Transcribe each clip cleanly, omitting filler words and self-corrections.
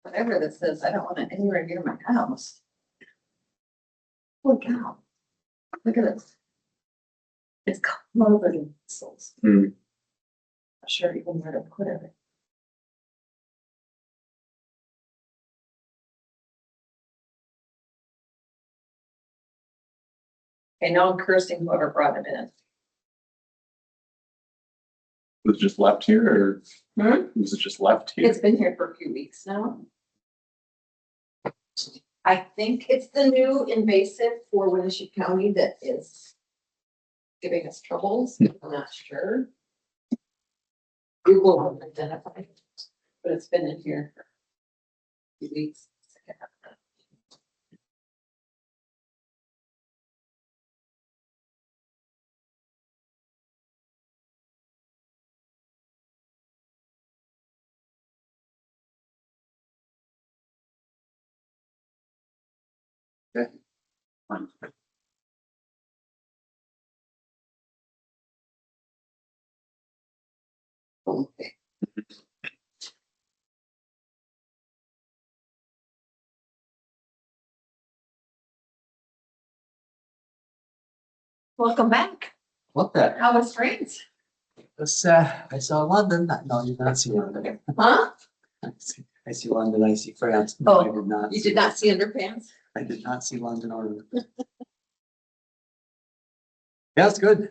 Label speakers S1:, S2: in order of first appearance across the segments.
S1: Whatever this is, I don't want it anywhere near my house. Holy cow. Look at this. It's covered in missiles.
S2: Hmm.
S1: Not sure even where to put it. Okay, now I'm cursing whoever brought it in.
S2: Was it just left here or
S1: Hmm?
S2: was it just left here?
S1: It's been here for a few weeks now. I think it's the new invasive for Winneshiek County that is giving us troubles. I'm not sure. Google will identify it, but it's been in here for a few weeks.
S2: Okay. Fine.
S1: Okay. Welcome back.
S3: What the?
S1: How was France?
S3: This, I saw London. No, you did not see London.
S1: Huh?
S3: I see London, I see France. No, I did not.
S1: You did not see underpants?
S3: I did not see London or. Yeah, it's good.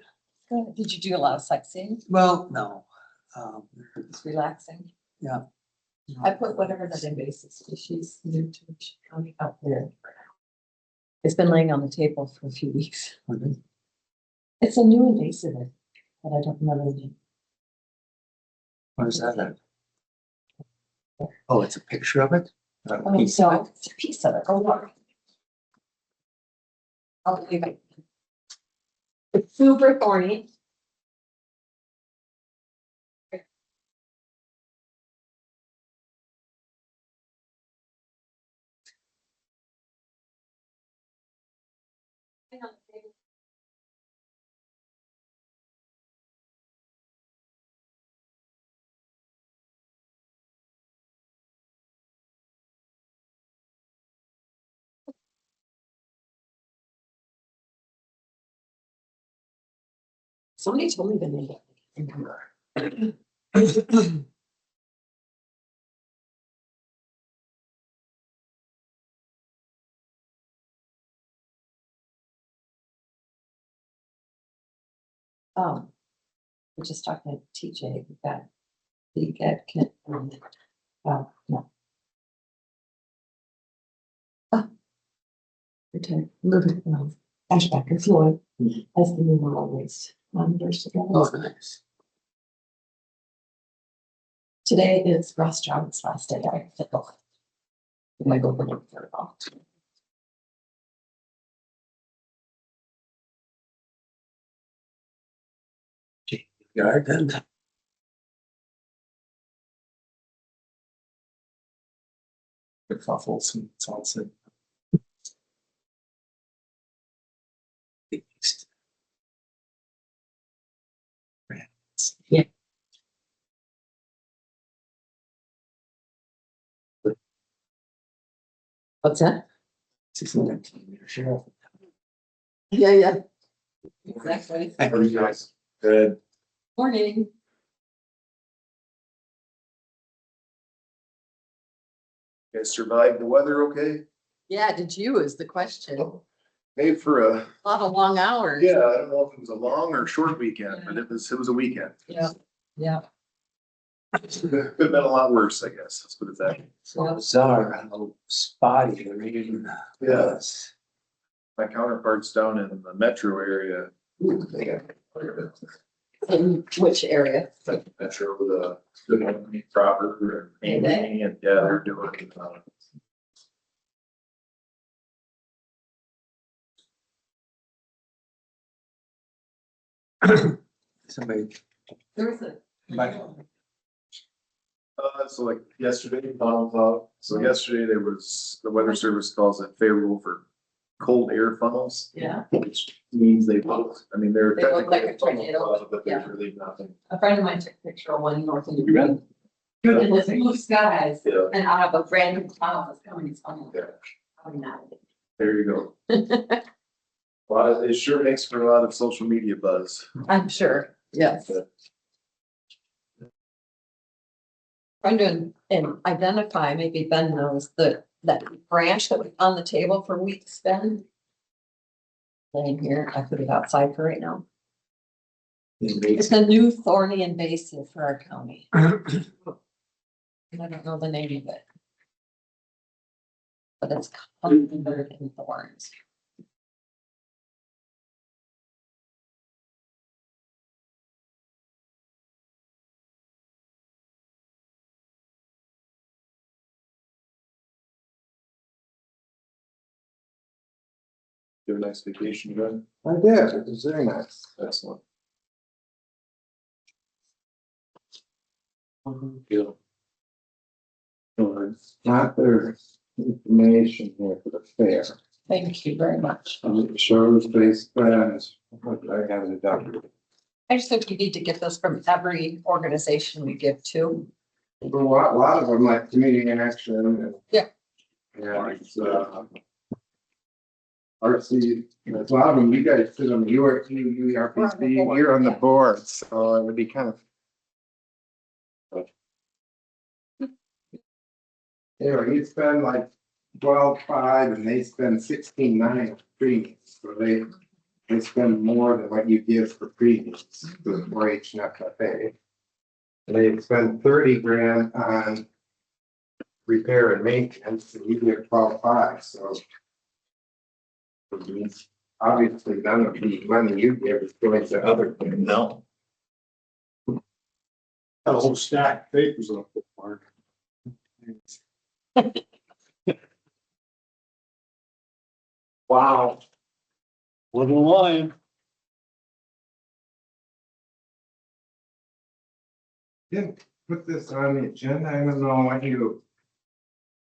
S1: Good. Did you do a lot of sightseeing?
S3: Well, no.
S1: It's relaxing.
S3: Yeah.
S1: I put whatever that invasive species new to Winneshiek County up there. It's been laying on the table for a few weeks.
S3: Okay.
S1: It's a new invasive, but I don't remember the name.
S3: What is that? Oh, it's a picture of it?
S1: Oh, so it's a piece of it. Oh, look. I'll leave it. It's super thorny. Somebody told me the name. We're just talking to TJ, we got the get can. No. Return, moving, Ashback and Floyd as the new one always members together.
S3: Oh, nice.
S1: Today is Ross John's last day. I fiddle. I might go for him for a while.
S3: Garden.
S2: The truffles and salsa.
S1: Yeah. What's that?
S3: 619 sheriff.
S1: Yeah. Exactly.
S2: How are you guys? Good.
S1: Morning.
S4: You guys survived the weather okay?
S1: Yeah, did you is the question.
S4: Made for a,
S1: A lot of long hours.
S4: yeah, I don't know if it was a long or short weekend, but it was a weekend.
S1: Yeah.
S4: Could have been a lot worse, I guess. Let's put it that way.
S3: So bizarre, a little spotty, the rain.
S4: Yes. My counterparts down in the metro area. They got quite a bit.
S1: In which area?
S4: Like metro with the proper and yeah, they're doing.
S3: Somebody.
S1: There was a.
S4: So like yesterday, Donald cloud. So yesterday there was, the weather service calls it favorable for cold air funnels.
S1: Yeah,
S4: Which means they look, I mean, they're.
S1: They look like a
S4: technically funnel
S1: tornado,
S4: cloud, but there's
S1: yeah.
S4: really nothing.
S1: a friend of mine took a picture of one north of
S4: You read?
S1: And with blue skies
S4: Yeah.
S1: and out of a random cloud that's coming, it's coming.
S4: Yeah.
S1: Probably not.
S4: There you go. Well, it sure makes for a lot of social media buzz.
S1: I'm sure, yes. Trying to identify, maybe Ben knows, that branch that was on the table for weeks, Ben. Laying here, I put it outside for right now. It's a new thorny invasive for our county. And I don't know the name of it. But it's covered in thorns.
S4: You have a nice vacation, Ben?
S3: I did, it was very nice.
S4: Excellent.
S3: Not their information here for the fair.
S1: Thank you very much.
S3: It shows based plans, what I got it done.
S1: I just think you need to get this from every organization we give to.
S3: A lot of them like community in action and.
S1: Yeah.
S3: Yeah, it's, RC, there's a lot of them, you guys sit on the URPC, you're on the board, so it would be kind of. Anyway, you spend like 12.5 and they spend 16.9 premiums, so they spend more than what you give for premiums, the 4-H and FFA. They spend 30 grand on repair and maintenance, and you get 12.5, so. Obviously, none of the money you give is going to other things.
S2: No.
S5: Got a whole stack of papers on the bookmark.
S3: Wow.
S5: Living lion.
S3: Didn't put this on the agenda, I don't know what you.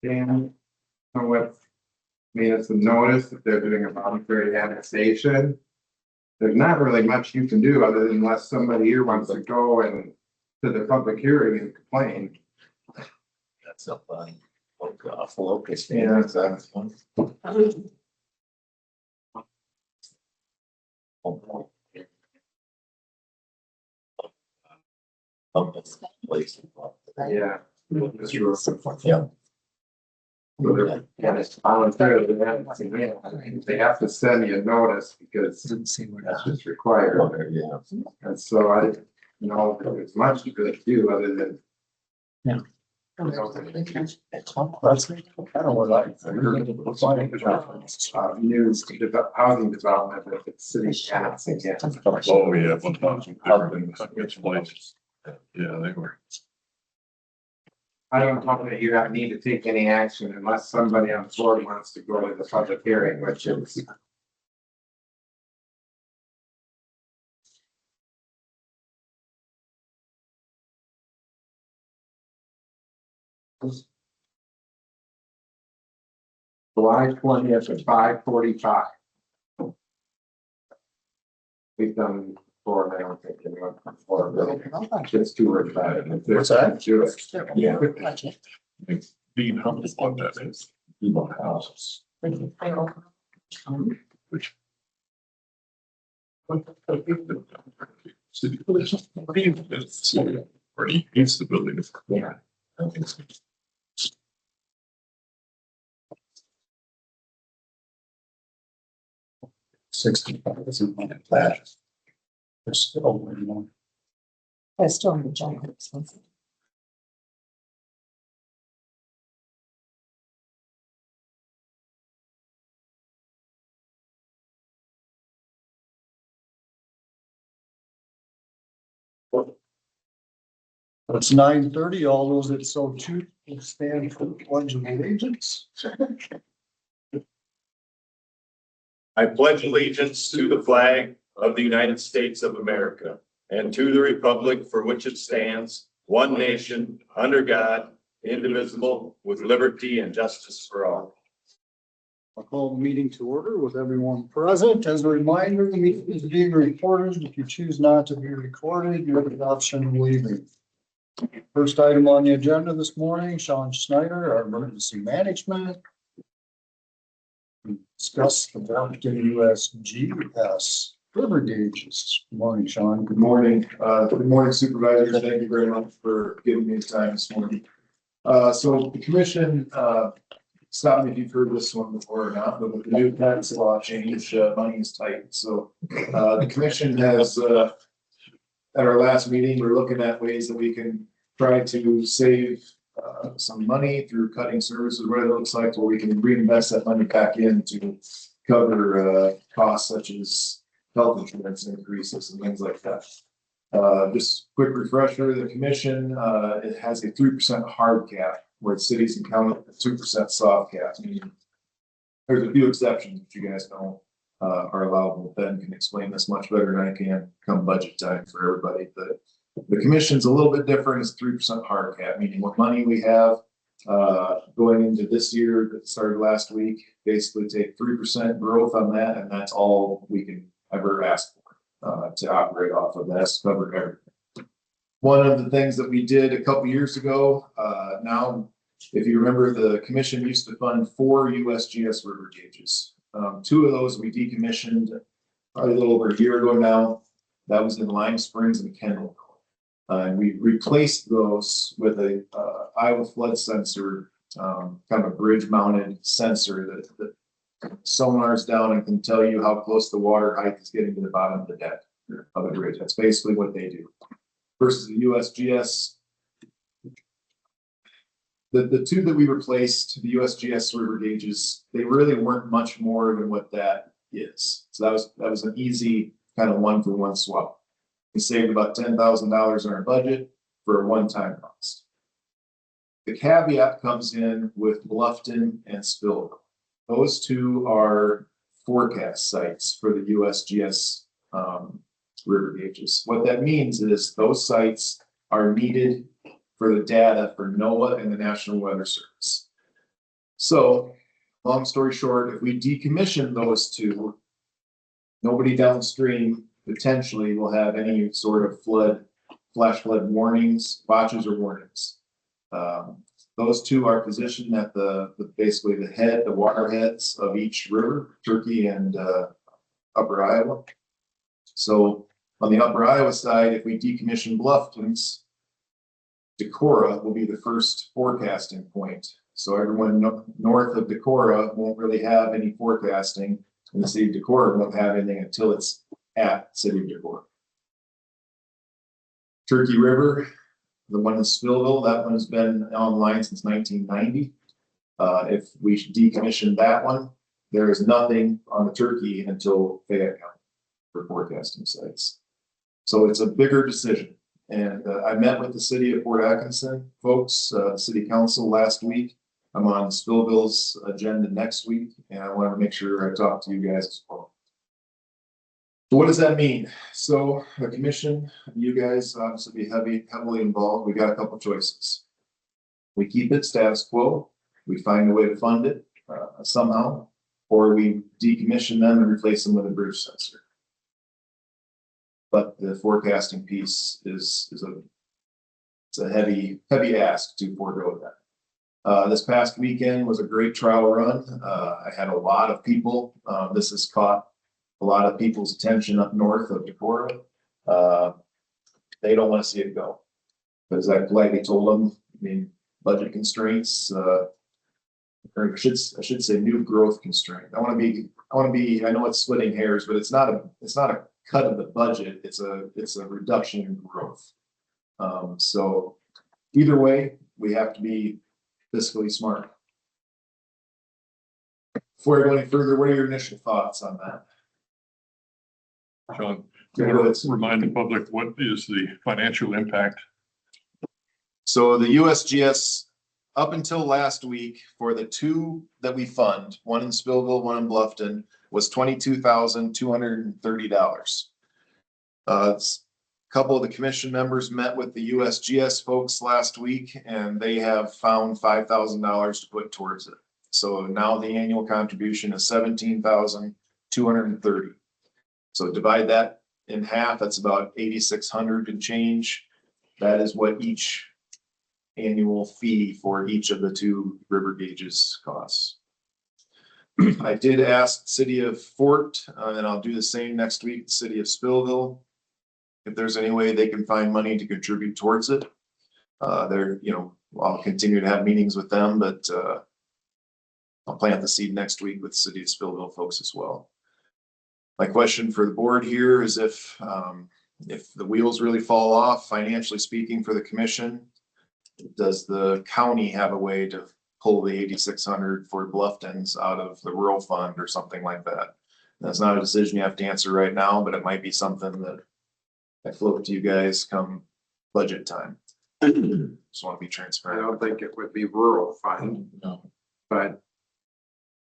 S3: Dan, know what, I mean, it's a notice that they're doing a voluntary annexation. There's not really much you can do other than unless somebody here wants to go and to the public hearing and complain.
S2: That's up on, off locus.
S3: Yeah,
S2: that's one. Of this place.
S3: Yeah.
S2: Yeah.
S3: Yeah, it's voluntary, they have to send you a notice because
S2: Didn't see where
S3: that's
S2: that.
S3: just required.
S2: Yeah.
S3: And so I didn't know if there's much you could do other than.
S2: Yeah.
S3: That's
S2: That's kind of what I.
S3: new housing development that the city has again.
S5: Oh, yeah, 1,000 carbon, which place? Yeah, they were.
S3: I don't know that you don't need to take any action unless somebody on the board wants to go to the public hearing, which is. July 20th at 5:45. We've done before, and I don't think anyone before, really. It's too much about it.
S2: What's that?
S3: Do it.
S2: Yeah.
S5: Being humble what that is.
S2: You bought houses.
S5: Which. Already is the building.
S2: Yeah. $65 flat. There's still more.
S1: That's still in the giant expensive.
S5: It's 9:30. All those that so choose will stand for the pledge of allegiance.
S6: I pledge allegiance to the flag of the United States of America and to the republic for which it stands, one nation, under God, indivisible, with liberty and justice for all.
S5: I'll call the meeting to order with everyone present. As a reminder, the meeting is being recorded. If you choose not to be recorded, you have the option of leaving. First item on the agenda this morning, Sean Snyder, our emergency management. Discuss the Bluffton USGS river gauges. Good morning, Sean.
S4: Good morning, supervisors. Thank you very much for giving me the time this morning. So the commission, stop me if you've heard this one before or not, but with the new tax law change, money is tight. So, the commission has, at our last meeting, we're looking at ways that we can try to save, some money through cutting services, what it looks like, where we can reinvest that money back in to cover, costs such as health insurance increases and things like that. Just quick refresher, the commission, it has a 3% hard cap, where cities and counties have 2% soft cap. Meaning there's a few exceptions that you guys know are allowable. Ben can explain this much better than I can come budget time for everybody. But the commission's a little bit different. It's 3% hard cap, meaning what money we have going into this year that started last week, basically take 3% growth on that, and that's all we can ever ask for to operate off of. That's to cover everything. One of the things that we did a couple years ago, now, if you remember, the commission used to fund 4 USGS river gauges. 2 of those we decommissioned probably a little over a year ago now. That was in Lime Springs and Kendall. And we replaced those with a Iowa flood sensor, kind of a bridge mounted sensor that sonars down and can tell you how close the water height is getting to the bottom of the deck of the bridge. That's basically what they do. Versus the USGS, the 2 that we replaced, the USGS river gauges, they really weren't much more than what that is. So that was an easy kind of 1-for-1 swap. We saved about $10,000 in our budget for a one-time cost. The caveat comes in with Bluffton and Spillville. Those 2 are forecast sites for the USGS river gauges. What that means is those sites are needed for the data for NOAA and the National Weather Service. So, long story short, if we decommission those 2, nobody downstream potentially will have any sort of flash flood warnings, watches or warnings. Those 2 are positioned at basically the water heads of each river, Turkey and Upper Iowa. So on the Upper Iowa side, if we decommission Bluffton's, Decorah will be the first forecasting point. So everyone north of Decorah won't really have any forecasting, and the city of Decorah won't have anything until it's at City of Decorah. Turkey River, the one in Spillville, that one has been online since 1990. If we decommission that one, there is nothing on the Turkey until Fayette County for forecasting sites. So it's a bigger decision. And I met with the city of Fort Atkinson folks, city council last week. I'm on Spillville's agenda next week, and I want to make sure I talk to you guys as well. So what does that mean? So the commission, you guys obviously be heavily involved. We got a couple choices. We keep it status quo. We find a way to fund it somehow, or we decommission them and replace them with a bridge sensor. But the forecasting piece is a heavy ask to forego that. This past weekend was a great trial run. I had a lot of people. This has caught a lot of people's attention up north of Decorah. They don't want to see it go. Because I politely told them, I mean, budget constraints, or I should say new growth constraint. I want to be, I know it's splitting hairs, but it's not a cut of the budget. It's a reduction in growth. So either way, we have to be fiscally smart. Before I go any further, what are your initial thoughts on that?
S2: Sean,
S4: Yeah, go ahead.
S2: remind the public, what is the financial impact?
S4: So the USGS, up until last week, for the 2 that we fund, one in Spillville, one in Bluffton, was $22,230. A couple of the commission members met with the USGS folks last week, and they have found $5,000 to put towards it. So now the annual contribution is $17,230. So divide that in half, that's about $8,600 and change. that is what each annual fee for each of the two river gauges costs. I did ask City of Fort, and I'll do the same next week, City of Spillville, if there's any way they can find money to contribute towards it. I'll continue to have meetings with them, but I'll plant the seed next week with City of Spillville folks as well. My question for the board here is if the wheels really fall off, financially speaking, for the commission, does the county have a way to pull the 8,600 for Bluftons out of the rural fund or something like that? That's not a decision you have to answer right now, but it might be something that I float to you guys come budget time. Just want to be
S7: I
S4: transparent.
S7: don't think it would be rural fund,
S4: No.
S7: but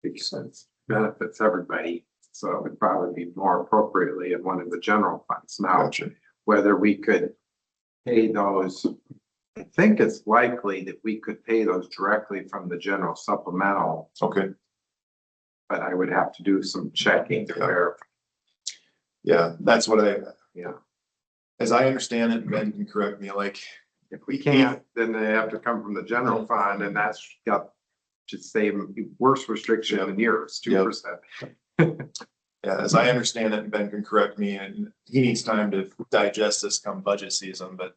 S7: because it benefits everybody, so it would probably be more appropriately in one of the general funds. Now,
S4: Gotcha.
S7: whether we could pay those, I think it's likely that we could pay those directly from the general supplemental,
S4: Okay.
S7: but I would have to do some checking to verify.
S4: Yeah, that's what
S7: Yeah,
S4: as I understand it, Ben can correct me, like,
S7: if we can't, then they have to come from the general fund, and that's got to say worse restriction than yours, 2%.
S4: yeah, as I understand it, and Ben can correct me, and he needs time to digest this come budget season, but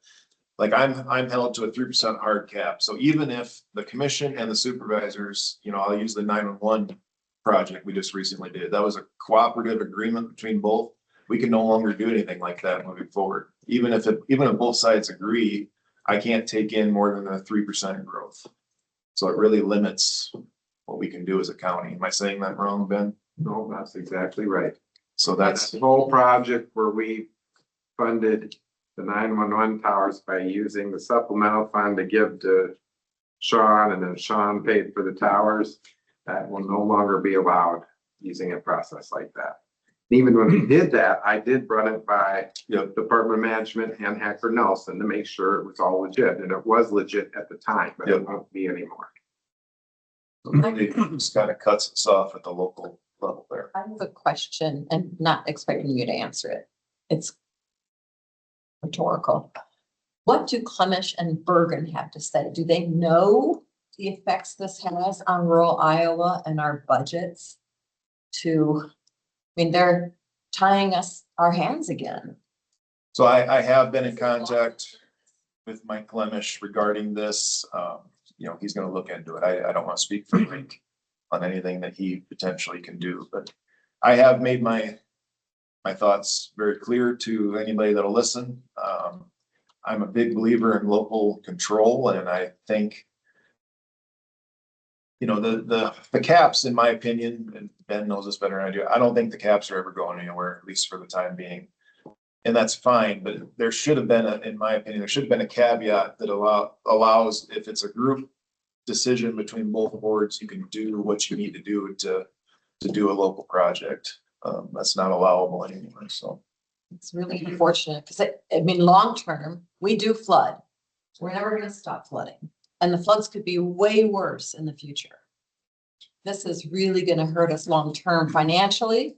S4: like I'm held to a 3% hard cap. So even if the commission and the supervisors, I'll use the 911 project we just recently did. That was a cooperative agreement between both. We can no longer do anything like that moving forward. Even if both sides agree, I can't take in more than a 3% growth. So it really limits what we can do as a county. Am I saying that wrong, Ben?
S7: No, that's exactly right.
S4: So that's,
S7: The whole project where we funded the 911 towers by using the supplemental fund to give to Sean, and then Sean paid for the towers. That will no longer be allowed using a process like that. Even when we did that, I did run it by Department of Management and Hacker Nelson to make sure it was all legit, and it was legit at the time, but it won't be anymore.
S4: it just kind of cuts us off at the local level there.
S1: I have a question and not expecting you to answer it. It's rhetorical. What do Clemish and Bergen have to say? Do they know the effects this has on rural Iowa and our budgets? They're tying our hands again.
S4: So I have been in contact with Mike Clemish regarding this. He's gonna look into it. I don't want to speak for Mike on anything that he potentially can do, but I have made my thoughts very clear to anybody that'll listen. I'm a big believer in local control, and I think the caps, in my opinion, and Ben knows this better than I do, I don't think the caps are ever going anywhere, at least for the time being. And that's fine, but there should have been, in my opinion, there should have been a caveat that allows, if it's a group decision between both boards, you can do what you need to do to do a local project. That's not allowable anymore, so.
S1: It's really unfortunate because long term, we do flood. We're never gonna stop flooding. And the floods could be way worse in the future. This is really gonna hurt us long term financially,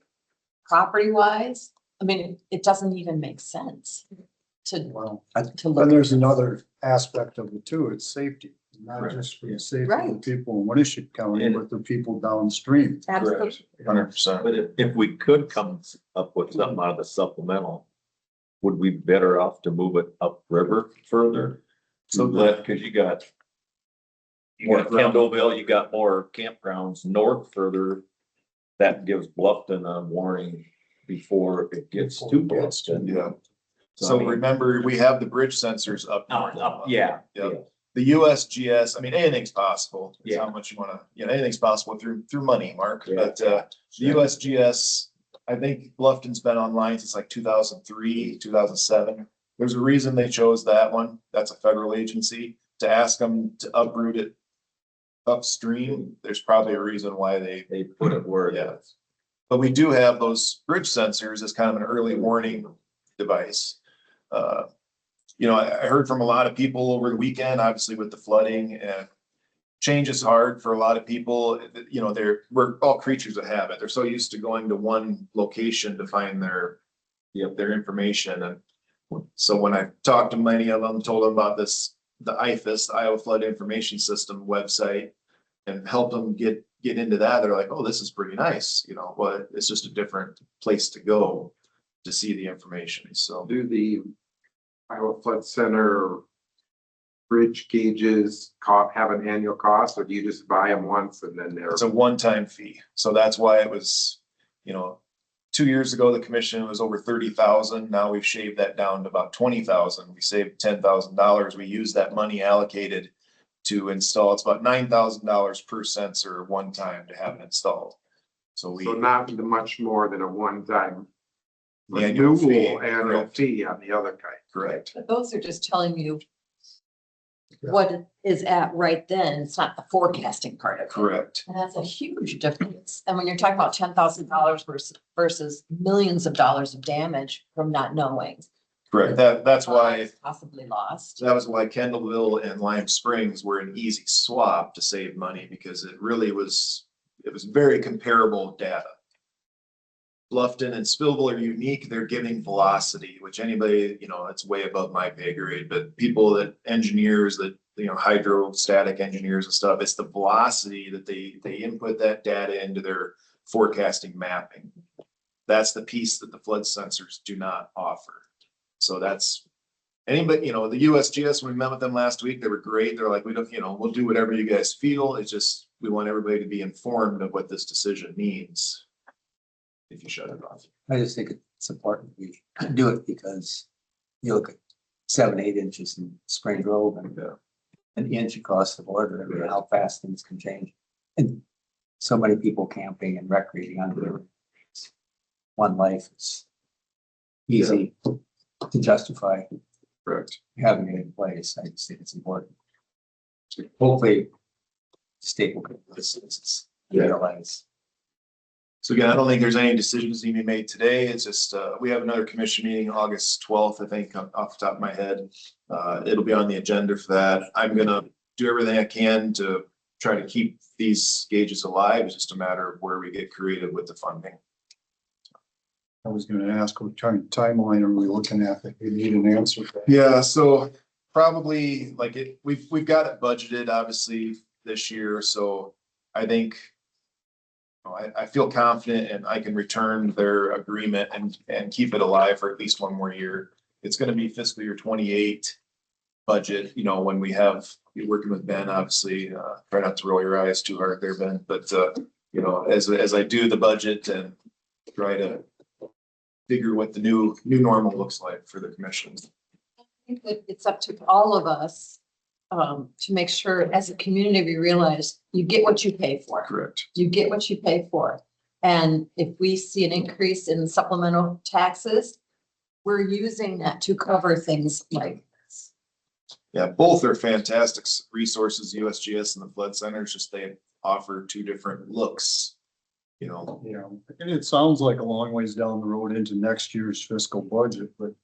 S1: property wise. It doesn't even make sense to
S5: Well,
S1: look.
S5: and there's another aspect of it too. It's safety, not just for the safety of
S1: Right.
S5: the people in Winneshiek County, but the people downstream.
S1: Absolutely.
S4: 100%.
S2: But if we could come up with something out of the supplemental, would we be better off to move it upriver further?
S4: So
S2: Cause you got Kendallville, you got more campgrounds north further. That gives Bluffton a warning before it gets to Bluffton.
S4: Yeah.
S2: So,
S4: So
S2: I mean,
S4: remember, we have the bridge sensors up north.
S2: yeah.
S4: Yep. The USGS, anything's possible. It's
S2: Yeah.
S4: how much you wanna, anything's possible through money, Mark,
S2: Yeah.
S4: but, the USGS, I think Bluffton's been online since like 2003, 2007. There's a reason they chose that one. That's a federal agency. To ask them to uproot it upstream, there's probably a reason why
S2: They put it where it
S4: Yeah.
S2: is.
S4: but we do have those bridge sensors as kind of an early warning device. I heard from a lot of people over the weekend, obviously with the flooding, and change is hard for a lot of people. We're all creatures of habit. They're so used to going to one location to find their information. And So when I talked to many of them, told them about this, the IFIS, the Iowa Flood Information System website, and helped them get into that, they're like, oh, this is pretty nice, you know, but it's just a different place to go to see the information, so.
S7: Do the Iowa Flood Center bridge gauges have an annual cost, or do you just buy them once and then they're?
S4: It's a one-time fee, so that's why it was, you know, 2 years ago, the commission was over 30,000. Now we've shaved that down to about 20,000. We saved $10,000. We use that money allocated to install. It's about $9,000 per sensor one time to have it installed. So we.
S7: So not much more than a one-time
S4: Annual fee,
S7: annual
S4: correct.
S7: fee on the other kind.
S4: Correct,
S1: But those are just telling you what it is at right then. It's not the forecasting part of it.
S4: correct.
S1: And that's a huge difference. And when you're talking about $10,000 versus millions of dollars of damage from not knowing.
S4: Correct. That's why,
S1: Lives possibly lost.
S4: that was why Kendallville and Lime Springs were an easy swap to save money, because it really was, it was very comparable data. Bluffton and Spillville are unique. They're giving velocity, which anybody, you know, it's way above my pay grade, but people that engineers that, you know, hydrostatic engineers and stuff, it's the velocity that they input that data into their forecasting mapping. That's the piece that the flood sensors do not offer. So that's anybody, you know, the USGS, when we met with them last week, they were great. They're like, we don't, you know, we'll do whatever you guys feel. It's just, we want everybody to be informed of what this decision means. If you shut it off.
S8: I just think it's important we do it because you look at 7, 8 inches in Spring Grove and an inch across the border, I mean, how fast things can change. And so many people camping and recreating under their one life. It's easy to justify
S4: Correct.
S8: having it in place. I just think it's important. Hopefully, state will get this realize.
S4: So again, I don't think there's any decisions to be made today. It's just, we have another commission meeting August 12th, I think, off the top of my head. It'll be on the agenda for that. I'm gonna do everything I can to try to keep these gauges alive. It's just a matter of where we get creative with the funding.
S5: I was gonna ask, what kind of timeline are we looking at that we need an answer for?
S4: Yeah, so probably like we've got it budgeted obviously this year, so I think I feel confident and I can return their agreement and keep it alive for at least one more year. It's gonna be fiscal year 28 budget, you know, when we have, you're working with Ben, obviously, try not to roll your eyes too hard there, Ben, but you know, as I do the budget and try to figure what the new normal looks like for the commissions.
S1: I think that it's up to all of us to make sure as a community, we realize you get what you pay for.
S4: Correct.
S1: You get what you pay for. And if we see an increase in supplemental taxes, we're using that to cover things like this.
S4: Yeah, both are fantastic resources, USGS and the flood centers, just they offer two different looks, you know.
S5: Yeah, and it sounds like a long ways down the road into next year's fiscal budget, but in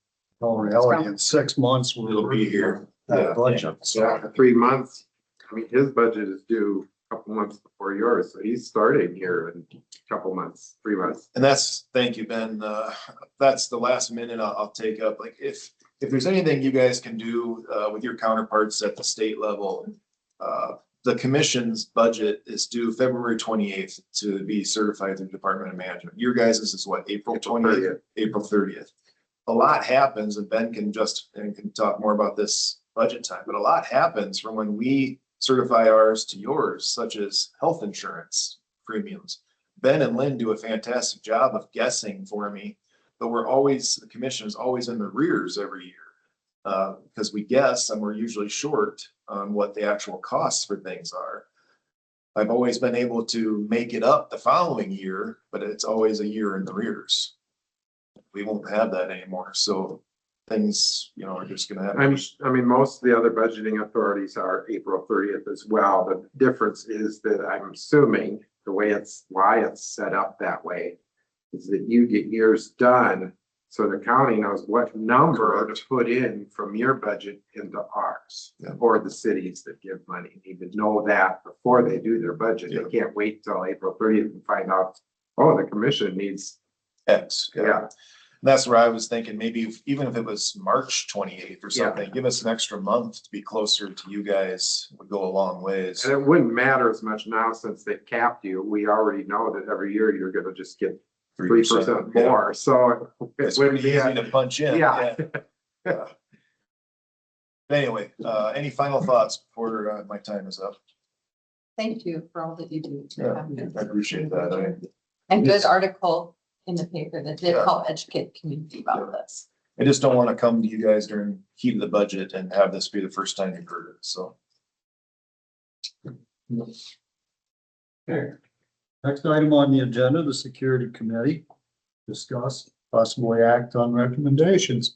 S5: all reality, in 6 months,
S4: It'll be here.
S5: That
S4: Yeah.
S5: budget, so.
S7: Yeah, 3 months. I mean, his budget is due a couple months before yours, so he's starting here in a couple months, 3 months.
S4: And that's, thank you, Ben. That's the last minute I'll take up. Like if there's anything you guys can do with your counterparts at the state level, the commission's budget is due February 28th to be certified through the Department of Management. Your guys' is what, April 20th? April 30th. A lot happens, and Ben can talk more about this budget time, but a lot happens from when we certify ours to yours, such as health insurance premiums. Ben and Lynn do a fantastic job of guessing for me, but the commission is always in the rears every year. Because we guess and we're usually short on what the actual costs for things are. I've always been able to make it up the following year, but it's always a year in the rears. We won't have that anymore, so things, you know, are just gonna have.
S7: I mean, most of the other budgeting authorities are April 30th as well. The difference is that I'm assuming why it's set up that way is that you get yours done. So the county knows what number to put in from your budget into ours,
S4: Yeah.
S7: or the cities that give money need to know that before they do their budget.
S4: Yeah.
S7: They can't wait till April 30th and find out, oh, the commission needs,
S4: X.
S7: yeah.
S4: That's where I was thinking, maybe even if it was March 28th or
S7: Yeah.
S4: something, give us an extra month to be closer to you guys, would go a long ways.
S7: And it wouldn't matter as much now since they capped you. We already know that every year you're gonna just get 3%
S4: yeah.
S7: more, so. it
S4: It's
S7: wouldn't
S4: pretty
S7: be
S4: easy
S7: a-
S4: to punch in.
S7: Yeah.
S4: Yeah. Anyway, any final thoughts before my time is up?
S1: Thank you for all that you do.
S4: Yeah, I appreciate that.
S1: And good article in the paper that did
S4: Yeah.
S1: help educate the community about this.
S4: I just don't want to come to you guys during heat of the budget and have this be the first time you've heard it, so.
S5: Okay. Next item on the agenda, the Security Committee. Discuss, possibly act on recommendations.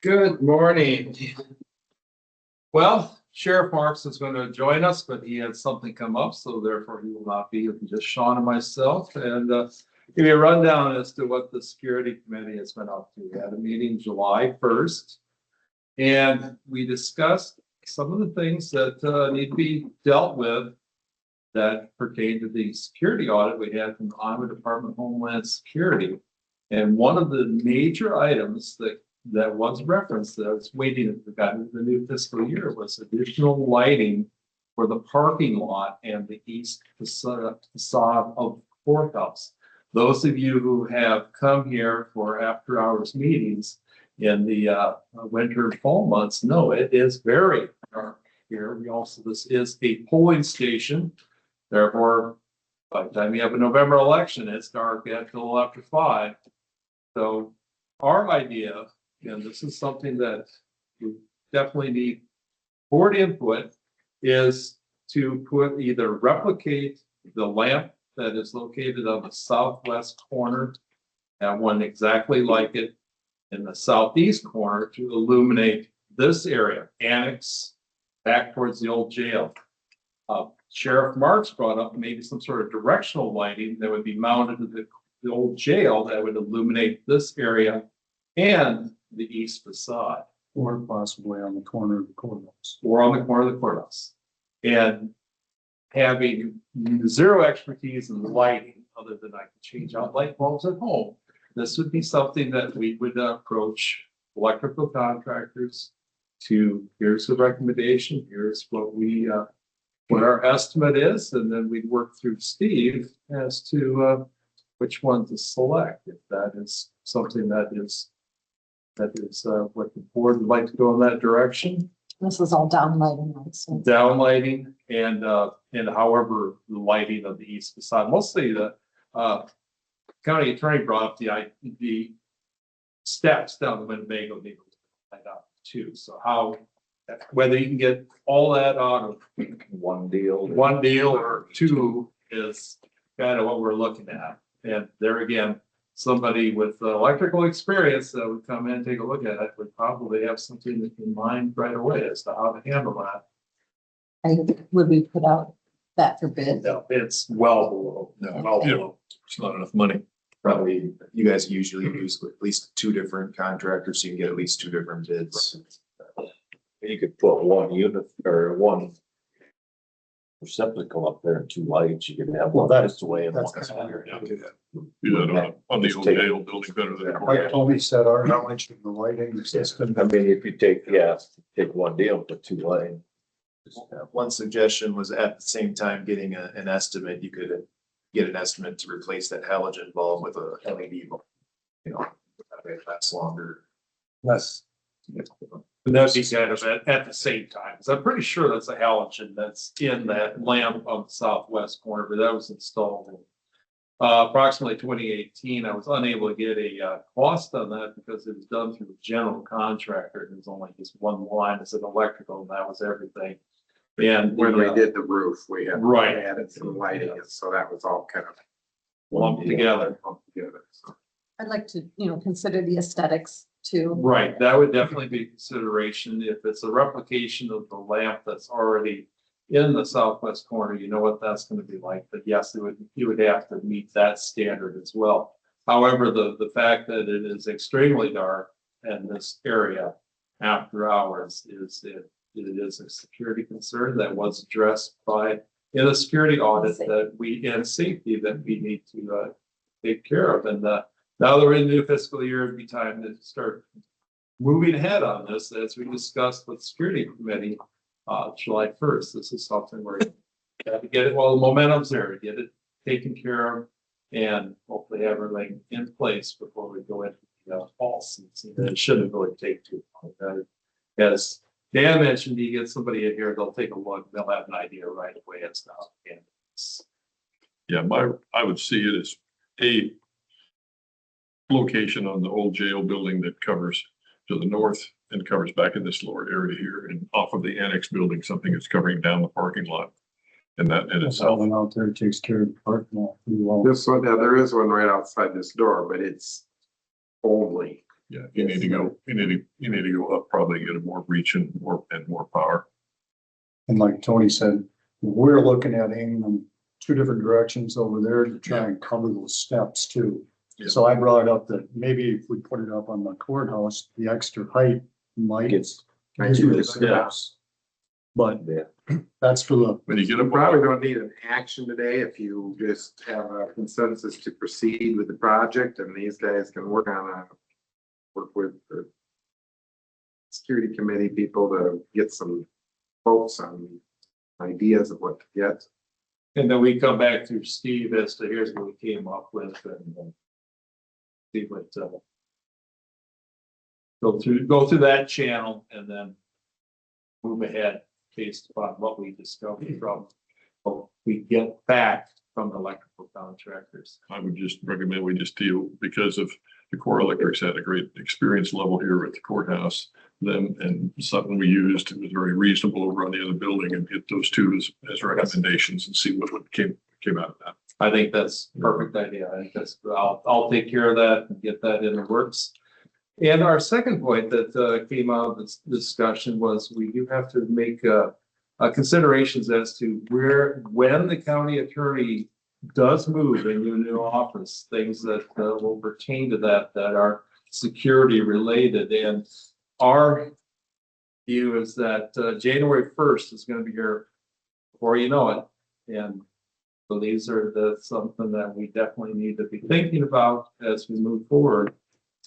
S9: Good morning. Well, Sheriff Marks is going to join us, but he had something come up, so therefore he will not be. It'll be just Sean and myself, and give you a rundown as to what the Security Committee has been up to. We had a meeting July 1st, and we discussed some of the things that need to be dealt with that pertain to the security audit we had from the Iowa Department of Homeland Security. And one of the major items that was referenced that I was waiting to got into the new fiscal year was additional lighting for the parking lot and the east facade of the courthouse. Those of you who have come here for after hours meetings in the winter and fall months know it is very dark here. This is a polling station. Therefore, by the time you have a November election, it's dark until after 5. So our idea, and this is something that we definitely need board input, is to either replicate the lamp that is located on the southwest corner, and one exactly like it in the southeast corner to illuminate this area, annex back towards the old jail. Sheriff Marks brought up maybe some sort of directional lighting that would be mounted to the old jail that would illuminate this area and the east facade.
S5: Or possibly on the corner of the courthouse.
S9: Or on the corner of the courthouse. And having zero expertise in lighting, other than I can change out light bulbs at home, this would be something that we would approach electrical contractors to, here's the recommendation, here's what our estimate is, and then we'd work through Steve as to which one to select, if that is something that is what the board would like to go in that direction.
S1: This is all downlighting, right? So
S9: Downlighting and however the lighting of the east facade, mostly the county attorney brought up the steps down the Winnebago need to light up too. So how, whether you can get all that out of
S2: One deal.
S9: or two is kind of what we're looking at. And there again, somebody with electrical experience that would come in and take a look at it would probably have something in mind right away as to how to handle that.
S1: would we put out that for bid?
S9: No, it's well below.
S4: No, it's not enough money. Probably, you guys usually use at least 2 different contractors, so you can get at least 2 different bids.
S2: You could put one unit or one receptacle up there and 2 lights. You could have one this way and one.
S5: That's kind of weird.
S10: Do that on the old jail building better than the
S5: Like
S10: courthouse.
S5: Tony said, our knowledge of the lighting system.
S2: I mean, if you take one deal, put 2 lights.
S4: One suggestion was at the same time getting an estimate, you could get an estimate to replace that halogen bulb with a LED bulb. You know, that lasts longer.
S8: Less.
S9: And that'd be kind of at the same time, because I'm pretty sure that's a halogen that's in that lamp on the southwest corner, but that was installed in approximately 2018. I was unable to get a cost on that because it was done through a general contractor. And there's only just one line as an electrical, and that was everything. And
S7: When we did the roof, we had
S9: Right.
S7: added some lighting, and so that was all kind of
S9: lumped together.
S7: lumped together. So
S1: I'd like to, consider the aesthetics too.
S9: Right, that would definitely be a consideration. If it's a replication of the lamp that's already in the southwest corner, you know what that's going to be like. But yes, you would have to meet that standard as well. However, the fact that it is extremely dark in this area after hours it is a security concern that was addressed in a security audit and safety that we need to take care of. And now that we're in the new fiscal year, it'd be time to start moving ahead on this, as we discussed with security committee, July 1st. This is something where you got to get it while the momentum's there, to get it taken care of, and hopefully have everything in place before we go into the fall season. It shouldn't really take too long. As Dan mentioned, you get somebody in here, they'll take a look, they'll have an idea right away as to how to handle this.
S10: Yeah, I would see it as a location on the old jail building that covers to the north and covers back in this lower area here, and off of the annex building, something that's covering down the parking lot. And that in itself.
S5: Someone out there takes care of the parking lot pretty well.
S7: This one, yeah, there is one right outside this door, but it's only.
S10: Yeah, you need to go up, probably get a more reach and more power.
S5: And like Tony said, we're looking at aiming them two different directions over there to try and cover those steps too.
S10: Yeah.
S5: So I brought up that maybe if we put it up on the courthouse, the extra height might.
S7: Yeah.
S5: Steps. But that's for the,
S10: When you get
S7: You
S10: up,
S7: probably don't need an action today if you just have a consensus to proceed with the project, and these guys can work with the security committee people to get some folks on ideas of what to get.
S9: And then we come back to Steve as to here's what we came up with, and see what, go through that channel and then move ahead based upon what we discovered from what we get back from the electrical contractors.
S10: I would just recommend we just deal, because of the Core Electrics had a great experience level here at the courthouse. Them and something we used, it was very reasonable over on the other building, and get those two as recommendations and see what came out of that.
S9: I think that's a perfect idea. I think that's, I'll take care of that and get that in the works. And our second point that came out of this discussion was we do have to make considerations as to when the county attorney does move into a new office, things that will pertain to that are security related. And our view is that January 1st is going to be here before you know it. And so these are something that we definitely need to be thinking about as we move forward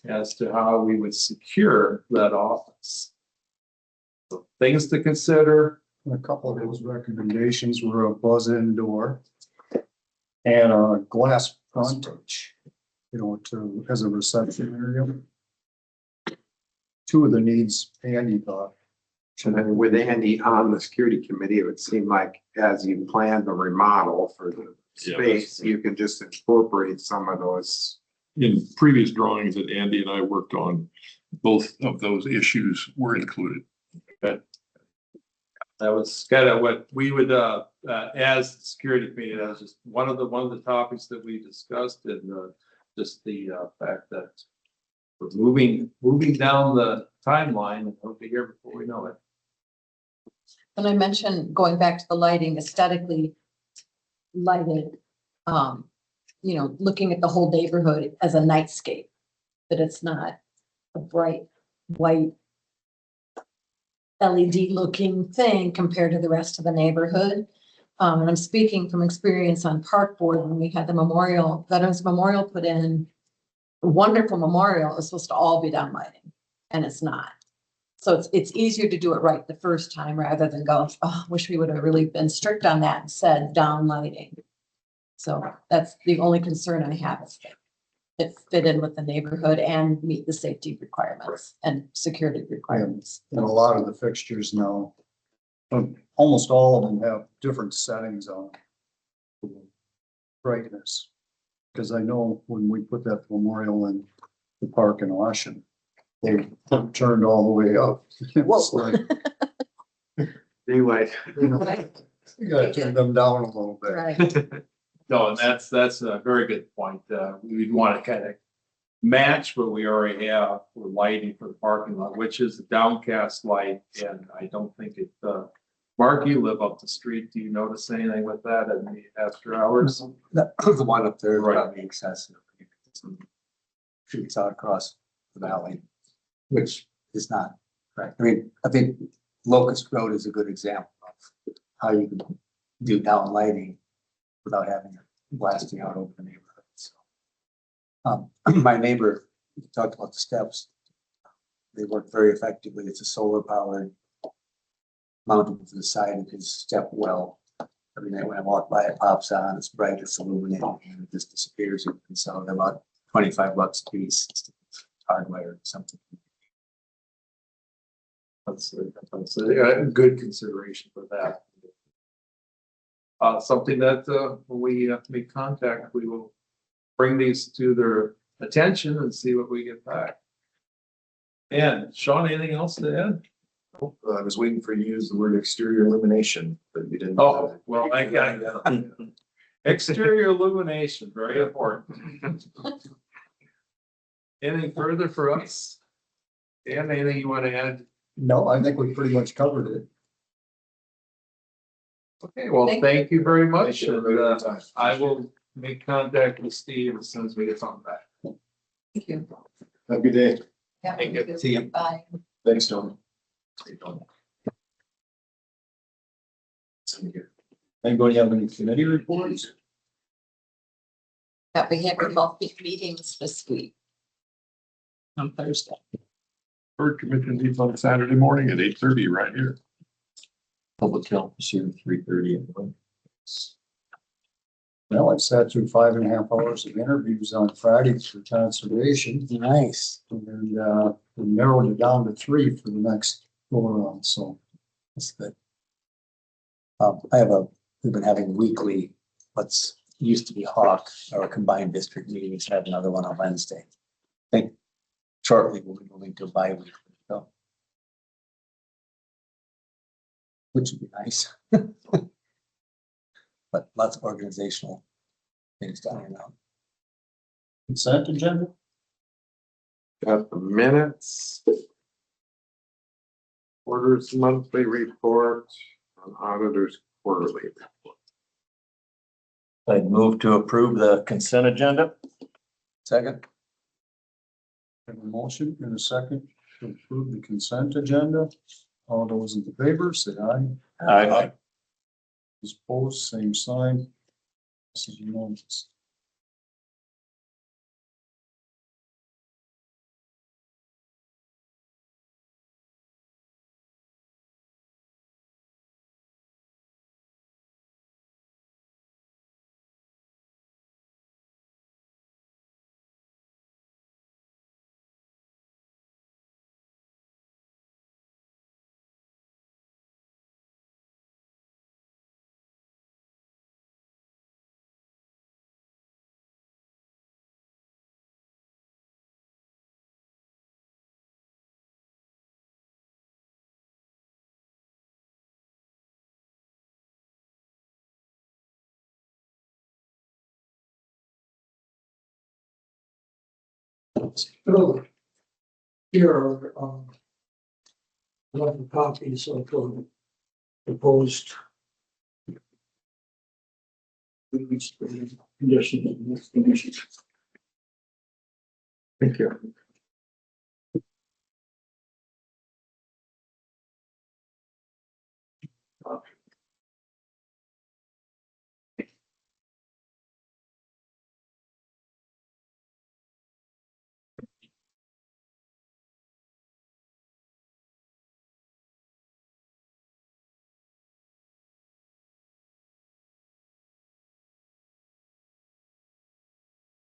S9: as to how we would secure that office. So things to consider.
S5: a couple of those recommendations were a buzz-in door and a glass frontage, as a reception area. Two of the needs Andy thought.
S7: And then with Andy on the security committee, it would seem like as you plan the remodel for the space, you can just incorporate some of those.
S10: In previous drawings that Andy and I worked on, both of those issues were included.
S9: That was kind of what we would, as the security committee, that was just one of the topics that we discussed, and just the fact that we're moving down the timeline, and we'll be here before we know it.
S1: When I mentioned going back to the lighting, aesthetically lighted, looking at the whole neighborhood as a nightscape, that it's not a bright white LED looking thing compared to the rest of the neighborhood. And I'm speaking from experience on Park Board when we had the Veterans Memorial put in, a wonderful memorial. It's supposed to all be down lighting, and it's not. So it's easier to do it right the first time rather than go, oh, wish we would have really been strict on that and said down lighting. So that's the only concern I have, is that it fit in with the neighborhood and meet the safety requirements and security requirements.
S5: And a lot of the fixtures now, almost all of them have different settings on brightness. Because I know when we put that memorial in the park in Washington, they turned all the way up. It's like,
S7: Daylight.
S5: you gotta turn them down a little bit.
S1: Right.
S9: No, and that's a very good point. We'd want to kind of match what we already have for lighting for the parking lot, which is a downcast light, and I don't think it, Mark, you live up the street. Do you notice anything with that in the after hours?
S8: The one up there is
S9: Right.
S8: probably excessive. Shoots out across the valley, which is not correct. I mean, I think Locust Road is a good example of how you can do down lighting without having it blasting out over the neighborhood. So My neighbor talked about the steps. They work very effectively. It's a solar powered mounted to the side of his step well. Every night when I walk by, it pops on, it's bright, it's illuminated, and it just disappears. You can sell them about $25 a piece. It's hardware or something.
S9: That's a good consideration for that. Something that, when we make contact, we will bring these to their attention and see what we get back. And Sean, anything else to add?
S4: I was waiting for you to use the word exterior illumination, but you didn't.
S9: Oh, well, I got exterior illumination, very important. Anything further for us? Dan, anything you want to add?
S5: No, I think we pretty much covered it.
S9: Okay, well, thank you very much.
S4: Thank you,
S9: And,
S4: everybody, for your time.
S9: I will make contact with Steve as soon as we get something back.
S1: Thank you.
S4: Have a good day.
S1: Yeah,
S9: Thank you.
S8: See you.
S1: Bye.
S4: Thanks, Tony.
S5: Anybody have any committee reports?
S1: That we had both meetings this week. On Thursday.
S10: Bird Commission meets on Saturday morning at 8:30 right here.
S8: Public health this year, 3:30.
S5: Well, I sat through 5.5 hours of interviews on Friday for conservation.
S8: Nice.
S5: And we narrowed it down to 3 for the next go around, so.
S8: That's good. We've been having weekly, what's used to be Hawk, our combined district meetings, have another one on Wednesday. I think shortly we'll be moving to bi-weekly, so. Which would be nice. But lots of organizational things down here now.
S5: Consent agenda?
S7: Got the minutes. Orders monthly report on auditors quarterly report.
S2: I'd move to approve the consent agenda.
S8: Second,
S5: Have a motion and a second to approve the consent agenda. All those in favor, say aye.
S2: Aye.
S5: Those opposed, same sign. This is unanimous.
S11: So here are, eleven copies of the proposed conditions.
S9: Thank you.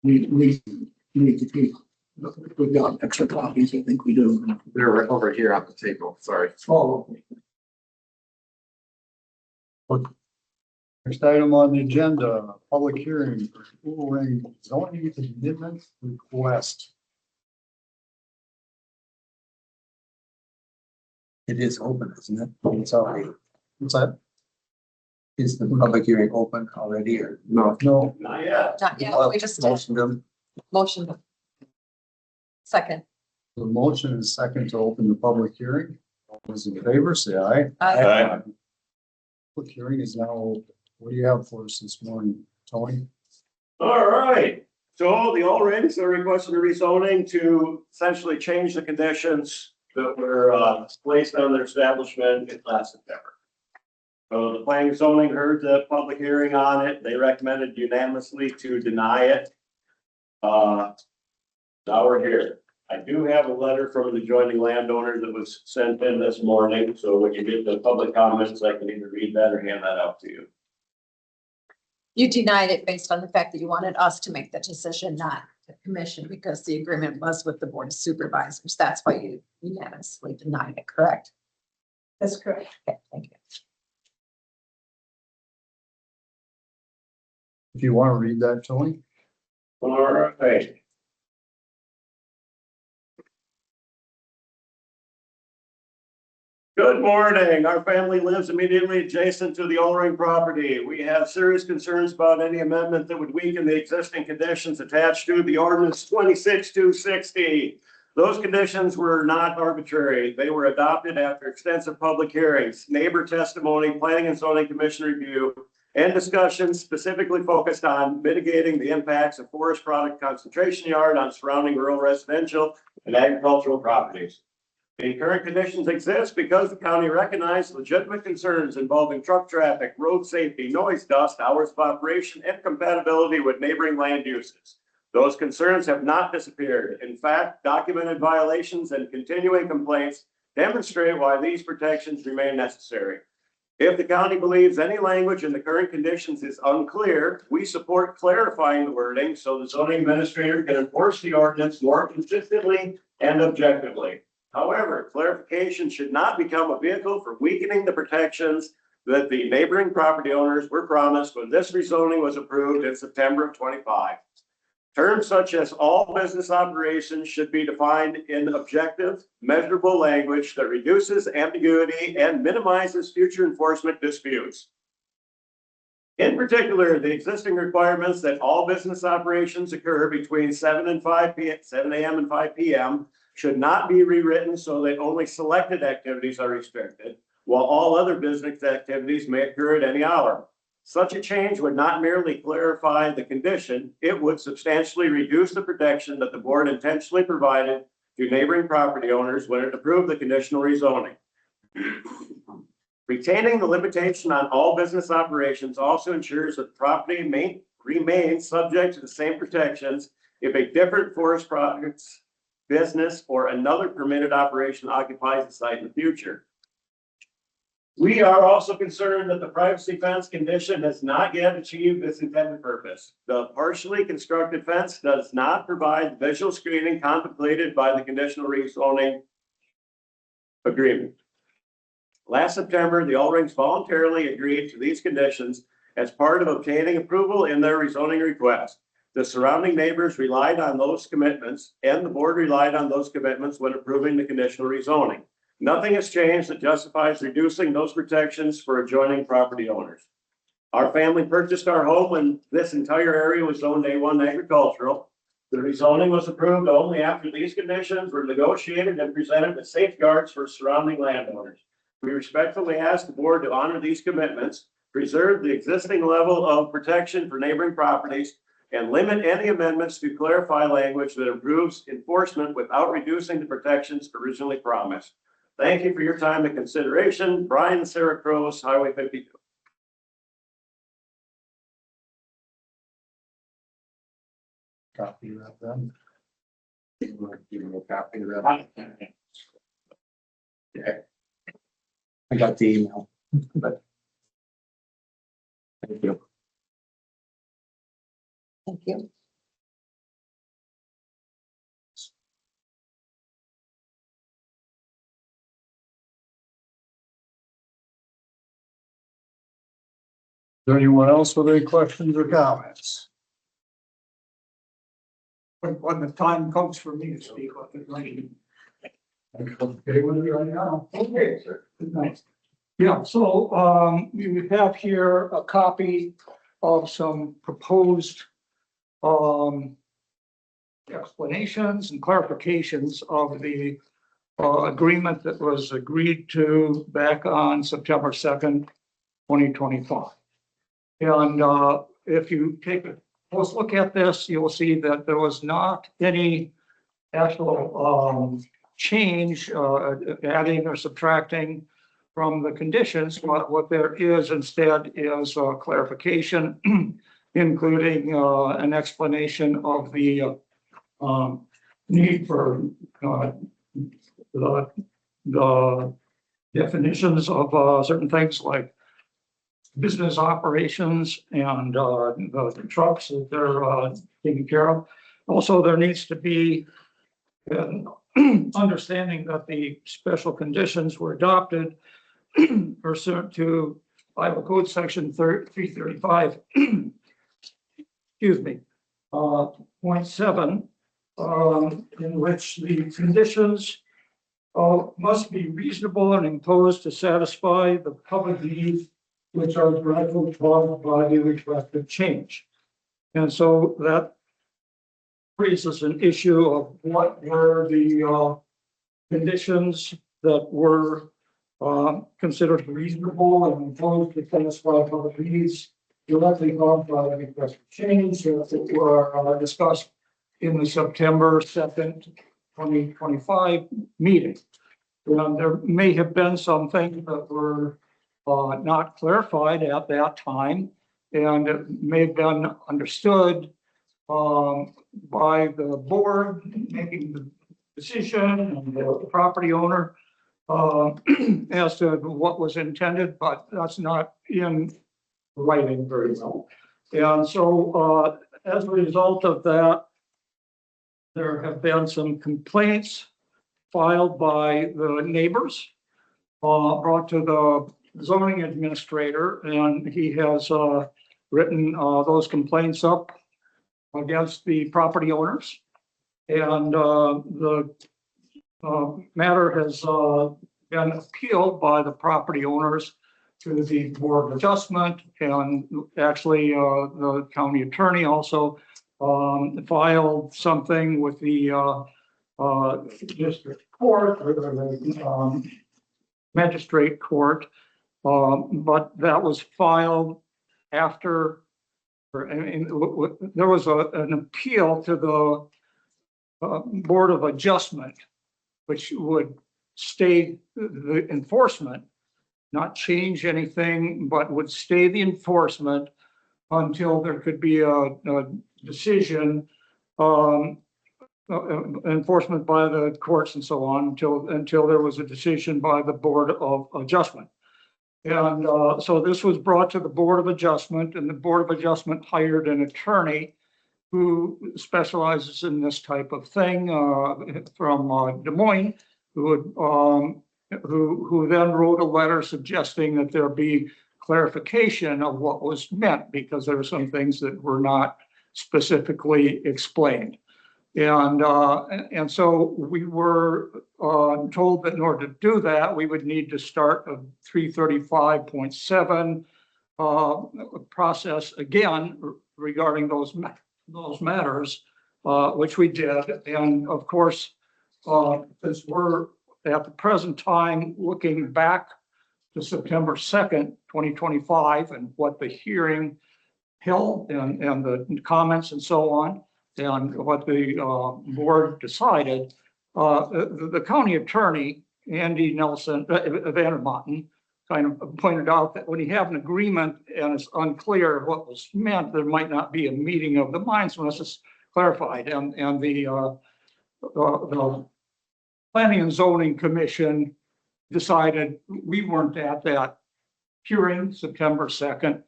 S11: We need to keep, we've got extra copies, I think we do.
S7: They're right over here on the table, sorry.
S11: Oh,
S5: Next item on the agenda, public hearing for Ulring zoning amendment request.
S8: it is open, isn't it? It's already,
S5: What's that?
S8: is the public hearing open already or?
S7: No,
S5: No,
S1: Not yet, we just did
S8: Motion to-
S1: motion. Second.
S5: the motion is second to open the public hearing. All those in favor, say aye.
S2: Aye.
S5: Public hearing is now open. What do you have for us this morning, Tony?
S12: All right, so the Ulrings are requesting a rezoning to essentially change the conditions that were placed on their establishment last September. So the planning and zoning heard the public hearing on it. They recommended unanimously to deny it. Now we're here. I do have a letter from the adjoining landowner that was sent in this morning, so when you get the public comments, I can either read that or hand that out to you.
S1: You denied it based on the fact that you wanted us to make the decision, not the commission, because the agreement was with the board of supervisors. That's why you unanimously denied it, correct? That's correct. Okay, thank you.
S5: If you want to read that, Tony.
S12: All right. Good morning. Our family lives immediately adjacent to the Ulring property. We have serious concerns about any amendment that would weaken the existing conditions attached to the ordinance 26-260. Those conditions were not arbitrary. They were adopted after extensive public hearings, neighbor testimony, planning and zoning commission review, and discussions specifically focused on mitigating the impacts of forest product concentration yard on surrounding rural residential and agricultural properties. The current conditions exist because the county recognized legitimate concerns involving truck traffic, road safety, noise, dust, hours of operation, and compatibility with neighboring land uses. Those concerns have not disappeared. In fact, documented violations and continuing complaints demonstrate why these protections remain necessary. If the county believes any language in the current conditions is unclear, we support clarifying the wording so the zoning administrator can enforce the ordinance more consistently and objectively. However, clarification should not become a vehicle for weakening the protections that the neighboring property owners were promised when this rezoning was approved in September of 25. Terms such as all business operations should be defined in objective, measurable language that reduces ambiguity and minimizes future enforcement disputes. In particular, the existing requirements that all business operations occur between 7 a.m. and 5 p.m. should not be rewritten so that only selected activities are restricted, while all other business activities may occur at any hour. Such a change would not merely clarify the condition, it would substantially reduce the protection that the board intentionally provided to neighboring property owners when it approved the conditional rezoning. Retaining the limitation on all business operations also ensures that the property may remain subject to the same protections if a different forest products business or another permitted operation occupies the site in the future. We are also concerned that the privacy fence condition has not yet achieved its intended purpose. The partially constructed fence does not provide visual screening contemplated by the conditional rezoning agreement. Last September, the Ulrings voluntarily agreed to these conditions as part of obtaining approval in their rezoning request. The surrounding neighbors relied on those commitments, and the board relied on those commitments when approving the conditional rezoning. Nothing has changed that justifies reducing those protections for adjoining property owners. Our family purchased our home when this entire area was zoned A1 agricultural. The rezoning was approved only after these conditions were negotiated and presented as safeguards for surrounding landowners. We respectfully ask the board to honor these commitments, preserve the existing level of protection for neighboring properties, and limit any amendments to clarify language that improves enforcement without reducing the protections originally promised. Thank you for your time and consideration. Brian and Sarah Crows, Highway 52.
S5: Copy that then.
S7: Give me a copy of that.
S8: Yeah. I got the email, but. Thank you.
S1: Thank you.
S5: Is there anyone else with any questions or comments?
S11: When the time comes for me to speak, I'll be ready.
S5: Okay with you right now?
S11: Okay, sir. Good night. Yeah, so, we have here a copy of some proposed, explanations and clarifications of the, agreement that was agreed to back on September 2nd, 2025. And, if you take a close look at this, you will see that there was not any actual, change, adding or subtracting from the conditions. What there is instead is clarification including an explanation of the need for the definitions of certain things like business operations and the trucks that they're taking care of. Also, there needs to be an understanding that the special conditions were adopted pursuant to Iowa Code Section 335, excuse me, 0.7, in which the conditions must be reasonable and imposed to satisfy the public needs which are directly caused by the requested change. And so that raises an issue of what were the conditions that were considered reasonable and imposed to satisfy public needs directly caused by the requested change that were discussed in the September 2nd, 2025 meeting. And there may have been some things that were not clarified at that time, and it may have been understood by the board making the decision and the property owner as to what was intended, but that's not in writing very well. And so as a result of that, there have been some complaints filed by the neighbors, brought to the zoning administrator, and he has written those complaints up against the property owners. And the matter has been appealed by the property owners to the Board of Adjustment, and actually the county attorney also filed something with the district court or the magistrate court, but that was filed after, there was an appeal to the Board of Adjustment, which would stay the enforcement, not change anything, but would stay the enforcement until there could be a decision, enforcement by the courts and so on, until there was a decision by the Board of Adjustment. And so this was brought to the Board of Adjustment, and the Board of Adjustment hired an attorney who specializes in this type of thing from Des Moines, who then wrote a letter suggesting that there be clarification of what was meant, because there were some things that were not specifically explained. And so we were told that in order to do that, we would need to start a 335.7 process again regarding those matters, which we did. And of course, since we're at the present time looking back to September 2nd, 2025, and what the hearing held and the comments and so on, and what the board decided, the county attorney, Andy Nelson, Van Maaten, kind of pointed out that when you have an agreement and it's unclear what was meant, there might not be a meeting of the minds unless it's clarified. And the Planning and Zoning Commission decided, we weren't at that hearing September 2nd.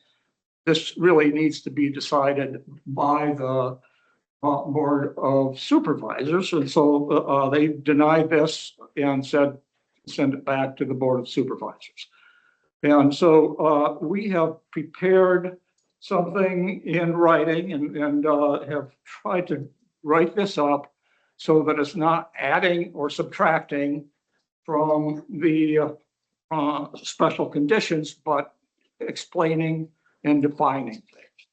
S11: This really needs to be decided by the Board of Supervisors. And so they denied this and said, send it back to the Board of Supervisors. And so we have prepared something in writing and have tried to write this up so that it's not adding or subtracting from the special conditions, but explaining and defining things.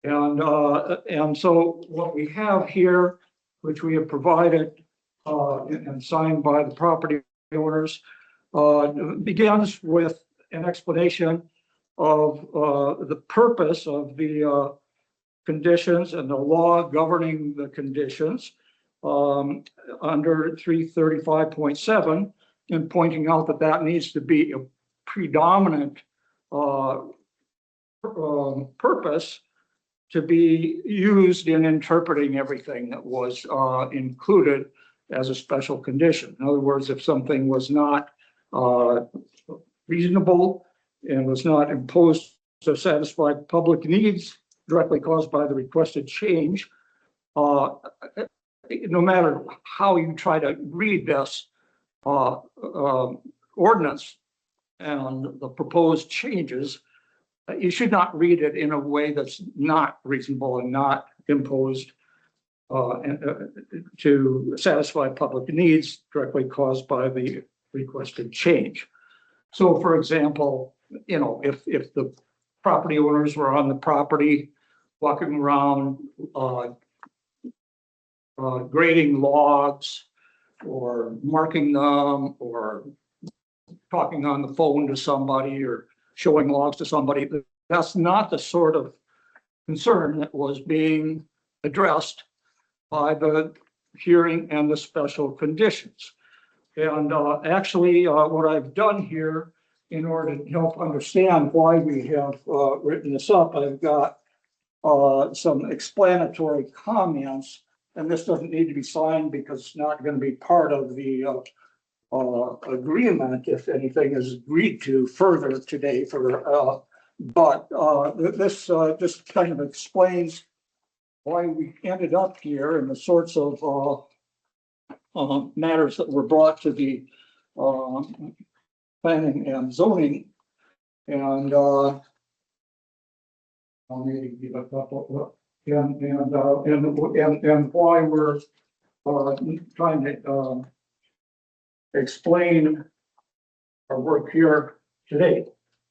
S11: And so what we have here, which we have provided and signed by the property owners, begins with an explanation of the purpose of the conditions and the law governing the conditions under 335.7, and pointing out that that needs to be a predominant purpose to be used in interpreting everything that was included as a special condition. In other words, if something was not reasonable and was not imposed to satisfy public needs directly caused by the requested change, no matter how you try to read this ordinance and the proposed changes, you should not read it in a way that's not reasonable and not imposed to satisfy public needs directly caused by the requested change. So, for example, you know, if the property owners were on the property walking around grading logs or marking them or talking on the phone to somebody or showing logs to somebody, that's not the sort of concern that was being addressed by the hearing and the special conditions. And actually, what I've done here in order to help understand why we have written this up, I've got some explanatory comments, and this doesn't need to be signed because it's not going to be part of the agreement if anything is agreed to further today. But this just kind of explains why we ended up here and the sorts of matters that were brought to the planning and zoning. And I'll maybe give a couple and why we're trying to explain our work here today.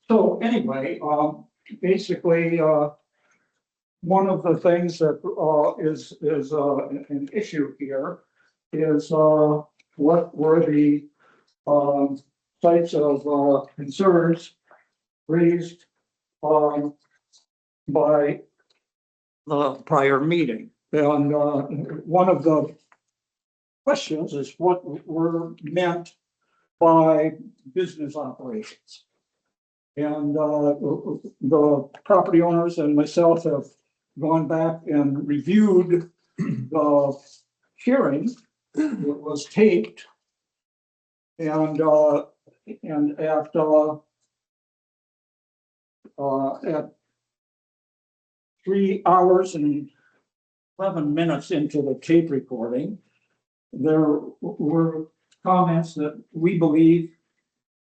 S11: So anyway, basically, one of the things that is an issue here is what were the types of concerns raised by the prior meeting. And one of the questions is what were meant by business operations. And the property owners and myself have gone back and reviewed the hearing that was taped, and at 3 hours and 11 minutes into the tape recording, there were comments that we believe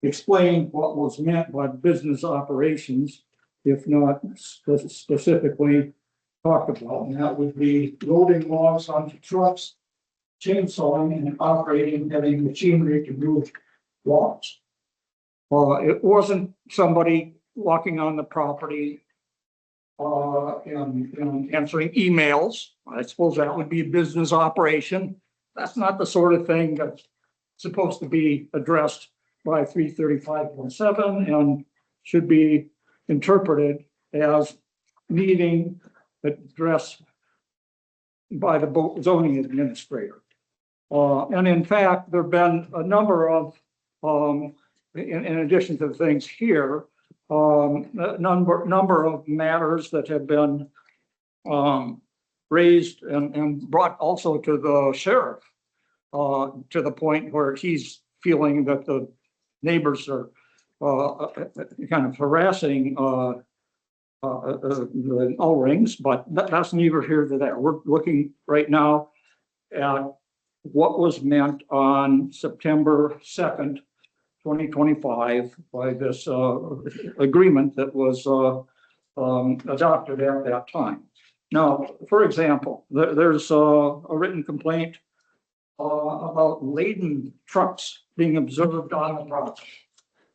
S11: explain what was meant by business operations, if not specifically talked about. And that would be loading logs onto trucks, chainsawing, and operating heavy machinery to move logs. It wasn't somebody walking on the property and answering emails. I suppose that would be a business operation. That's not the sort of thing that's supposed to be addressed by 335.7 and should be interpreted as needing address by the zoning administrator. And in fact, there have been a number of, in addition to the things here, a number of matters that have been raised and brought also to the sheriff to the point where he's feeling that the neighbors are kind of harassing the Ulrings, but that's neither here nor there. We're looking right now at what was meant on September 2nd, 2025 by this agreement that was adopted at that time. Now, for example, there's a written complaint about laden trucks being observed on the property.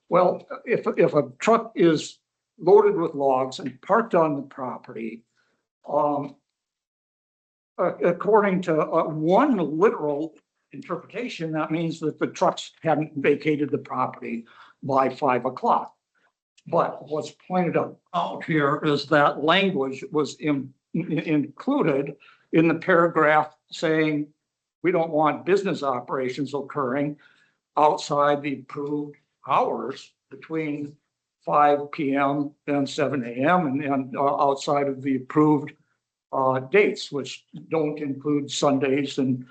S11: Well, if a truck is loaded with logs and parked on the property, according to one literal interpretation, that means that the trucks hadn't vacated the property by 5 o'clock. But what's pointed out here is that language was included in the paragraph saying we don't want business operations occurring outside the approved hours between 5 p.m. and 7 a.m. and outside of the approved dates, which don't include Sundays and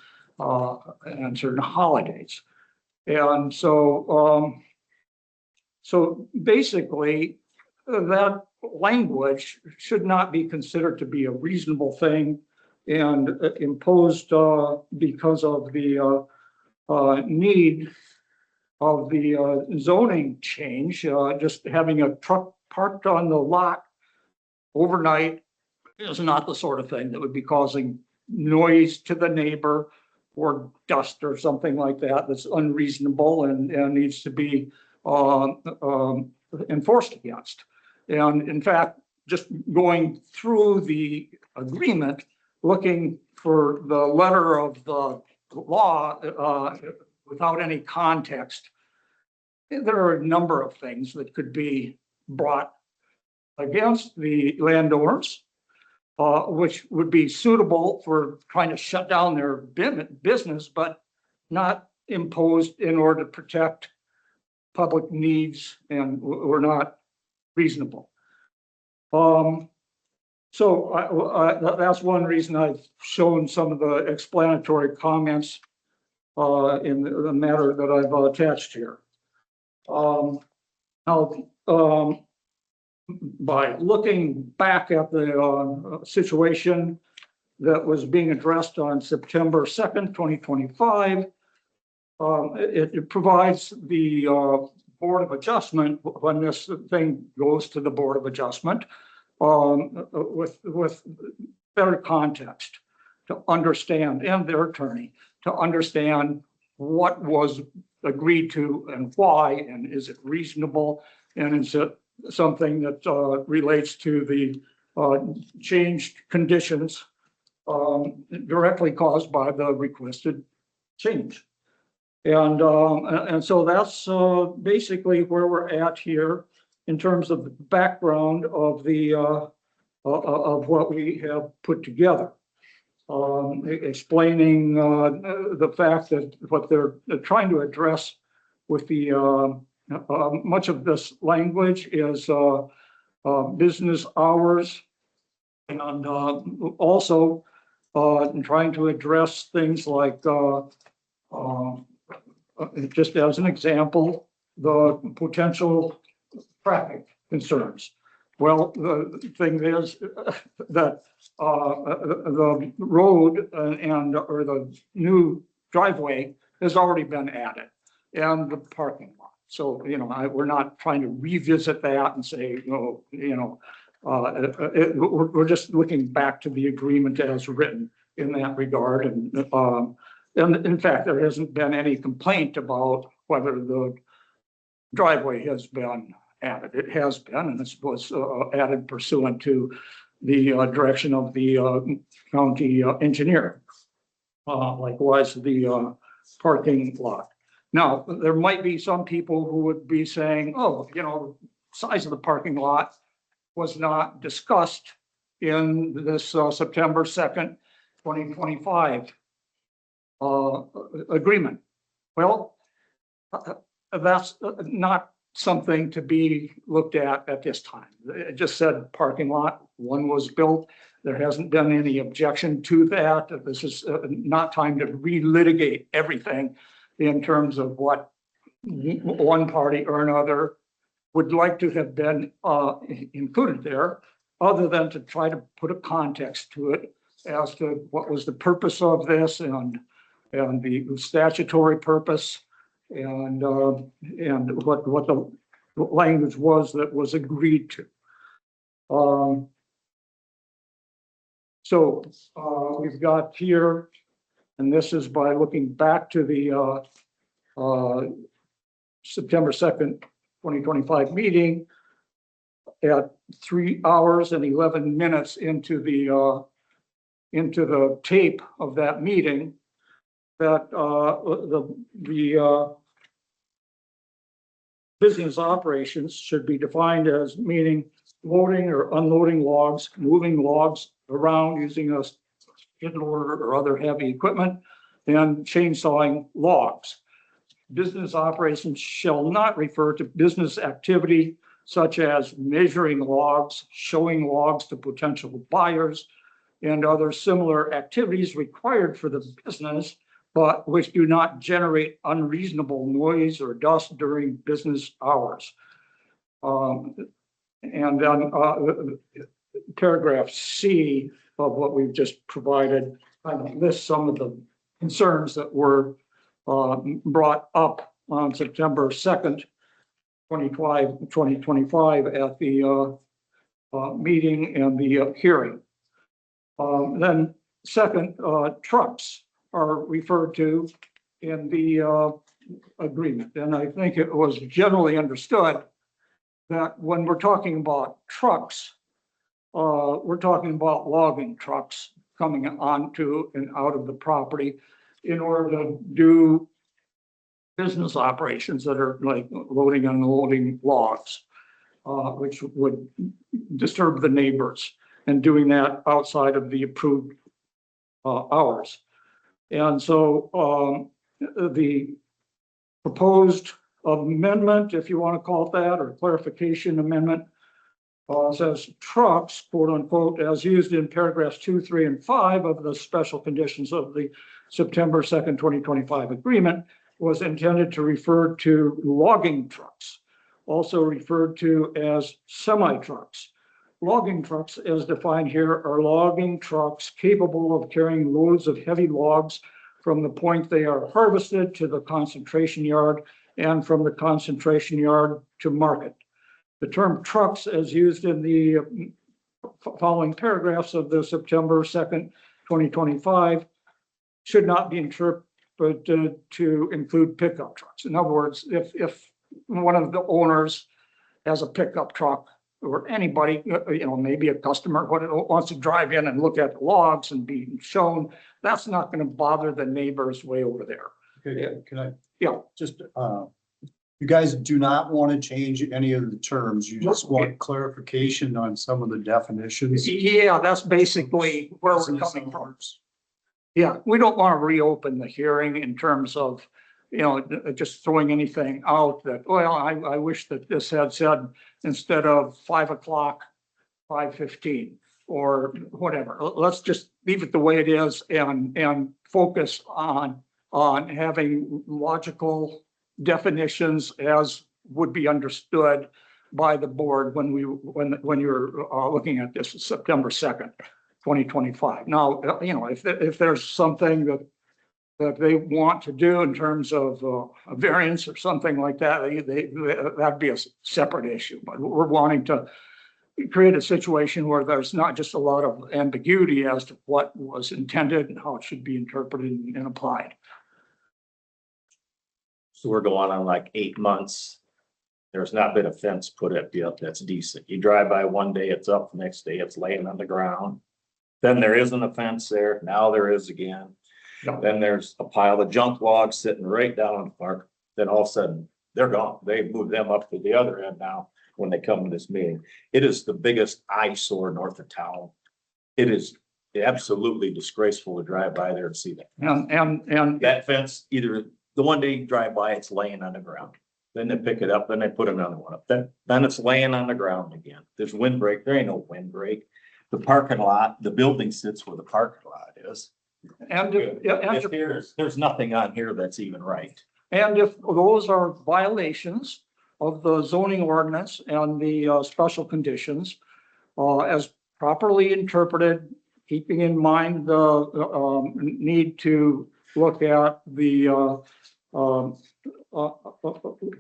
S11: certain holidays. And so, so basically, that language should not be considered to be a reasonable thing and imposed because of the need of the zoning change. Just having a truck parked on the lot overnight is not the sort of thing that would be causing noise to the neighbor or dust or something like that that's unreasonable and needs to be enforced against. And in fact, just going through the agreement, looking for the letter of the law without any context, there are a number of things that could be brought against the landowners, which would be suitable for trying to shut down their business, but not imposed in order to protect public needs and were not reasonable. So that's one reason I've shown some of the explanatory comments in the matter that I've attached here. Now, by looking back at the situation that was being addressed on September 2nd, 2025, it provides the Board of Adjustment, when this thing goes to the Board of Adjustment, with better context to understand, and their attorney, to understand what was agreed to and why, and is it reasonable, and is it something that relates to the changed conditions directly caused by the requested change. And so that's basically where we're at here in terms of the background of the of what we have put together. Explaining the fact that what they're trying to address with the much of this language is business hours, and also trying to address things like just as an example, the potential traffic concerns. Well, the thing is that the road or the new driveway has already been added, and the parking lot. So, we're not trying to revisit that and say, we're just looking back to the agreement as written in that regard. And in fact, there hasn't been any complaint about whether the driveway has been added. It has been, and this was added pursuant to the direction of the county engineer. Likewise, the parking lot. Now, there might be some people who would be saying, oh, the size of the parking lot was not discussed in this September 2nd, 2025 agreement. Well, that's not something to be looked at this time. It just said parking lot, one was built. There hasn't been any objection to that. This is not time to relitigate everything in terms of what one party or another would like to have been included there, other than to try to put a context to it as to what was the purpose of this and the statutory purpose and what the language was that was agreed to. So we've got here, and this is by looking back to the September 2nd, 2025 meeting at 3 hours and 11 minutes into the tape of that meeting, that the business operations should be defined as meaning loading or unloading logs, moving logs around using a skid loader or other heavy equipment, and chainsawing logs. Business operations shall not refer to business activity such as measuring logs, showing logs to potential buyers, and other similar activities required for the business, but which do not generate unreasonable noise or dust during business hours. And then paragraph C of what we've just provided lists some of the concerns that were brought up on September 2nd, 2025 at the meeting and the hearing. Then second, trucks are referred to in the agreement. And I think it was generally understood that when we're talking about trucks, we're talking about logging trucks coming onto and out of the property in order to do business operations that are like loading and unloading logs, which would disturb the neighbors, and doing that outside of the approved hours. And so the proposed amendment, if you want to call it that, or clarification amendment, says trucks, quote unquote, as used in paragraphs 2, 3, and 5 of the special conditions of the September 2nd, 2025 agreement, was intended to refer to logging trucks, also referred to as semi-trucks. Logging trucks, as defined here, are logging trucks capable of carrying loads of heavy logs from the point they are harvested to the concentration yard, and from the concentration yard to market. The term trucks, as used in the following paragraphs of the September 2nd, 2025, should not be interpreted to include pickup trucks. In other words, if one of the owners has a pickup truck, or anybody, maybe a customer wants to drive in and look at the logs and be shown, that's not going to bother the neighbors way over there.
S5: Okay, can I?
S11: Yeah.
S5: Just, you guys do not want to change any of the terms. You just want clarification on some of the definitions.
S11: Yeah, that's basically where we're coming from. Yeah, we don't want to reopen the hearing in terms of, just throwing anything out that, well, I wish that this had said instead of 5 o'clock, 5:15 or whatever. Let's just leave it the way it is and focus on having logical definitions as would be understood by the board when you're looking at this September 2nd, 2025. Now, if there's something that they want to do in terms of a variance or something like that, that'd be a separate issue. But we're wanting to create a situation where there's not just a lot of ambiguity as to what was intended and how it should be interpreted and applied.
S2: So we're going on like 8 months. There's not been a fence put up yet that's decent. You drive by one day, it's up, the next day it's laying on the ground. Then there isn't a fence there. Now there is again.
S11: No.
S2: Then there's a pile of junk logs sitting right down in the park. Then all of a sudden they're gone. They moved them up to the other end now when they come to this meeting. It is the biggest eyesore north of town. It is absolutely disgraceful to drive by there and see that.
S11: And
S2: That fence, either the one day you drive by, it's laying on the ground. Then they pick it up, then they put another one up. Then it's laying on the ground again. There's windbreak. There ain't no windbreak. The parking lot, the building sits where the parking lot is. There's nothing on here that's even right.
S11: And if those are violations of the zoning ordinance and the special conditions, as properly interpreted, keeping in mind the need to look at the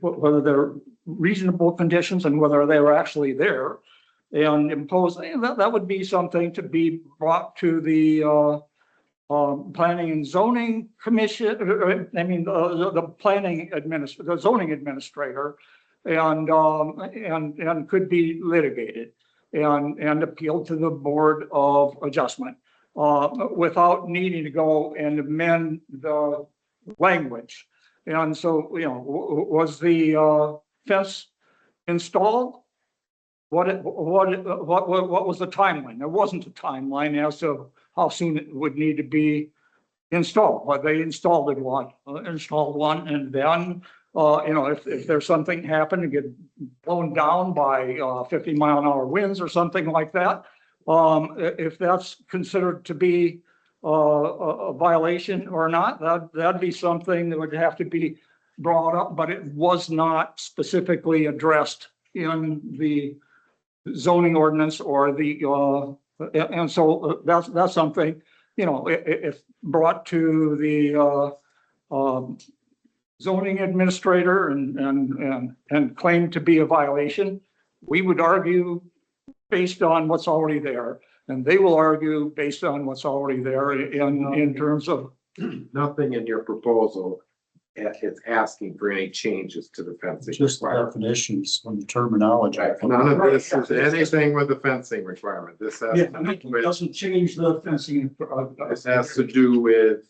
S11: whether they're reasonable conditions and whether they were actually there, and impose that would be something to be brought to the planning and zoning commission. I mean, the zoning administrator, and could be litigated and appealed to the Board of Adjustment without needing to go and amend the language. And so, was the fence installed? What was the timeline? There wasn't a timeline as to how soon it would need to be installed, but they installed one, and then, if there's something happened to get blown down by 50-mile-an-hour winds or something like that, If that's considered to be a violation or not, that'd be something that would have to be brought up, but it was not specifically addressed in the zoning ordinance or and so that's something, if brought to the zoning administrator and claimed to be a violation, we would argue based on what's already there, and they will argue based on what's already there in terms of.
S7: Nothing in your proposal is asking for any changes to the fencing.
S5: Just the
S7: requirement.
S5: definitions and terminology.
S7: None of this is anything with the fencing requirement. This has,
S11: It doesn't change the fencing.
S7: this has to do with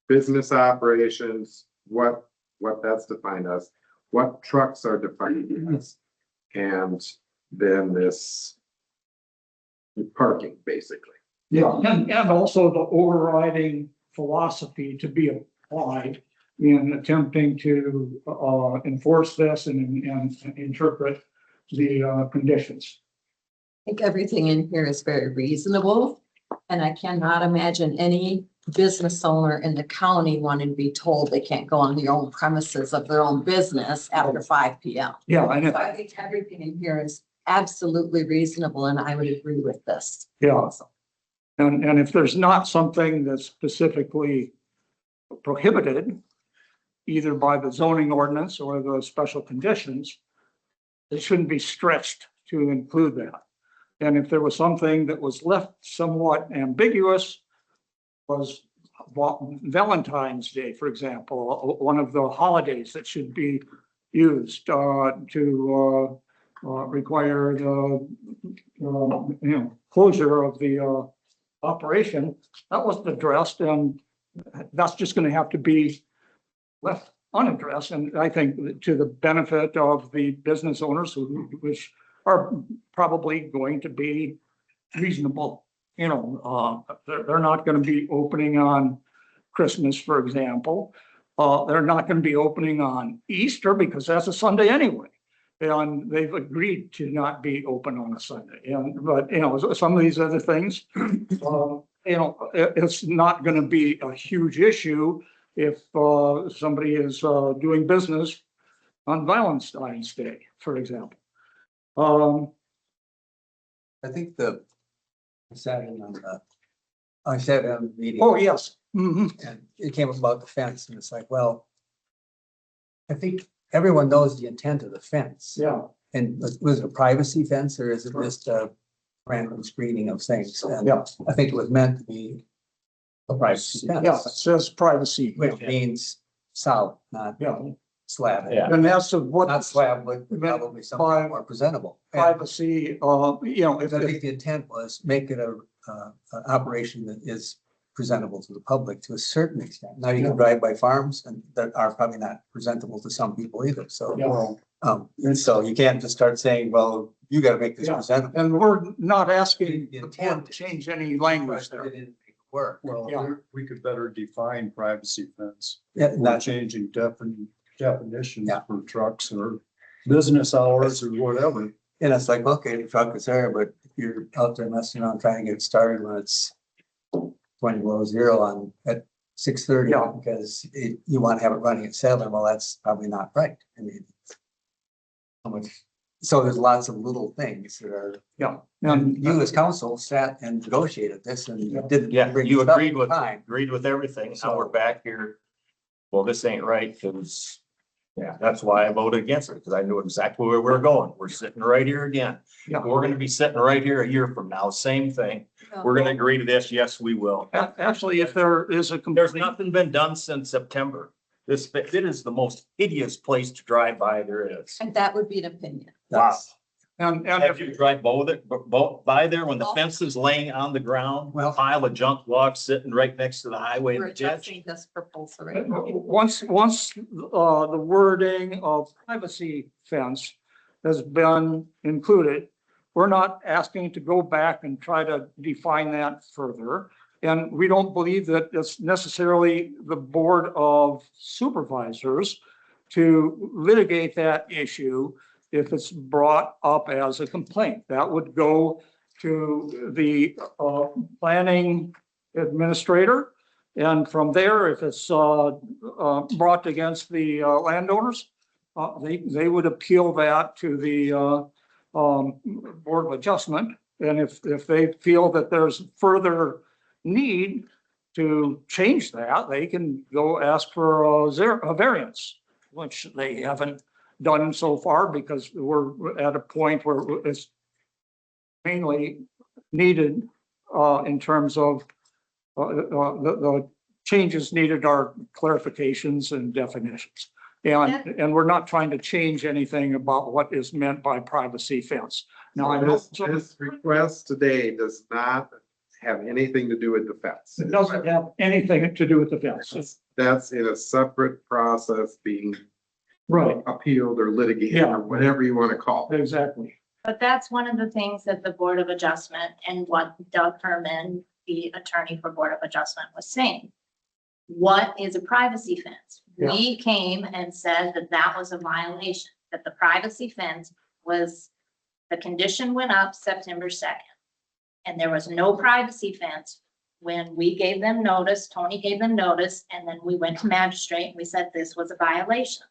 S7: business operations, what that's defined as, what trucks are defined as, and then this parking, basically.
S11: Yeah, and also the overriding philosophy to be applied in attempting to enforce this and interpret the conditions.
S1: I think everything in here is very reasonable, and I cannot imagine any business owner in the county wanting to be told they can't go on their own premises of their own business after 5 p.m.
S11: Yeah, I
S1: So
S11: know.
S1: I think everything in here is absolutely reasonable, and I would agree with this.
S11: Yeah. And if there's not something that's specifically prohibited, either by the zoning ordinance or the special conditions, it shouldn't be stretched to include that. And if there was something that was left somewhat ambiguous, was Valentine's Day, for example, one of the holidays that should be used to require the closure of the operation, that wasn't addressed, and that's just going to have to be left unaddressed. And I think to the benefit of the business owners which are probably going to be reasonable. They're not going to be opening on Christmas, for example. They're not going to be opening on Easter because that's a Sunday anyway. And they've agreed to not be open on a Sunday. But some of these other things, it's not going to be a huge issue if somebody is doing business on Valentine's Day, for example.
S8: I think I sat in on the meeting.
S11: Oh, yes. Mhm.
S8: And it came about the fence, and it's like, well, I think everyone knows the intent of the fence.
S11: Yeah.
S8: And was it a privacy fence, or is it just a random screening of things? And
S11: Yeah.
S8: I think it was meant to be a privacy
S11: Yeah, it
S8: fence,
S11: says privacy.
S8: which means solid, not
S11: Yeah.
S8: slab.
S2: Yeah.
S11: And that's what
S8: Not slab, but probably something more presentable. And
S11: privacy, if
S8: I think the intent was make it a operation that is presentable to the public to a certain extent. Now you can drive by farms and that are probably not presentable to some people either. So,
S11: Yeah.
S8: so you can't just start saying, well, you gotta make this
S11: Yeah.
S8: presentable.
S11: and we're not asking
S8: The
S11: the
S8: intent
S11: board to change any language
S8: It
S11: there.
S8: didn't make it work.
S5: Well,
S11: Yeah.
S5: we could better define privacy fence.
S8: Yeah,
S5: Not
S8: not,
S5: changing definitions
S8: Yeah.
S5: for trucks or business hours or whatever.
S8: and it's like, okay, the truck is there, but if you're out there messing around trying to get started when it's 20 below zero at 6:30,
S11: Yeah.
S8: because you want to have it running at 7, well, that's probably not right. I mean, how much, so there's lots of little things that are,
S11: Yeah.
S8: and you as council sat and negotiated this and didn't.
S2: Yeah,
S8: bring
S2: you
S8: it up
S2: agreed with,
S8: time.
S2: everything. Now we're back here. Well, this ain't right, because, yeah, that's why I voted against it, because I knew exactly where we were going. We're sitting right here again.
S11: Yeah.
S2: We're gonna be sitting right here a year from now, same thing. We're gonna agree to this. Yes, we will.
S11: Actually, if there is a
S2: There's
S11: complete,
S2: nothing been done since September. It is the most hideous place to drive by there is.
S1: And that would be an opinion.
S2: Wow.
S8: That's-
S11: and
S2: Have
S11: if,
S2: you drive by there when the fence is laying on the ground?
S8: Well-
S2: Pile of junk logs sitting right next to the highway in
S1: We're
S2: the ditch?
S1: adjusting this proposal right now.
S11: once the wording of privacy fence has been included, we're not asking to go back and try to define that further. And we don't believe that it's necessarily the Board of Supervisors to litigate that issue if it's brought up as a complaint. That would go to the planning administrator. And from there, if it's brought against the landowners, they would appeal that to the Board of Adjustment. And if they feel that there's further need to change that, they can go ask for a variance, which they haven't done so far because we're at a point where it's mainly needed in terms of the changes needed are clarifications and definitions. And we're not trying to change anything about what is meant by privacy fence. Now, I know
S7: This request today does not have anything to do with the fence.
S11: it doesn't have anything to do with the fence.
S7: That's in a separate process being
S11: Right,
S7: appealed or litigated
S11: Yeah.
S7: or whatever you want to call it.
S11: exactly.
S13: But that's one of the things that the Board of Adjustment and what Doug Herman, the attorney for Board of Adjustment, was saying. What is a privacy fence? We came and said that that was a violation, that the privacy fence was, the condition went up September 2nd. And there was no privacy fence when we gave them notice, Tony gave them notice, and then we went to magistrate and we said this was a violation.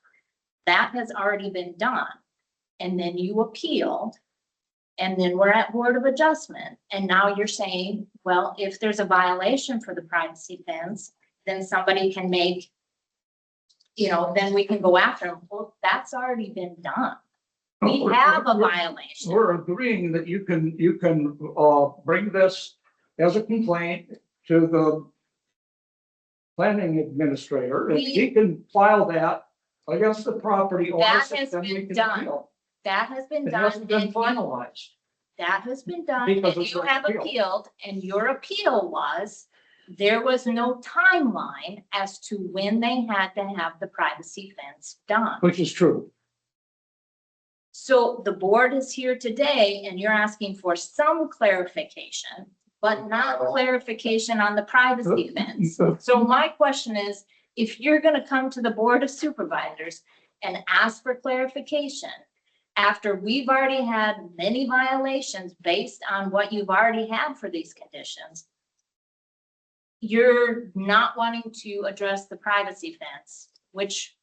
S13: That has already been done. And then you appealed. And then we're at Board of Adjustment. And now you're saying, well, if there's a violation for the privacy fence, then somebody can make, then we can go after them. Well, that's already been done. We have a violation.
S11: We're agreeing that you can bring this as a complaint to the planning administrator. If he can file that against the property owner.
S13: That has been done. That has been
S11: It
S13: done.
S11: hasn't been
S13: and you-
S11: finalized.
S13: That has been done,
S11: Because
S13: and
S11: it's
S13: you
S11: an
S13: have
S11: appeal.
S13: appealed, and your appeal was, there was no timeline as to when they had to have the privacy fence done.
S11: Which is true.
S13: So the board is here today, and you're asking for some clarification, but not clarification on the privacy fence. So my question is, if you're gonna come to the Board of Supervisors and ask for clarification, after we've already had many violations based on what you've already had for these conditions, you're not wanting to address the privacy fence, which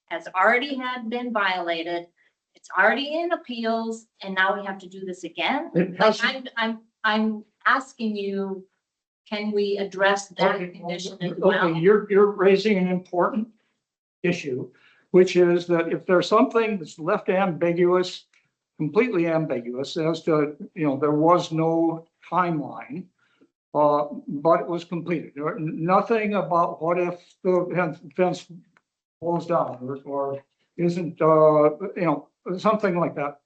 S13: has already been violated. It's already in appeals, and now we have to do this again?
S11: It
S13: Like,
S11: hasn't-
S13: I'm asking you, can we address that
S11: Okay,
S13: condition as
S11: okay,
S13: well?
S11: you're raising an important issue, which is that if there's something that's left ambiguous, completely ambiguous as to, there was no timeline, but it was completed. Nothing about what if the fence falls down or isn't, something like that.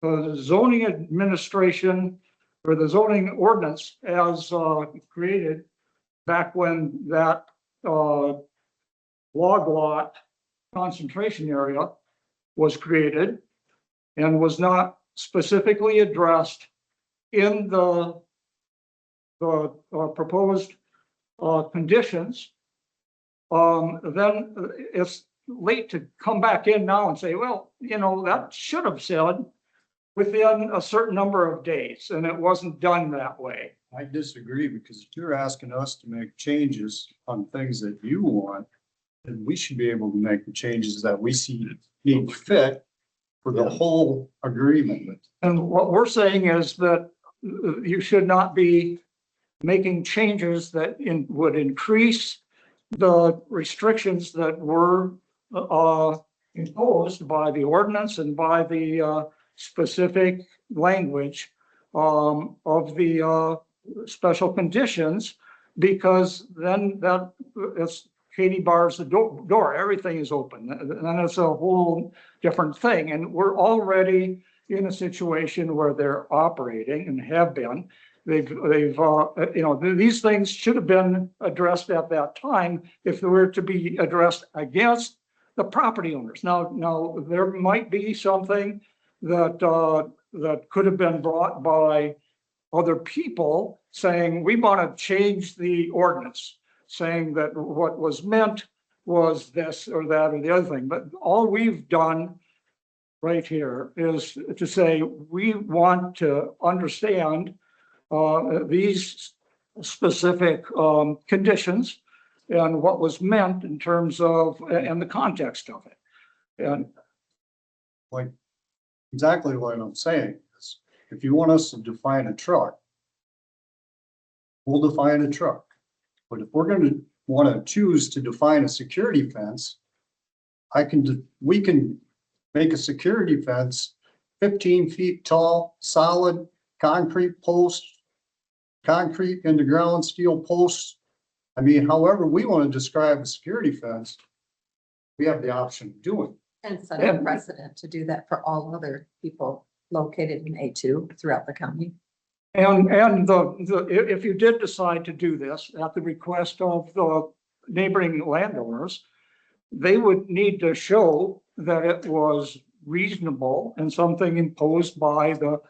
S11: The zoning administration or the zoning ordinance as created back when that log lot concentration area was created and was not specifically addressed in the proposed conditions, then it's late to come back in now and say, well, that should have said within a certain number of days, and it wasn't done that way.
S5: I disagree, because if you're asking us to make changes on things that you want, then we should be able to make the changes that we see need fit for the whole agreement.
S11: And what we're saying is that you should not be making changes that would increase the restrictions that were imposed by the ordinance and by the specific language of the special conditions, because then that it's Katie bars the door, everything is open. Then it's a whole different thing. And we're already in a situation where they're operating and have been. They've these things should have been addressed at that time if they were to be addressed against the property owners. Now there might be something that could have been brought by other people saying, we want to change the ordinance, saying that what was meant was this or that or the other thing. But all we've done right here is to say, we want to understand these specific conditions and what was meant in terms of, and the context of it. And
S5: Like, exactly what I'm saying is, if you want us to define a truck, we'll define a truck. But if we're gonna wanna choose to define a security fence, we can make a security fence 15 feet tall, solid, concrete posts, concrete in the ground, steel posts. I mean, however we want to describe a security fence, we have the option of doing.
S1: And set a precedent to do that for all other people located in A2 throughout the county.
S11: And if you did decide to do this at the request of the neighboring landowners, they would need to show that it was reasonable and something imposed by the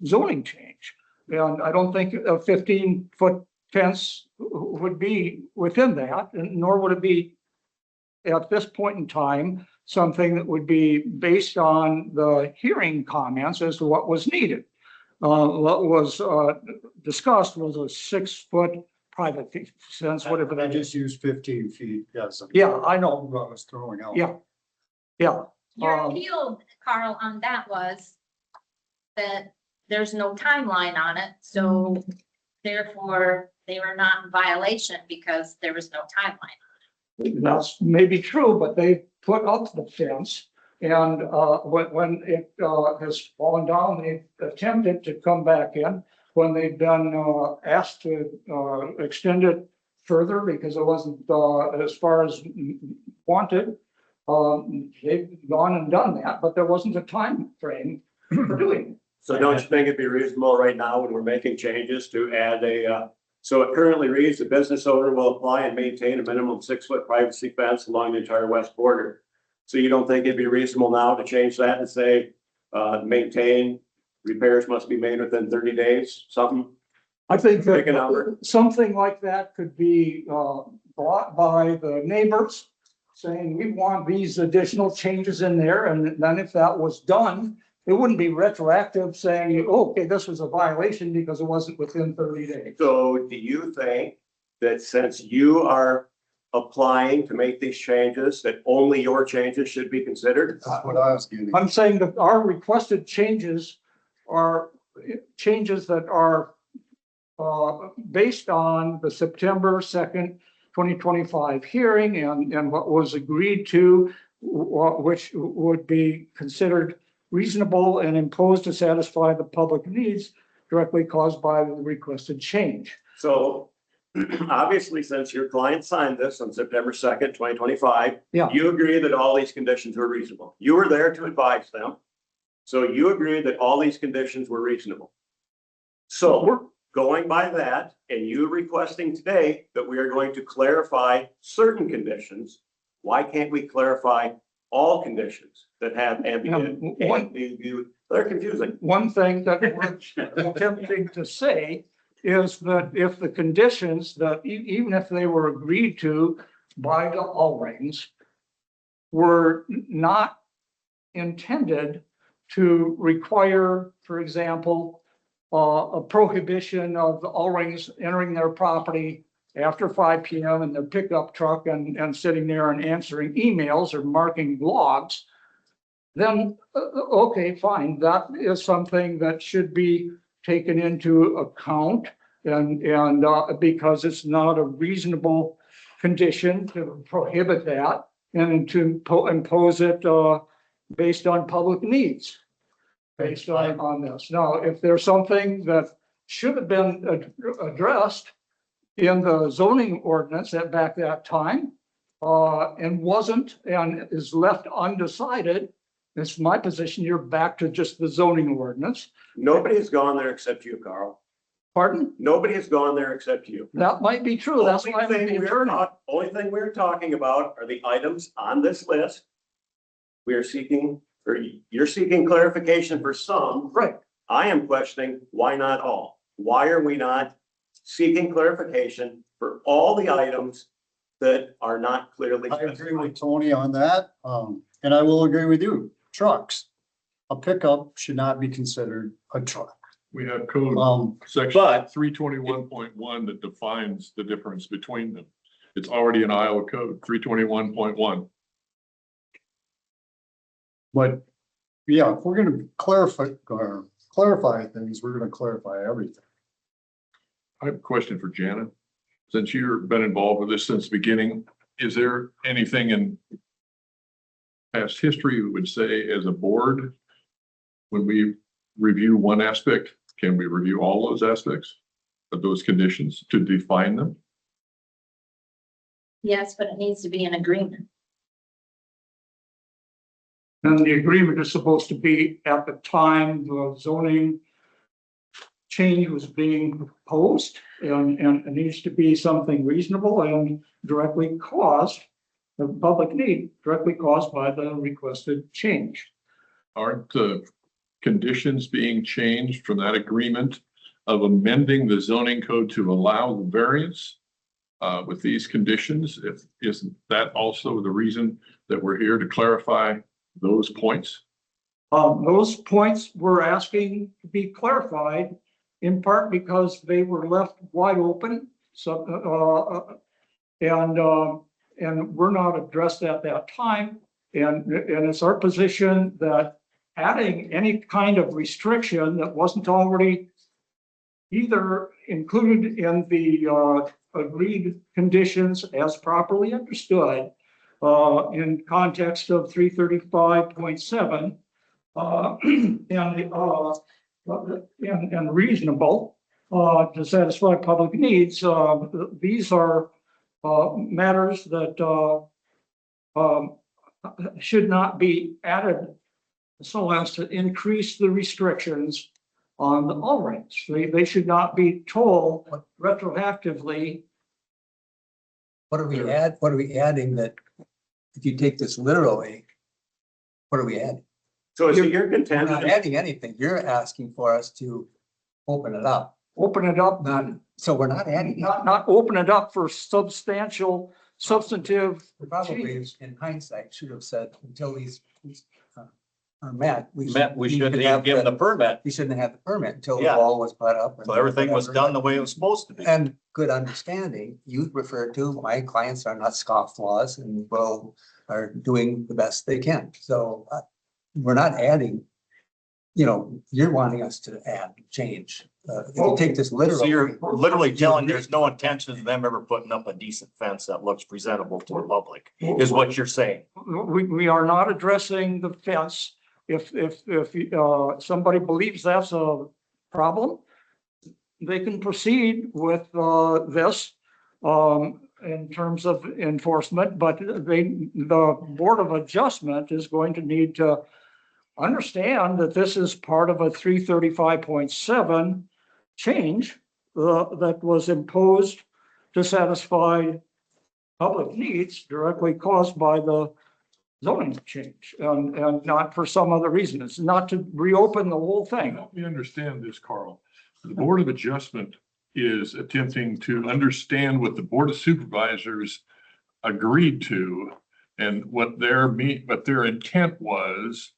S11: zoning change. And I don't think a 15-foot fence would be within that, and nor would it be at this point in time, something that would be based on the hearing comments as to what was needed. What was discussed was a 6-foot private fence, whatever
S5: I
S11: that
S5: just
S11: is.
S5: used 15 feet as a.
S11: Yeah, I know.
S5: What I was throwing out.
S11: Yeah. Yeah.
S13: Your appeal, Carl, on that was that there's no timeline on it, so therefore they were not in violation because there was no timeline.
S11: That's maybe true, but they put up the fence. And when it has fallen down, they attempted to come back in. When they've been asked to extend it further because it wasn't as far as wanted, they've gone and done that, but there wasn't a time frame for doing it.
S12: So don't you think it'd be reasonable right now when we're making changes to add so it currently reads, the business owner will apply and maintain a minimum 6-foot privacy fence along the entire west border. So you don't think it'd be reasonable now to change that and say, maintain, repairs must be made within 30 days, something?
S11: I think
S12: Pick a number.
S11: that something like that could be brought by the neighbors saying, we want these additional changes in there. And then if that was done, it wouldn't be retroactive saying, oh, okay, this was a violation because it wasn't within 30 days.
S12: So do you think that since you are applying to make these changes, that only your changes should be considered?
S5: That's what I was getting.
S11: I'm saying that our requested changes are changes that are based on the September 2nd, 2025 hearing and what was agreed to, which would be considered reasonable and imposed to satisfy the public needs directly caused by the requested change.
S12: So obviously, since your client signed this on September 2nd, 2025,
S11: Yeah.
S12: you agree that all these conditions were reasonable. You were there to advise them. So you agreed that all these conditions were reasonable. So going by that, and you requesting today that we are going to clarify certain conditions, why can't we clarify all conditions that have ambiguity? They're confusing.
S11: One thing that we're attempting to say is that if the conditions that even if they were agreed to by the Ulrings were not intended to require, for example, a prohibition of the Ulrings entering their property after 5 p.m. in their pickup truck and sitting there and answering emails or marking logs, then, okay, fine. That is something that should be taken into account and because it's not a reasonable condition to prohibit that and to impose it based on public needs. Based on this. Now, if there's something that should have been addressed in the zoning ordinance back that time, and wasn't, and is left undecided, it's my position, you're back to just the zoning ordinance.
S12: Nobody has gone there except you, Carl.
S11: Pardon?
S12: Nobody has gone there except you.
S11: That might be true. That's why I'm the attorney.
S12: Only thing we're talking about are the items on this list. We are seeking, or you're seeking clarification for some.
S11: Right.
S12: I am questioning why not all? Why are we not seeking clarification for all the items that are not clearly
S5: I agree
S12: specified?
S5: with Tony on that. And I will agree with you. Trucks. a pickup should not be considered a truck.
S10: We have code section
S2: But-
S10: 321.1 that defines the difference between them. It's already in Iowa code, 321.1.
S5: But yeah, if we're gonna clarify things, we're gonna clarify everything.
S10: I have a question for Janet. Since you've been involved with this since the beginning, is there anything in past history you would say as a board, when we review one aspect, can we review all those aspects of those conditions to define them?
S13: Yes, but it needs to be an agreement.
S11: And the agreement is supposed to be at the time the zoning change was being proposed, and it needs to be something reasonable and directly caused, the public need directly caused by the requested change.
S10: Aren't the conditions being changed from that agreement of amending the zoning code to allow the variance with these conditions? Isn't that also the reason that we're here to clarify those points?
S11: Those points we're asking to be clarified in part because they were left wide open. So, and we're not addressed at that time. And it's our position that adding any kind of restriction that wasn't already either included in the agreed conditions as properly understood in context of 335.7 and reasonable to satisfy public needs. These are matters that should not be added so as to increase the restrictions on the Ulrings. They should not be told retroactively.
S8: What are we adding that, if you take this literally, what are we adding?
S12: So is it your
S8: We're not
S12: contention?
S8: adding anything. You're asking for us to open it up.
S11: Open it up,
S8: So we're not adding.
S11: not open it up for substantial, substantive.
S8: We probably, in hindsight, should have said until these are met.
S2: We shouldn't even give them the permit.
S8: We shouldn't have the permit until the
S2: Yeah.
S8: wall was put up.
S2: So everything was done the way it was supposed to be.
S8: And good understanding, you referred to, my clients are not scofflaws and are doing the best they can. So we're not adding, you're wanting us to add, change. If you take this
S2: So
S8: literally.
S2: you're literally telling there's no intention of them ever putting up a decent fence that looks presentable to the public, is what you're saying.
S11: We are not addressing the fence. If somebody believes that's a problem, they can proceed with this in terms of enforcement, but the Board of Adjustment is going to need to understand that this is part of a 335.7 change that was imposed to satisfy public needs directly caused by the zoning change and not for some other reason. It's not to reopen the whole thing.
S10: Help me understand this, Carl. The Board of Adjustment is attempting to understand what the Board of Supervisors agreed to and what their intent was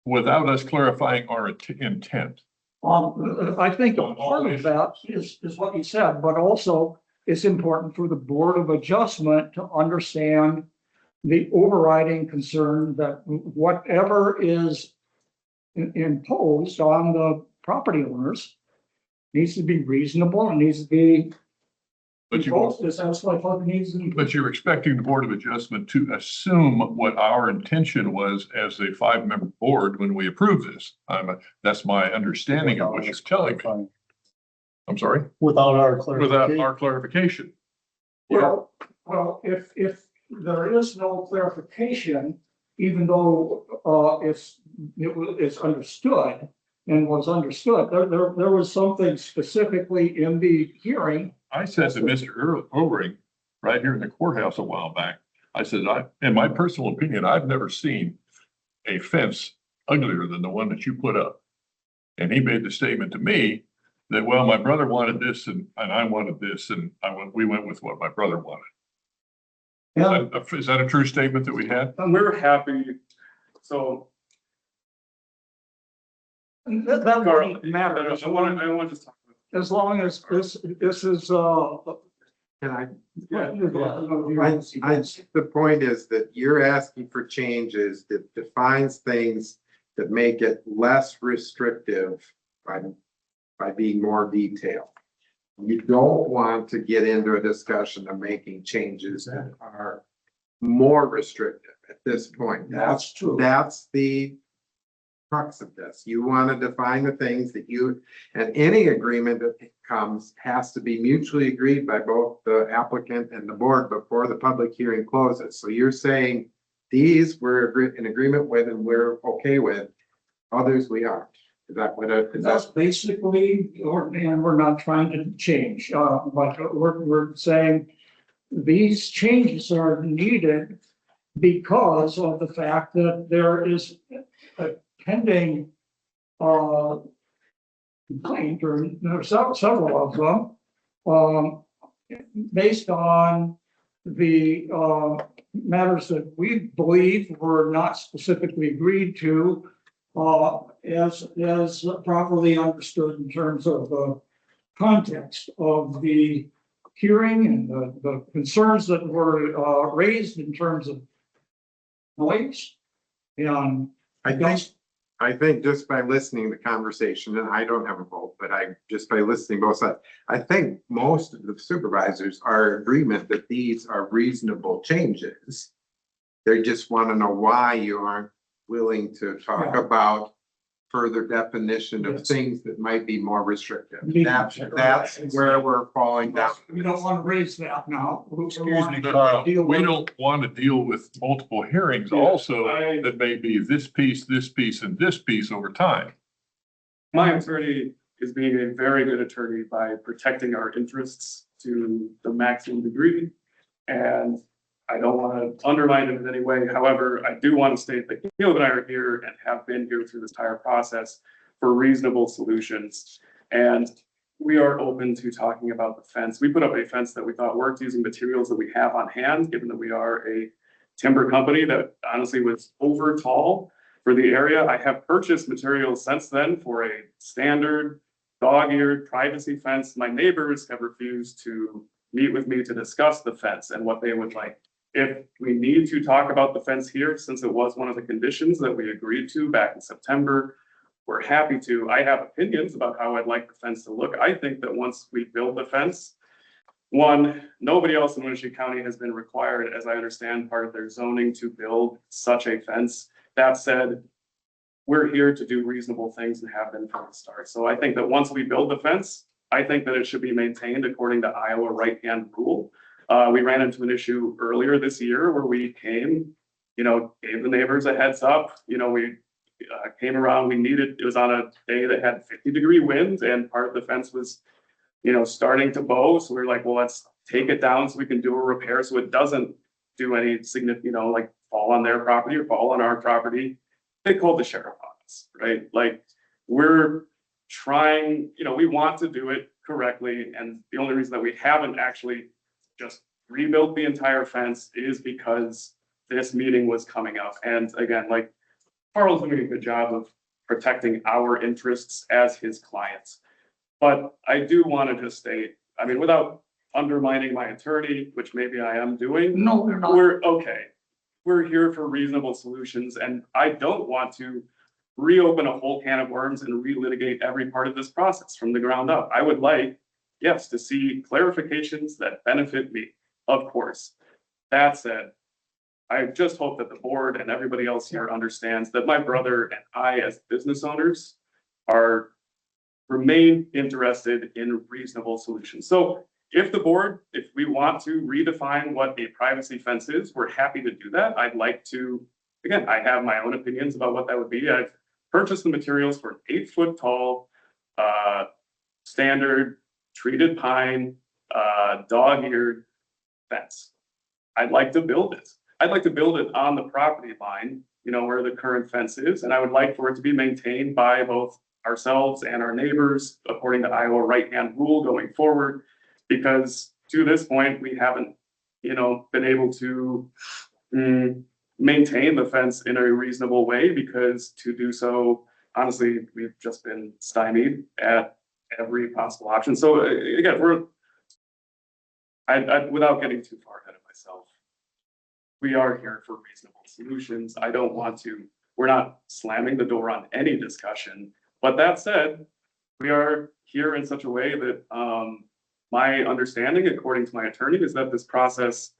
S10: without us clarifying our intent.
S11: I think a part of that is what you said, but also it's important for the Board of Adjustment to understand the overriding concern that whatever is imposed on the property owners needs to be reasonable and needs to be imposed to satisfy public needs.
S10: But you're expecting the Board of Adjustment to assume what our intention was as a 5-member board when we approved this. That's my understanding of what you're telling me. I'm sorry?
S5: Without our
S10: Without our clarification.
S11: Well, if there is no clarification, even though it's understood and was understood, there was something specifically in the hearing.
S10: I said to Mr. Ulring right here in the courthouse a while back, I said, in my personal opinion, I've never seen a fence uglier than the one that you put up. And he made the statement to me that, well, my brother wanted this and I wanted this, and we went with what my brother wanted.
S11: Yeah.
S10: Is that a true statement that we had?
S12: And we're happy. So
S11: That
S12: Carl,
S11: won't matter,
S12: I want to talk.
S11: as long as this is,
S7: Can I?
S11: yeah.
S7: The point is that you're asking for changes that defines things that make it less restrictive by being more detailed. You don't want to get into a discussion of making changes that are more restrictive at this point.
S11: That's true.
S7: That's the crux of this. You want to define the things that and any agreement that comes has to be mutually agreed by both the applicant and the board before the public hearing closes. So you're saying these we're in agreement with and we're okay with, others we aren't. Is that what
S11: That's basically, and we're not trying to change, but we're saying these changes are needed because of the fact that there is a pending complaint, or there are several of them, based on the matters that we believe were not specifically agreed to, as properly understood in terms of the context of the hearing and the concerns that were raised in terms of noise. And
S7: I think just by listening to the conversation, and I don't have a vote, but just by listening both sides, I think most of the supervisors are in agreement that these are reasonable changes. They just want to know why you aren't willing to talk about further definition of things that might be more restrictive. That's where we're falling down.
S11: we don't want to raise that now.
S10: Excuse me, Carl, we don't want to deal with multiple hearings also that may be this piece, and this piece over time.
S12: My attorney is being a very good attorney by protecting our interests to the maximum degree. And I don't want to undermine him in any way. However, I do want to state that Caleb and I are here and have been here through this entire process for reasonable solutions. And we are open to talking about the fence. We put up a fence that we thought worked using materials that we have on hand, given that we are a timber company that honestly was over tall for the area. I have purchased materials since then for a standard dog-eared privacy fence. My neighbors have refused to meet with me to discuss the fence and what they would like. If we need to talk about the fence here, since it was one of the conditions that we agreed to back in September, we're happy to. I have opinions about how I'd like the fence to look. I think that once we build the fence, one, nobody else in Winneshiek County has been required, as I understand, part of their zoning to build such a fence. That said, we're here to do reasonable things and have been from the start. So I think that once we build the fence, I think that it should be maintained according to Iowa right-hand rule. We ran into an issue earlier this year where we came, gave the neighbors a heads up. We came around, it was on a day that had 50-degree winds and part of the fence was, starting to bow. So we were like, well, let's take it down so we can do a repair so it doesn't do any significant, like fall on their property or fall on our property. They called the sheriff on us, right? Like we're trying, we want to do it correctly. And the only reason that we haven't actually just rebuilt the entire fence is because this meeting was coming up. And again, like Carl's doing a good job of protecting our interests as his clients. But I do want to just state, without undermining my attorney, which maybe I am doing.
S11: No, we're not.
S12: We're okay. We're here for reasonable solutions. And I don't want to reopen a whole can of worms and relitigate every part of this process from the ground up. I would like, yes, to see clarifications that benefit me, of course. That said, I just hope that the board and everybody else here understands that my brother and I, as business owners, remain interested in reasonable solutions. So if the board, if we want to redefine what a privacy fence is, we're happy to do that. I'd like to, again, I have my own opinions about what that would be. I've purchased the materials for an 8-foot tall, standard treated pine, dog-eared fence. I'd like to build it. I'd like to build it on the property line, where the current fence is. And I would like for it to be maintained by both ourselves and our neighbors according to Iowa right-hand rule going forward. Because to this point, we haven't, been able to maintain the fence in a reasonable way, because to do so,
S14: honestly, we've just been stymied at every possible option. So again, without getting too far ahead of myself, we are here for reasonable solutions. I don't want to, we're not slamming the door on any discussion. But that said, we are here in such a way that my understanding, according to my attorney, is that this process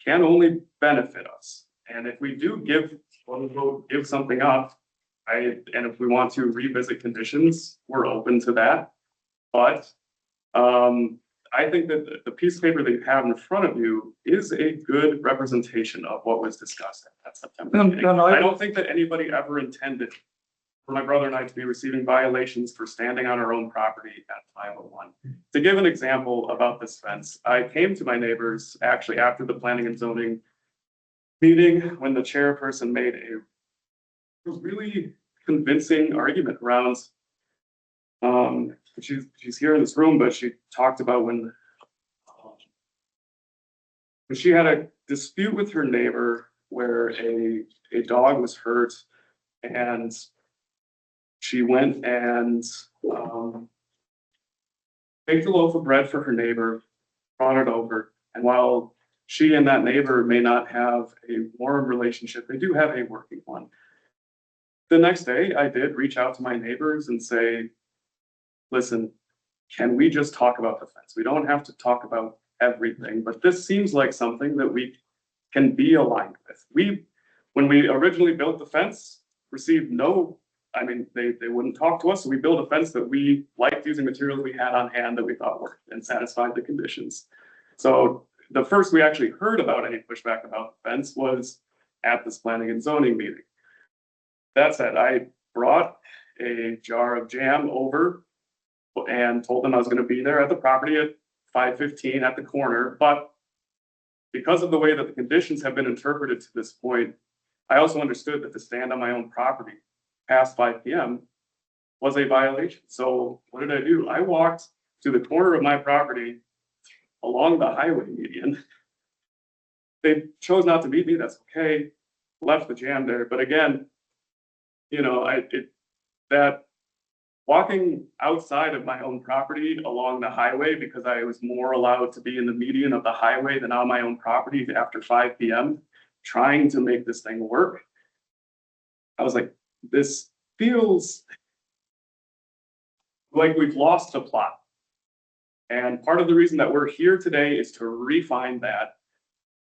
S14: can only benefit us. And if we do give, quote unquote, give something up, and if we want to revisit conditions, we're open to that. But I think that the piece of paper that you have in front of you is a good representation of what was discussed at that September meeting. I don't think that anybody ever intended for my brother and I to be receiving violations for standing on our own property at 501. To give an example about this fence, I came to my neighbors actually after the planning and zoning meeting when the chairperson made a really convincing argument around, she's here in this room, but she talked about when she had a dispute with her neighbor where a dog was hurt, and she went and baked a loaf of bread for her neighbor, brought it over, and while she and that neighbor may not have a warm relationship, they do have a working one. The next day, I did reach out to my neighbors and say, listen, can we just talk about the fence? We don't have to talk about everything, but this seems like something that we can be aligned with. When we originally built the fence, received no, I mean, they wouldn't talk to us, so we built a fence that we liked using materials we had on hand that we thought worked and satisfied the conditions. So the first we actually heard about any pushback about the fence was at this planning and zoning meeting. That said, I brought a jar of jam over and told them I was going to be there at the property at 5:15 at the corner. But because of the way that the conditions have been interpreted to this point, I also understood that to stand on my own property past 5 p.m. was a violation. So what did I do? I walked to the corner of my property along the highway median. They chose not to meet me. That's okay. Left the jam there. But again, you know, that walking outside of my own property along the highway because I was more allowed to be in the median of the highway than on my own property after 5 p.m. trying to make this thing work. I was like, this feels like we've lost the plot. And part of the reason that we're here today is to refine that.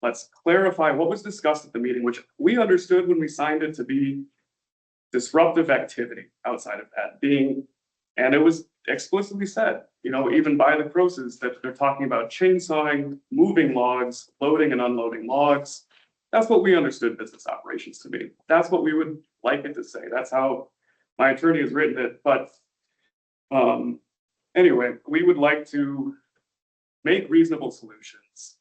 S14: Let's clarify what was discussed at the meeting, which we understood when we signed it to be disruptive activity outside of that being, and it was explicitly said, you know, even by the Crosses that they're talking about chainsawing, moving logs, loading and unloading logs. That's what we understood business operations to be. That's what we would like it to say. That's how my attorney has written it. But anyway, we would like to make reasonable solutions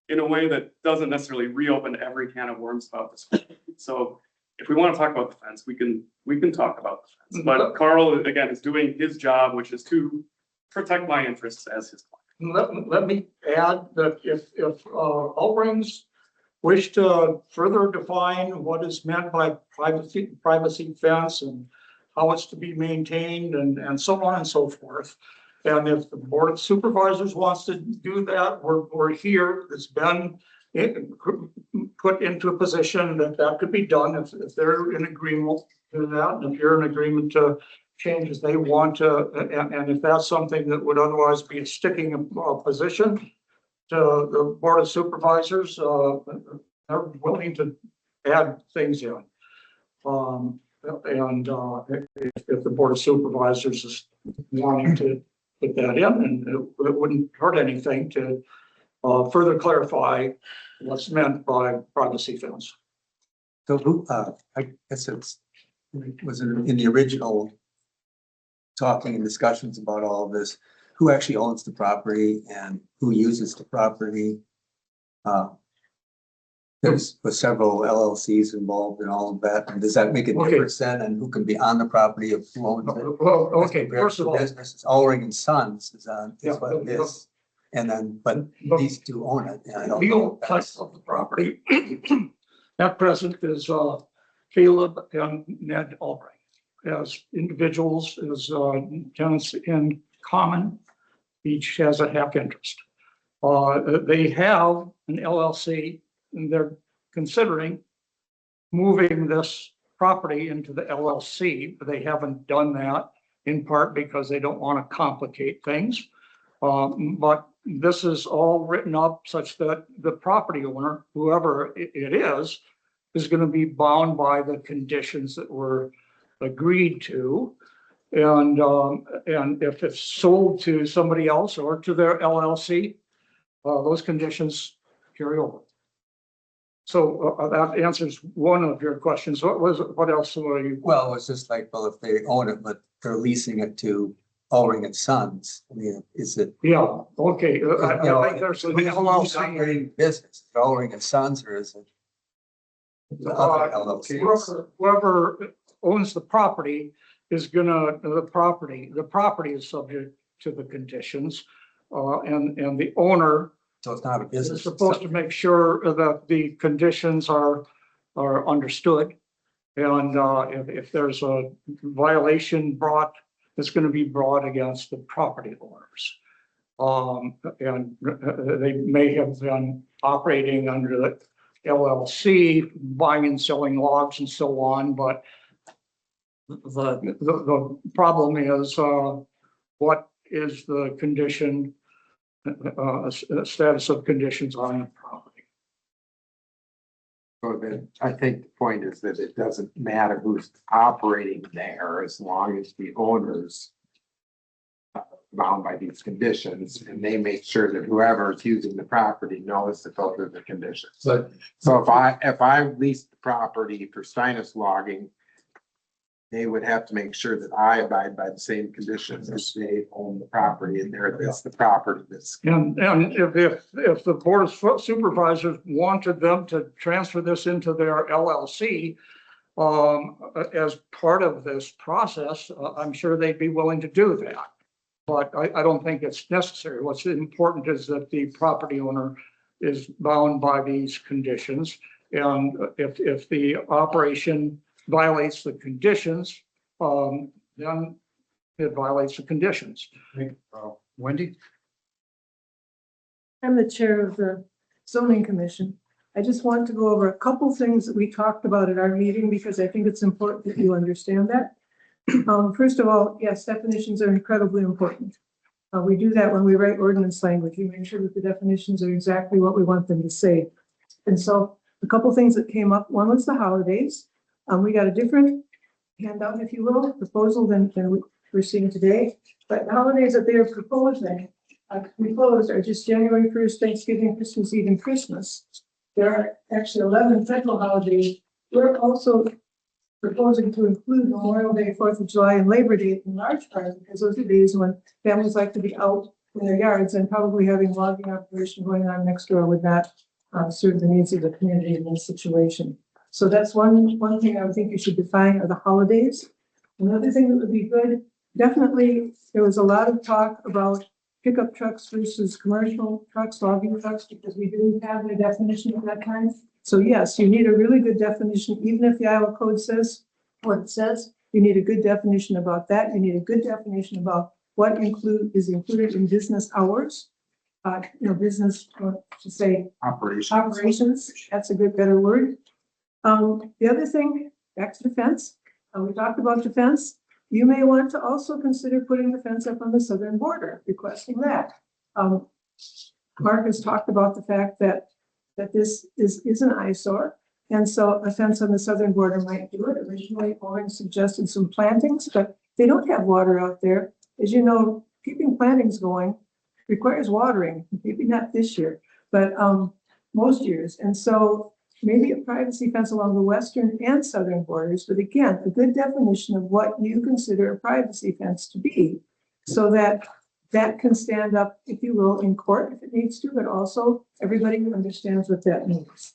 S14: in a way that doesn't necessarily reopen every can of worms about this. So if we want to talk about the fence, we can talk about the fence. But Carl, again, is doing his job, which is to protect my interests as his client.
S11: Let me add that if Ulring's wish to further define what is meant by privacy fence and how it's to be maintained and so on and so forth. And if the Board of Supervisors wants to do that, we're here. It's been put into a position that could be done if they're in agreement to that, and if you're in agreement to changes they want to, and if that's something that would otherwise be a sticking position to the Board of Supervisors, they're willing to add things in. If the Board of Supervisors is wanting to put that in, and it wouldn't hurt anything to further clarify what's meant by privacy fence.
S8: So who, I guess was in the original talking and discussions about all of this, who actually owns the property and who uses the property? There's several LLCs involved in all of that. And does that make a difference then? And who can be on the property of who owns it?
S11: Well, okay, first of all,
S8: business, Ulring and Sons is what it is. And then, but these two own it. And I don't
S11: legal title of the property at present is Caleb and Ned Ulring. as individuals, as tenants in common, each has a half interest. They have an LLC and they're considering moving this property into the LLC, but they haven't done that in part because they don't want to complicate things. But this is all written up such that the property owner, whoever it is going to be bound by the conditions that were agreed to. And if it's sold to somebody else or to their LLC, those conditions carry over. So that answers one of your questions. What else were you?
S8: Well, it's just like, well, if they own it, but they're leasing it to Ulring and Sons, I mean, is it?
S11: Yeah, okay.
S8: You know,
S11: I think there's an
S8: who's
S11: LLC.
S8: operating business, Ulring and Sons, or is it? the other LLCs?
S11: Whoever owns the property is gonna, the property is subject to the conditions. And the owner
S8: So it's not a
S11: is
S8: business.
S11: supposed to make sure that the conditions are understood. And if there's a violation brought, it's gonna be brought against the property owners. And they may have been operating under the LLC, buying and selling logs and so on, but the problem is, what is the condition, status of conditions on the property?
S7: So then I think the point is that it doesn't matter who's operating there as long as the owners are bound by these conditions and they make sure that whoever is using the property knows to fulfill the conditions.
S4: But
S7: So if I lease the property for Steinus logging, they would have to make sure that I abide by the same conditions as they own the property and it's the property that's.
S11: And if the board of supervisors wanted them to transfer this into their LLC, as part of this process, I'm sure they'd be willing to do that. But I don't think it's necessary. What's important is that the property owner is bound by these conditions. And if the operation violates the conditions, then it violates the conditions.
S5: Wendy?
S15: I'm the chair of the zoning commission. I just want to go over a couple things that we talked about at our meeting because I think it's important that you understand that. First of all, yes, definitions are incredibly important. We do that when we write ordinance language. We make sure that the definitions are exactly what we want them to say. And so a couple things that came up. One was the holidays. We got a different handout, if you will, proposal than we're seeing today. But the holidays that they are proposing, proposed are just January 1st, Thanksgiving, Christmas Eve, and Christmas. There are actually 11 federal holidays. We're also proposing to include Memorial Day, 4th of July, and Labor Day in large part because those are days when families like to be out in their yards and probably having logging operation going on next door would not serve the needs of the community in this situation. So that's one thing I would think you should define are the holidays. Another thing that would be good, definitely, there was a lot of talk about pickup trucks versus commercial trucks, logging trucks, because we didn't have a definition at that time. So yes, you need a really good definition, even if the Iowa code says what it says, you need a good definition about that. You need a good definition about what is included in business hours. Business, to say operations, that's a good, better word. The other thing, back to the fence. We talked about the fence. You may want to also consider putting the fence up on the southern border, requesting that. Mark has talked about the fact that this is an eyesore. And so a fence on the southern border might do it. Originally, Ulring suggested some plantings, but they don't have water out there. As you know, keeping plantings going requires watering, maybe not this year, but most years. And so maybe a privacy fence along the western and southern borders, but again, a good definition of what you consider a privacy fence to be, so that that can stand up, if you will, in court if it needs to, but also everybody understands what that means.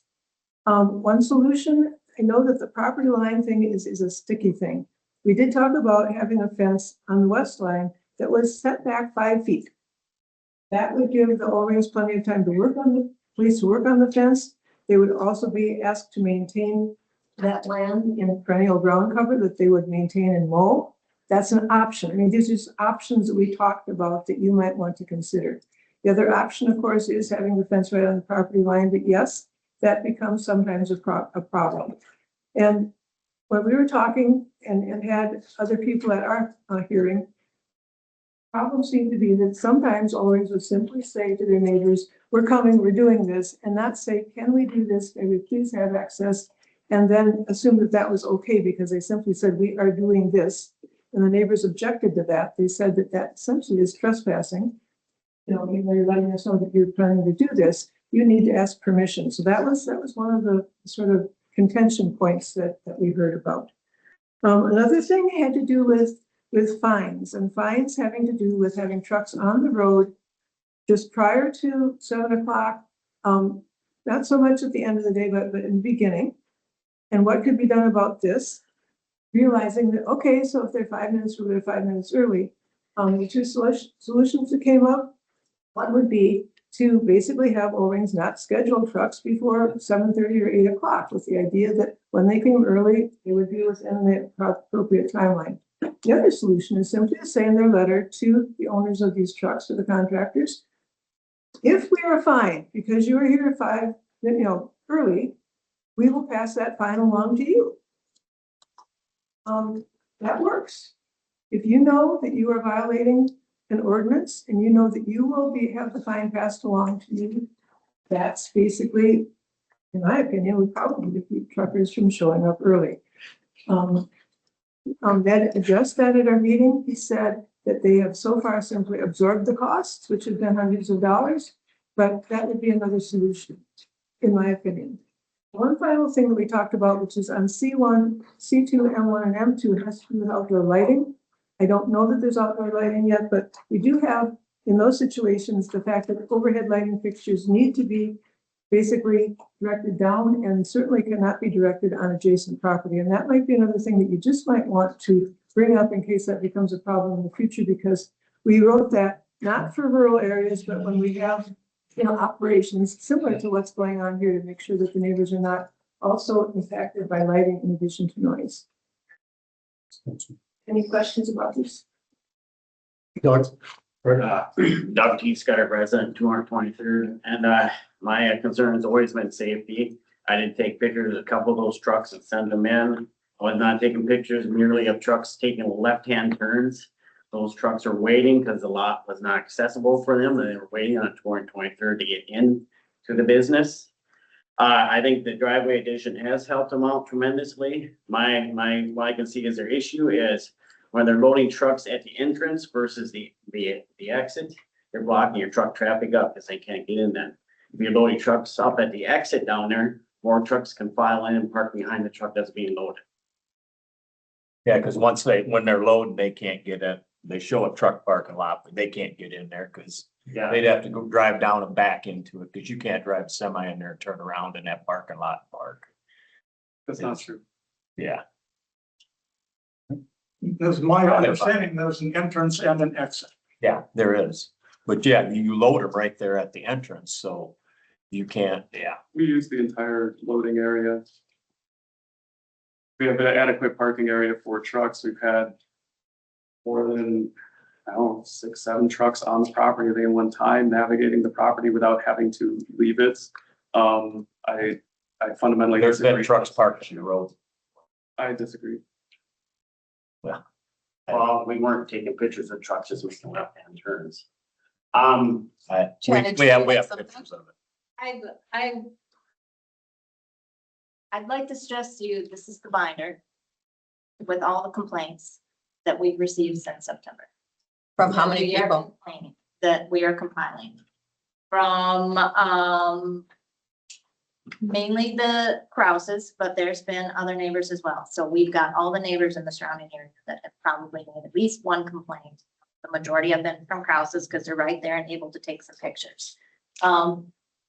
S15: One solution, I know that the property line thing is a sticky thing. We did talk about having a fence on the west line that was set back 5 feet. That would give the Ulrings plenty of time to work on the police to work on the fence. They would also be asked to maintain that land in perennial ground cover that they would maintain and mow. That's an option. I mean, these are just options that we talked about that you might want to consider. The other option, of course, is having the fence right on the property line, but yes, that becomes sometimes a problem. And when we were talking and had other people at our hearing, problem seemed to be that sometimes Ulrings would simply say to their neighbors, we're coming, we're doing this, and not say, can we do this? May we please have access? And then assume that that was okay because they simply said, we are doing this. And the neighbors objected to that. They said that that essentially is trespassing. You know, even though you're letting us know that you're planning to do this, you need to ask permission. So that was one of the sort of contention points that we heard about. Another thing had to do with fines, and fines having to do with having trucks on the road just prior to 7 o'clock. Not so much at the end of the day, but in the beginning. And what could be done about this? Realizing that, okay, so if they're 5 minutes early, they're 5 minutes early. The two solutions that came up, one would be to basically have Ulrings not schedule trucks before 7:30 or 8 o'clock, with the idea that when they came early, they would be within the appropriate timeline. The other solution is simply to say in their letter to the owners of these trucks or the contractors, if we are fined because you are here at 5, early, we will pass that fine along to you. That works. If you know that you are violating an ordinance and you know that you will have the fine passed along to you, that's basically, in my opinion, would probably keep truckers from showing up early. Ned addressed that at our meeting. He said that they have so far simply absorbed the costs, which have been hundreds of dollars, but that would be another solution, in my opinion. One final thing that we talked about, which is on C1, C2, M1, and M2, has to do with outdoor lighting. I don't know that there's outdoor lighting yet, but we do have, in those situations, the fact that overhead lighting fixtures need to be basically directed down and certainly cannot be directed on adjacent property. And that might be another thing that you just might want to bring up in case that becomes a problem in the future, because we wrote that not for rural areas, but when we have operations similar to what's going on here, to make sure that the neighbors are not also impacted by lighting in addition to noise. Any questions about this?
S16: Doug T. Scudder, resident, 223rd, and my concern has always been safety. I did take pictures of a couple of those trucks and send them in. I was not taking pictures merely of trucks taking left-hand turns. Those trucks are waiting because the lot was not accessible for them, and they were waiting on 223rd to get in to the business. I think the driveway addition has helped them out tremendously. What I can see as their issue is when they're loading trucks at the entrance versus the exit, they're blocking your truck traffic up because they can't get in then. If you're loading trucks up at the exit down there, more trucks can file in and park behind the truck that's being loaded.
S2: Yeah, because when they're loading, they can't get in. They show a truck parking lot, but they can't get in there because they'd have to go drive down and back into it, because you can't drive a semi in there and turn around in that parking lot and park.
S14: That's not true.
S2: Yeah.
S11: There's my understanding, there's an entrance and an exit.
S2: Yeah, there is. But yeah, you load them right there at the entrance, so you can't,
S14: We use the entire loading area. We have an adequate parking area for trucks. We've had more than, 6, 7 trucks on the property at any one time, navigating the property without having to leave it. I fundamentally
S2: There's
S14: disagree.
S2: been trucks parked on the road.
S14: I disagree.
S16: Well, we weren't taking pictures of trucks just making left-hand turns.
S2: We have pictures of it.
S13: I'd like to stress to you, this is the binder with all the complaints that we've received since September.
S1: From how many people?
S13: That we are compiling from, mainly the Krauses, but there's been other neighbors as well. So we've got all the neighbors in the surrounding area that have probably made at least one complaint. The majority have been from Krauses because they're right there and able to take some pictures.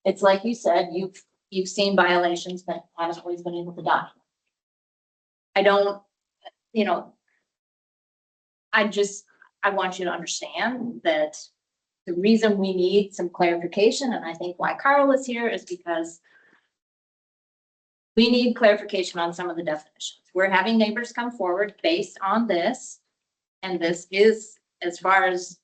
S13: It's like you said, you've seen violations that haven't always been able to document. I don't, I want you to understand that the reason we need some clarification, and I think why Carl is here, is because we need clarification on some of the definitions. We're having neighbors come forward based on this. And this is, as far as,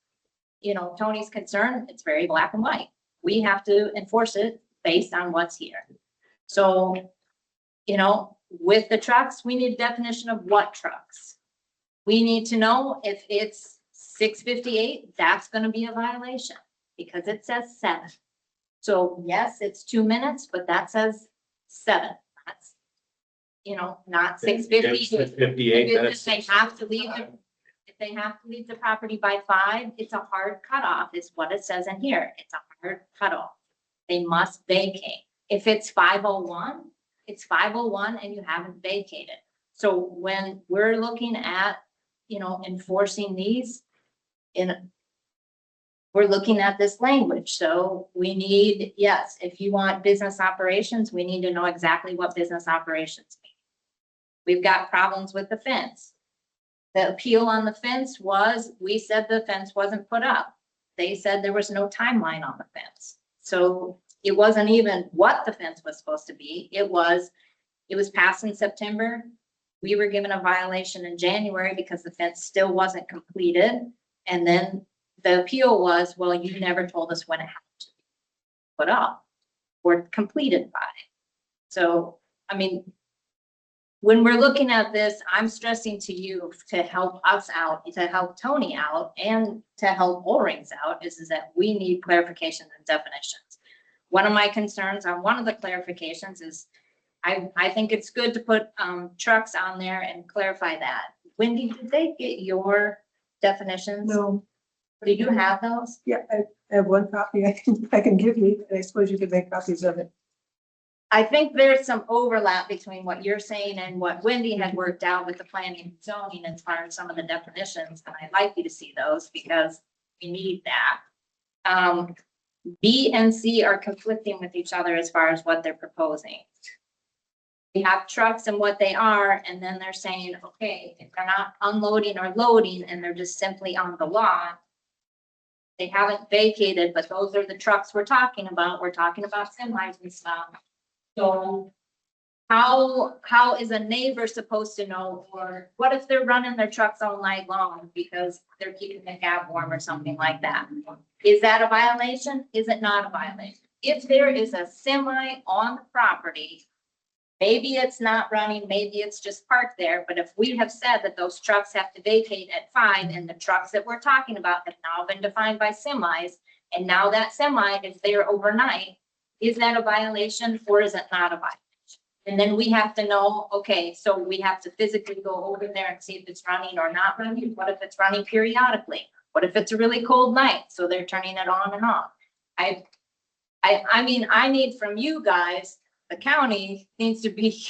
S13: you know, Tony's concerned, it's very black and white. We have to enforce it based on what's here. So, you know, with the trucks, we need a definition of what trucks. We need to know if it's 658, that's gonna be a violation because it says 7. So yes, it's 2 minutes, but that says 7. That's, you know, not 6:50.
S2: 58 minutes.
S13: If they have to leave, if they have to leave the property by 5, it's a hard cutoff, is what it says in here. It's a hard cutoff. They must vacate. If it's 5:01, it's 5:01 and you haven't vacated. So when we're looking at, you know, enforcing these, we're looking at this language. So we need, yes, if you want business operations, we need to know exactly what business operations mean. We've got problems with the fence. The appeal on the fence was, we said the fence wasn't put up. They said there was no timeline on the fence. So it wasn't even what the fence was supposed to be. It was passed in September. We were given a violation in January because the fence still wasn't completed. And then the appeal was, well, you never told us when it had to be put up or completed by. So, I mean, when we're looking at this, I'm stressing to you to help us out, to help Tony out, and to help Ulring's out, is that we need clarifications and definitions. One of my concerns on one of the clarifications is I think it's good to put trucks on there and clarify that. Wendy, did they get your definitions?
S15: No,
S13: Do you have those?
S15: yeah, I have one copy I can give you, and I suppose you could make copies of it.
S13: I think there's some overlap between what you're saying and what Wendy had worked out with the planning and zoning as far as some of the definitions, and I'd like you to see those because we need that. B and C are conflicting with each other as far as what they're proposing. We have trucks and what they are, and then they're saying, okay, if they're not unloading or loading and they're just simply on the lot, they haven't vacated, but those are the trucks we're talking about. We're talking about semis and stuff. So how is a neighbor supposed to know, or what if they're running their trucks all night long because they're keeping the cab warm or something like that? Is that a violation? Is it not a violation? If there is a semi on the property, maybe it's not running, maybe it's just parked there, but if we have said that those trucks have to vacate at 5 and the trucks that we're talking about have now been defined by semis, and now that semi is there overnight, is that a violation or is it not a violation? And then we have to know, okay, so we have to physically go over there and see if it's running or not running. What if it's running periodically? What if it's a really cold night? So they're turning it on and off. I mean, I need from you guys, the county needs to be,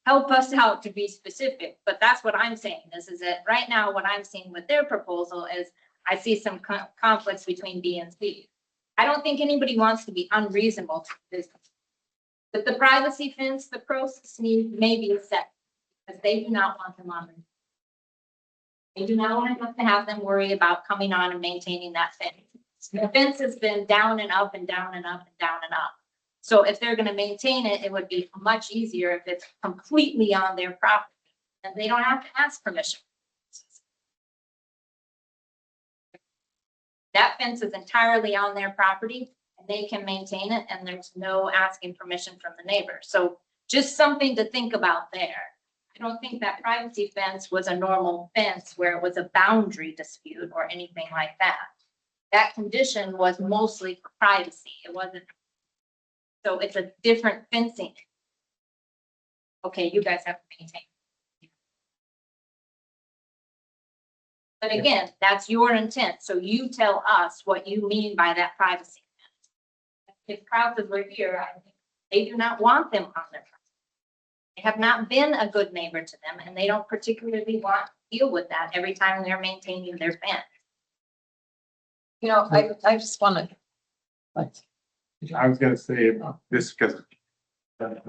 S13: help us out to be specific, but that's what I'm saying. This is it. Right now, what I'm seeing with their proposal is I see some conflicts between B and C. I don't think anybody wants to be unreasonable to this. But the privacy fence, the process needs maybe a set, because they do not want them on there. They do not want to have them worry about coming on and maintaining that fence. The fence has been down and up and down and up and down and up. So if they're gonna maintain it, it would be much easier if it's completely on their property and they don't have to ask permission. That fence is entirely on their property and they can maintain it and there's no asking permission from the neighbor. So just something to think about there. I don't think that privacy fence was a normal fence where it was a boundary dispute or anything like that. That condition was mostly for privacy. It wasn't. So it's a different fencing. Okay, you guys have to maintain. But again, that's your intent. So you tell us what you mean by that privacy fence. If crowds were here, I think they do not want them on their property. They have not been a good neighbor to them and they don't particularly want to deal with that every time they're maintaining their fence.
S1: You know, I just want to.
S7: I was gonna say this because good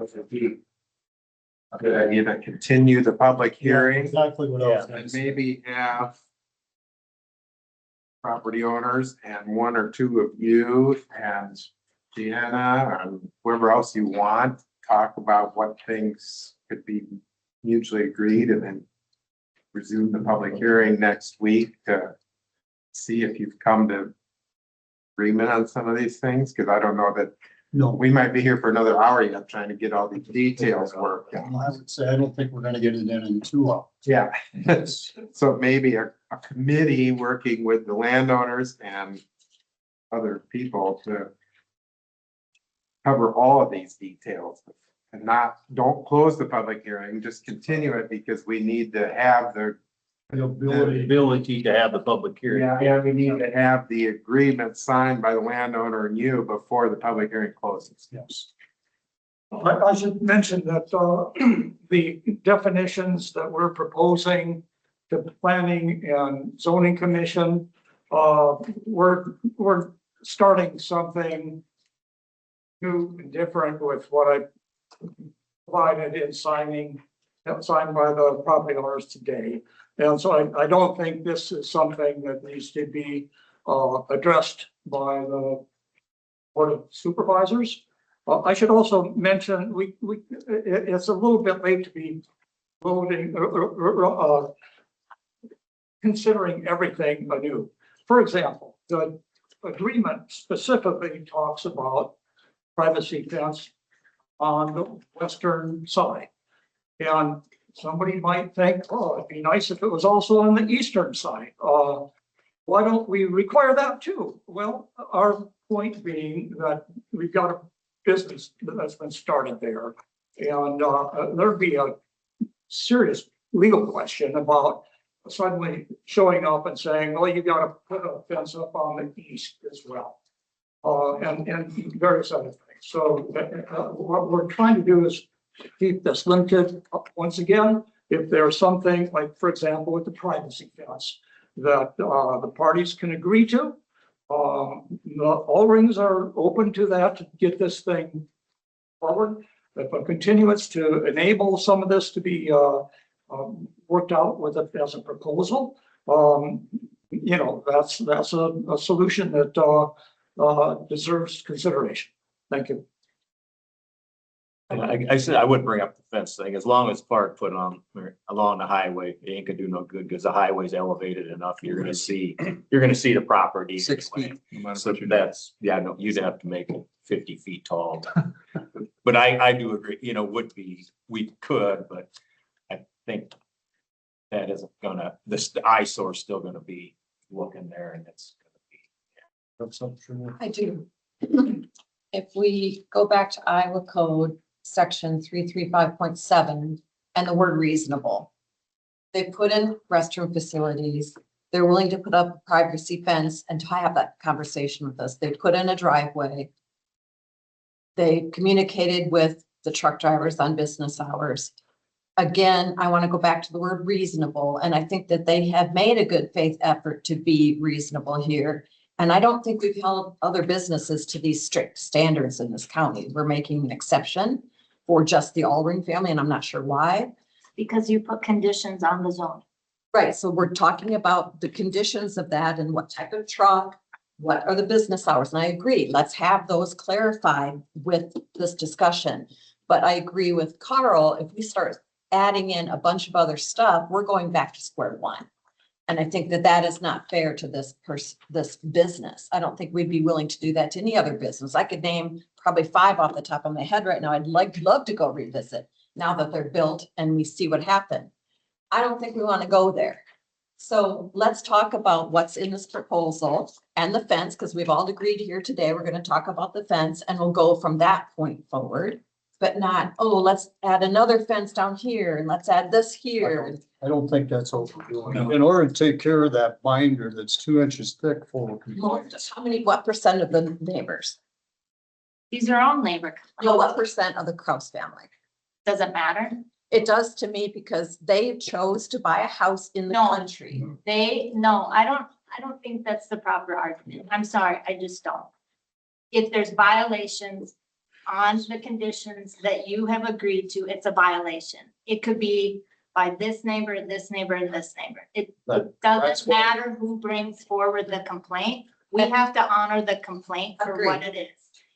S7: idea to continue the public hearing.
S5: Exactly what I was gonna
S7: And
S5: say.
S7: maybe have property owners and 1 or 2 of you and Deanna and whoever else you want talk about what things could be mutually agreed and then resume the public hearing next week to see if you've come to agreement on some of these things? Because I don't know that,
S5: No,
S7: we might be here for another hour yet trying to get all these details worked out.
S5: I would say, I don't think we're gonna get it in 2 hours.
S7: Yeah. So maybe a committee working with the landowners and other people to cover all of these details and don't close the public hearing, just continue it because we need to have the
S2: Ability to have the public hearing.
S7: yeah, we need to have the agreement signed by the landowner and you before the public hearing closes.
S5: Yes.
S11: I should mention that, the definitions that we're proposing to planning and zoning commission, we're starting something new and different with what I provided in signed by the property owners today. And so I don't think this is something that needs to be, addressed by the Board of Supervisors. I should also mention, it's a little bit late to be voting, considering everything anew. For example, the agreement specifically talks about privacy fence on the western side. And somebody might think, oh, it'd be nice if it was also on the eastern side. Why don't we require that too? Well, our point being that we've got a business that's been started there. And there'd be a serious legal question about suddenly showing up and saying, well, you got to put a fence up on the east as well. And various other things. So what we're trying to do is keep this limited. Once again, if there's something like, for example, with the privacy fence that the parties can agree to, the Ulrings are open to that to get this thing forward. If a continuance to enable some of this to be worked out with it as a proposal, you know, that's a solution that deserves consideration. Thank you.
S2: I said I would bring up the fence thing, as long as Park put on along the highway, it ain't gonna do no good, because the highway's elevated enough, you're gonna see the property.
S8: 6
S2: anyway.
S8: feet.
S10: No matter
S2: So
S10: what you do.
S2: that's, yeah, no, you'd have to make it 50 feet tall. But I do agree, you know, we could, but I think that isn't gonna, the eyesore's still gonna be looking there, and it's gonna be.
S5: That's up to
S1: I do. If we go back to Iowa Code, section 335.7, and the word reasonable. They put in restroom facilities. They're willing to put up a privacy fence and to have that conversation with us. They put in a driveway. They communicated with the truck drivers on business hours. Again, I want to go back to the word reasonable, and I think that they have made a good faith effort to be reasonable here. And I don't think we've held other businesses to these strict standards in this county. We're making an exception for just the Ulring family, and I'm not sure why.
S13: Because you put conditions on the zone.
S1: Right, so we're talking about the conditions of that and what type of truck, what are the business hours? And I agree, let's have those clarified with this discussion. But I agree with Carl, if we start adding in a bunch of other stuff, we're going back to square one. And I think that that is not fair to this business. I don't think we'd be willing to do that to any other business. I could name probably 5 off the top of my head right now. I'd love to go revisit now that they're built and we see what happened. I don't think we want to go there. So let's talk about what's in this proposal and the fence, because we've all agreed here today, we're going to talk about the fence and we'll go from that point forward. But not, oh, let's add another fence down here and let's add this here.
S5: I don't think that's what we're doing. In order to take care of that binder that's 2 inches thick full of complaints.
S1: What percent of the neighbors?
S13: These are all neighbor.
S1: No, what percent of the Kraus family?
S13: Does it matter?
S1: It does to me because they chose to buy a house in the
S13: No.
S1: country.
S13: No, I don't think that's the proper argument. I'm sorry, I just don't. If there's violations on the conditions that you have agreed to, it's a violation. It could be by this neighbor, this neighbor, and this neighbor. It doesn't matter who brings forward the complaint. We have to honor the complaint for what it is.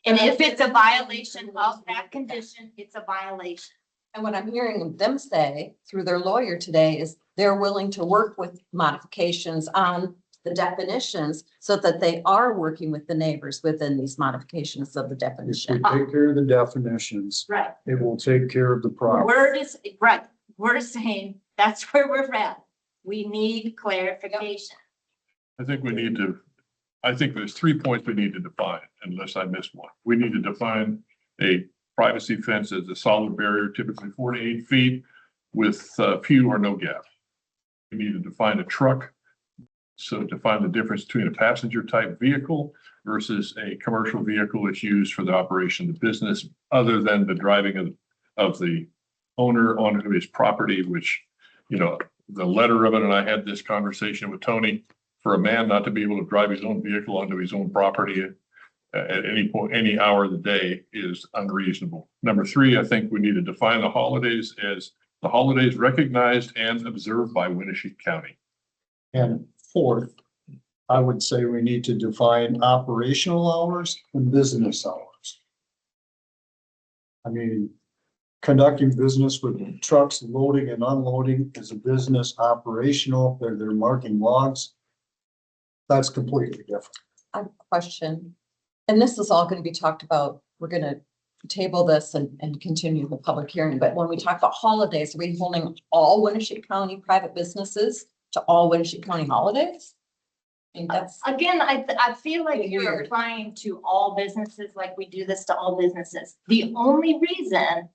S13: And if it's a violation of that condition, it's a violation.
S1: And what I'm hearing them say through their lawyer today is they're willing to work with modifications on the definitions so that they are working with the neighbors within these modifications of the
S5: If we
S1: definition.
S5: take care of the definitions,
S13: Right.
S5: it will take care of the problem.
S13: We're saying that's where we're at. We need clarification.
S10: I think we need to, I think there's 3 points we need to define, unless I missed one. We need to define a privacy fence as a solid barrier, typically 4 to 8 feet with few or no gap. We need to define a truck. So define the difference between a passenger type vehicle versus a commercial vehicle that's used for the operation of the business, other than the driving of the owner onto his property, which, you know, the letter of it, and I had this conversation with Tony, for a man not to be able to drive his own vehicle onto his own property at any point, any hour of the day is unreasonable. Number 3, I think we need to define the holidays as the holidays recognized and observed by Winneshiek County.
S5: And 4th, I would say we need to define operational hours and business hours. I mean, conducting business with trucks loading and unloading is a business operational. They're marking logs. That's completely different.
S1: I have a question, and this is all going to be talked about. We're going to table this and continue the public hearing. But when we talk about holidays, are we holding all Winneshiek County private businesses to all Winneshiek County holidays? I think that's,
S13: Again, I feel like you're
S1: Weird.
S13: applying to all businesses like we do this to all businesses. The only reason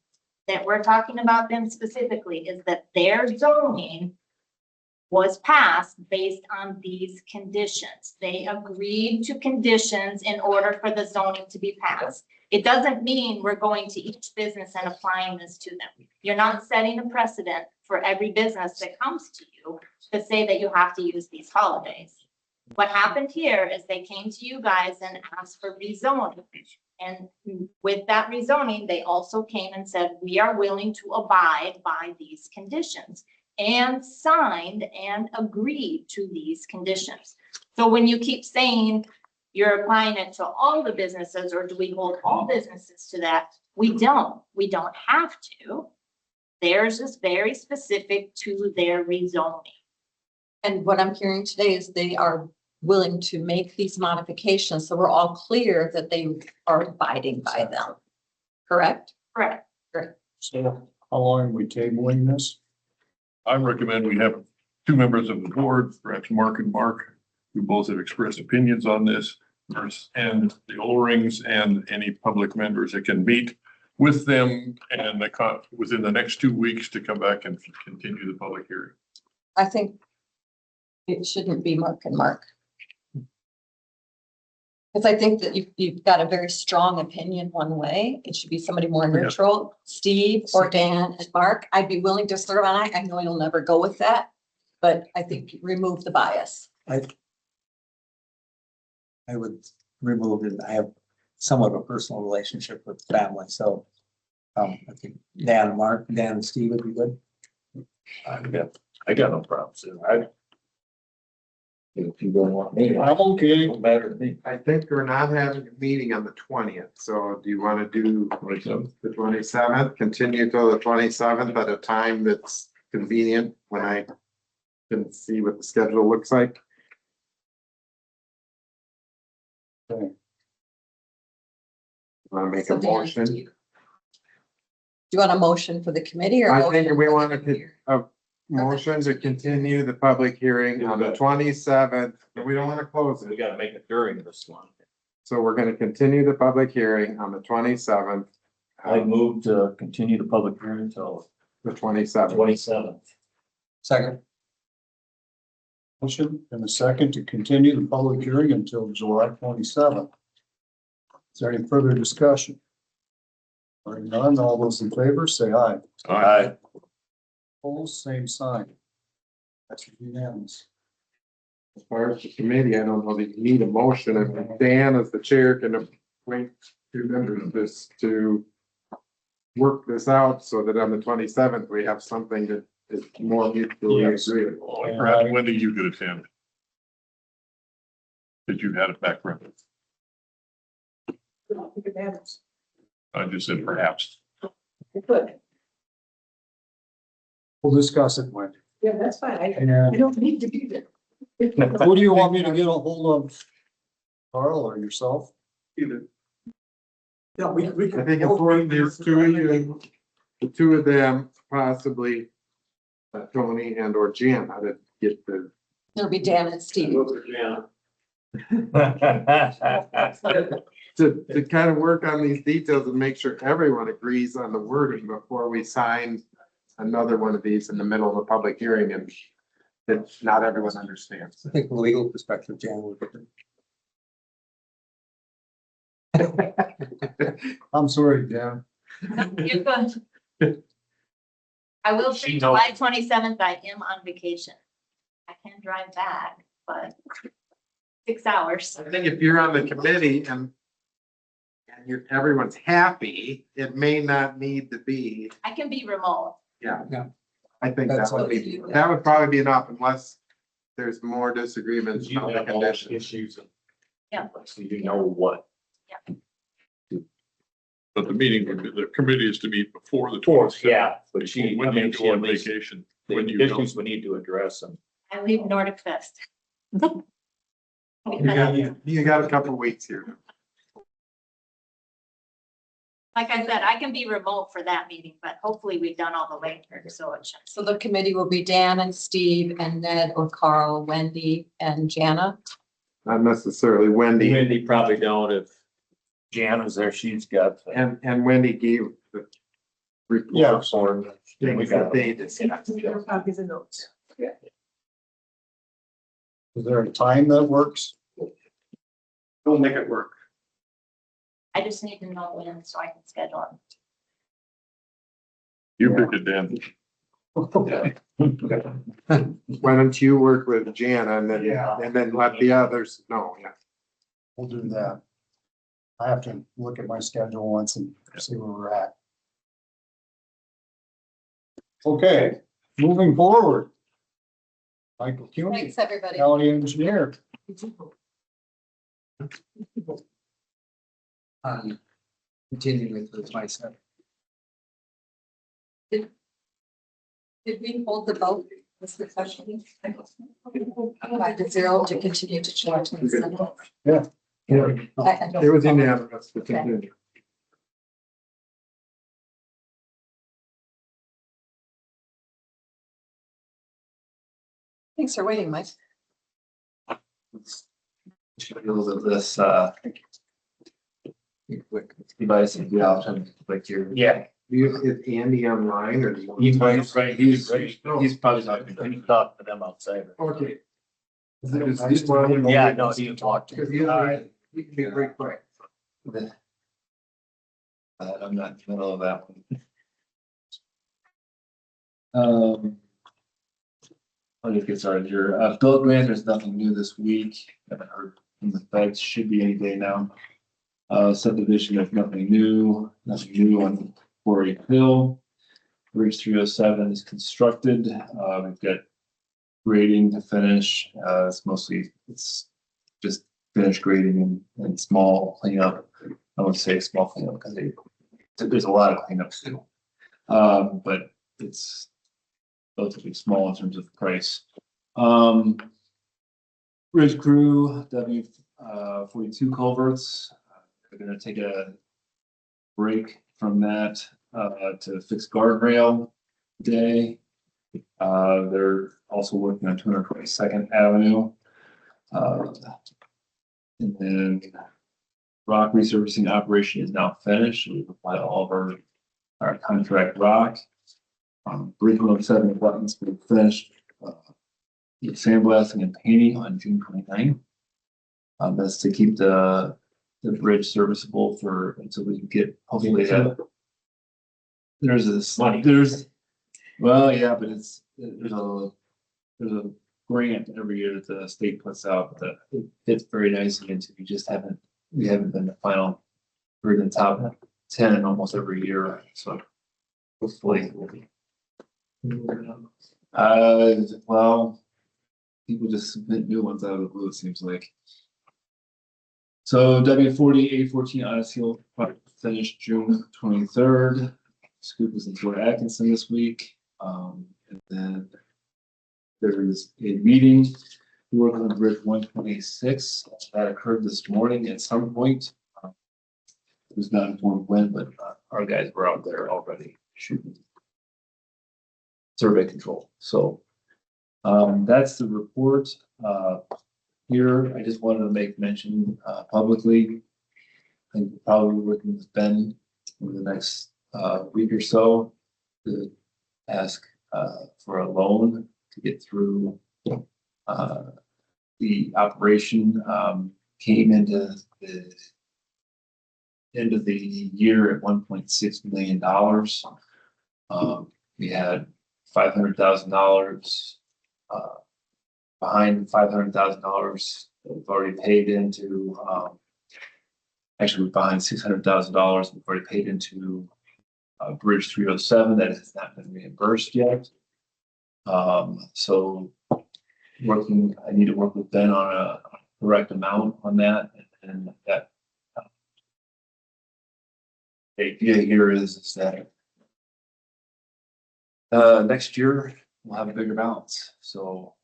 S13: that we're talking about them specifically is that their zoning was passed based on these conditions. They agreed to conditions in order for the zoning to be passed. It doesn't mean we're going to each business and applying this to them. You're not setting a precedent for every business that comes to you to say that you have to use these holidays. What happened here is they came to you guys and asked for rezoning. And with that rezoning, they also came and said, we are willing to abide by these conditions, and signed and agreed to these conditions. So when you keep saying you're applying it to all the businesses, or do we hold all businesses to that? We don't have to. Theirs is very specific to their rezoning.
S1: and what I'm hearing today is they are willing to make these modifications, so we're all clear that they are abiding by them. Correct?
S13: Correct.
S5: So how long are we tabling this?
S10: I recommend we have 2 members of the board, perhaps Mark and Mark, who both have expressed opinions on this, and the Ulrings and any public members that can meet with them and within the next 2 weeks to come back and continue the public hearing.
S1: I think it shouldn't be Mark and Mark. Because I think that you've got a very strong opinion one way. It should be somebody more neutral, Steve or Dan and Mark. I'd be willing to serve on it. I know you'll never go with that, but I think remove the bias.
S8: I would remove it. I have somewhat of a personal relationship with family, so I think Dan and Steve would be good.
S2: I got no problems. If you don't want me,
S5: I'm okay.
S2: don't matter to me.
S7: I think we're not having a meeting on the 20th, so do you want to do the 27th, continue till the 27th at a time that's convenient when I can see what the schedule looks like?
S5: Okay.
S7: Want to make
S1: So
S7: a
S1: Dan,
S7: motion?
S1: do you want a motion for the committee or?
S7: I think
S1: motion
S7: we
S1: for the
S7: want to
S1: committee?
S7: motion to continue the public hearing on the 27th, but we don't want to close
S2: We
S7: it.
S2: gotta make it during this one.
S7: So we're going to continue the public hearing on the 27th.
S2: I move to continue the public hearing until
S7: The 27th.
S2: 27th.
S8: Second.
S5: Motion and a second to continue the public hearing until July 27th. Is there any further discussion? Hearing none, all those in favor say aye.
S2: Aye.
S5: Opposed, same sign. That's unanimous.
S7: As far as the committee, I don't know that you need a motion, and Dan as the chair can appoint 2 members of this to work this out so that on the 27th, we have something that is more mutually
S10: Yes.
S7: agreeable.
S10: And perhaps Wendy, you could attend. That you had a background.
S15: I don't think it matters.
S10: I just said perhaps.
S15: Good.
S5: We'll discuss it when.
S15: Yeah, that's fine. I
S5: And
S15: don't need to be there.
S5: who do you want me to get a hold of? Carl or yourself?
S14: Either.
S5: Yeah, we
S7: I think important is two of you, the two of them, possibly Tony and or Jana to get the.
S1: It'll be Dan and Steve.
S7: To kind of work on these details and make sure everyone agrees on the wording before we sign another one of these in the middle of a public hearing and that not everyone understands.
S8: I think from a legal perspective, Jan would get
S5: I'm sorry, Dan.
S13: You're good. I will say
S2: She knows.
S13: July 27th, I am on vacation. I can drive back, but 6 hours.
S7: I think if you're on the committee and everyone's happy, it may not need to be,
S13: I can be remote.
S7: yeah.
S8: Yeah.
S7: I think
S8: That's
S7: that would
S8: what
S7: be,
S8: we-
S7: that would probably be enough unless there's more disagreements
S2: You
S7: on the
S2: have all the
S7: conditions.
S2: issues.
S13: Yeah.
S2: So you know what.
S10: But the meeting would be, the committee is to meet before the.
S2: Of course,
S10: 27th.
S2: yeah, but she, I
S10: When do you
S2: mean, she
S10: go
S2: at
S10: on
S2: least,
S10: vacation?
S2: the
S10: When do you go?
S2: issues we need to address and.
S13: I leave Nordic Fest.
S7: You got a couple weeks here.
S13: Like I said, I can be remote for that meeting, but hopefully we've done all the legwork, so it should.
S1: So the committee will be Dan and Steve and Ned or Carl, Wendy and Jana.
S7: Not necessarily Wendy,
S2: Wendy probably don't if Jan was there, she's got.
S7: and Wendy gave the
S5: Yeah.
S7: report for things that they discussed.
S15: Your copies of notes.
S5: Is there a time that works?
S14: We'll make it work.
S13: I just need to know when so I can schedule it.
S10: You pick it, Dan.
S7: Why don't you work with Jana and then,
S5: Yeah.
S7: and then let the others know, yeah.
S5: We'll do that. I have to look at my schedule once and see where we're at. Okay, moving forward. Michael Kueny,
S1: Thanks, everybody.
S5: county engineer.
S8: Continuing with the 27th.
S1: Did we hold the vote? Was the question? 5-0 to continue to charge.
S5: Yeah.
S7: It was unanimous to continue.
S1: Thanks for waiting, Mike.
S9: Deals of this,
S8: Quick.
S9: device and the option, like your.
S2: Yeah.
S7: Is Andy online or? do you-
S2: He's right, he's probably not, he's talking to them outside.
S7: Okay.
S2: Yeah, no, he talked.
S7: Because he can be very quick.
S9: I'm not in the middle of that one. I'll just get started here. Bill Grant, there's nothing new this week. Haven't heard from the feds, should be any day now. Subdivision, there's nothing new on Quarry Hill. Bridge 307 is constructed. We've got grading to finish. It's just finished grading and small cleanup. I would say small cleanup because there's a lot of cleanup to do. But it's relatively small in terms of price. Bridge crew, W42 culverts. They're gonna take a break from that to fix guardrail today. They're also working on 222nd Avenue. And then rock resurfacing operation is now finished. We've applied all of our contract rock. Bridge 107 buttons will finish sandblasting and painting on June 29th. That's to keep the bridge serviceable until we can get, hopefully, there's this, well, yeah, but there's a grant every year that the state puts out that it fits very nicely into, we haven't been the final, we're in the top 10 almost every year, so hopefully we'll be. Well, people just submit new ones out of the blue, it seems like.
S17: So W40, A14 Honest Hill project finished June 23rd. Scoop was in Fort Atkinson this week. And then there is a meeting to work on Bridge 126 that occurred this morning at some point. It was not informed when, but our guys were out there already shooting survey control. So that's the report. Here, I just wanted to make mention publicly. I'm probably working with Ben over the next week or so to ask for a loan to get through the operation. Came into the end of the year at $1.6 million. We had $500,000 behind $500,000 that we've already paid into. Actually, we're behind $600,000. We've already paid into Bridge 307 that has not been reimbursed yet. So I need to work with Ben on a correct amount on that, and that the idea here is that next year we'll have a bigger balance. So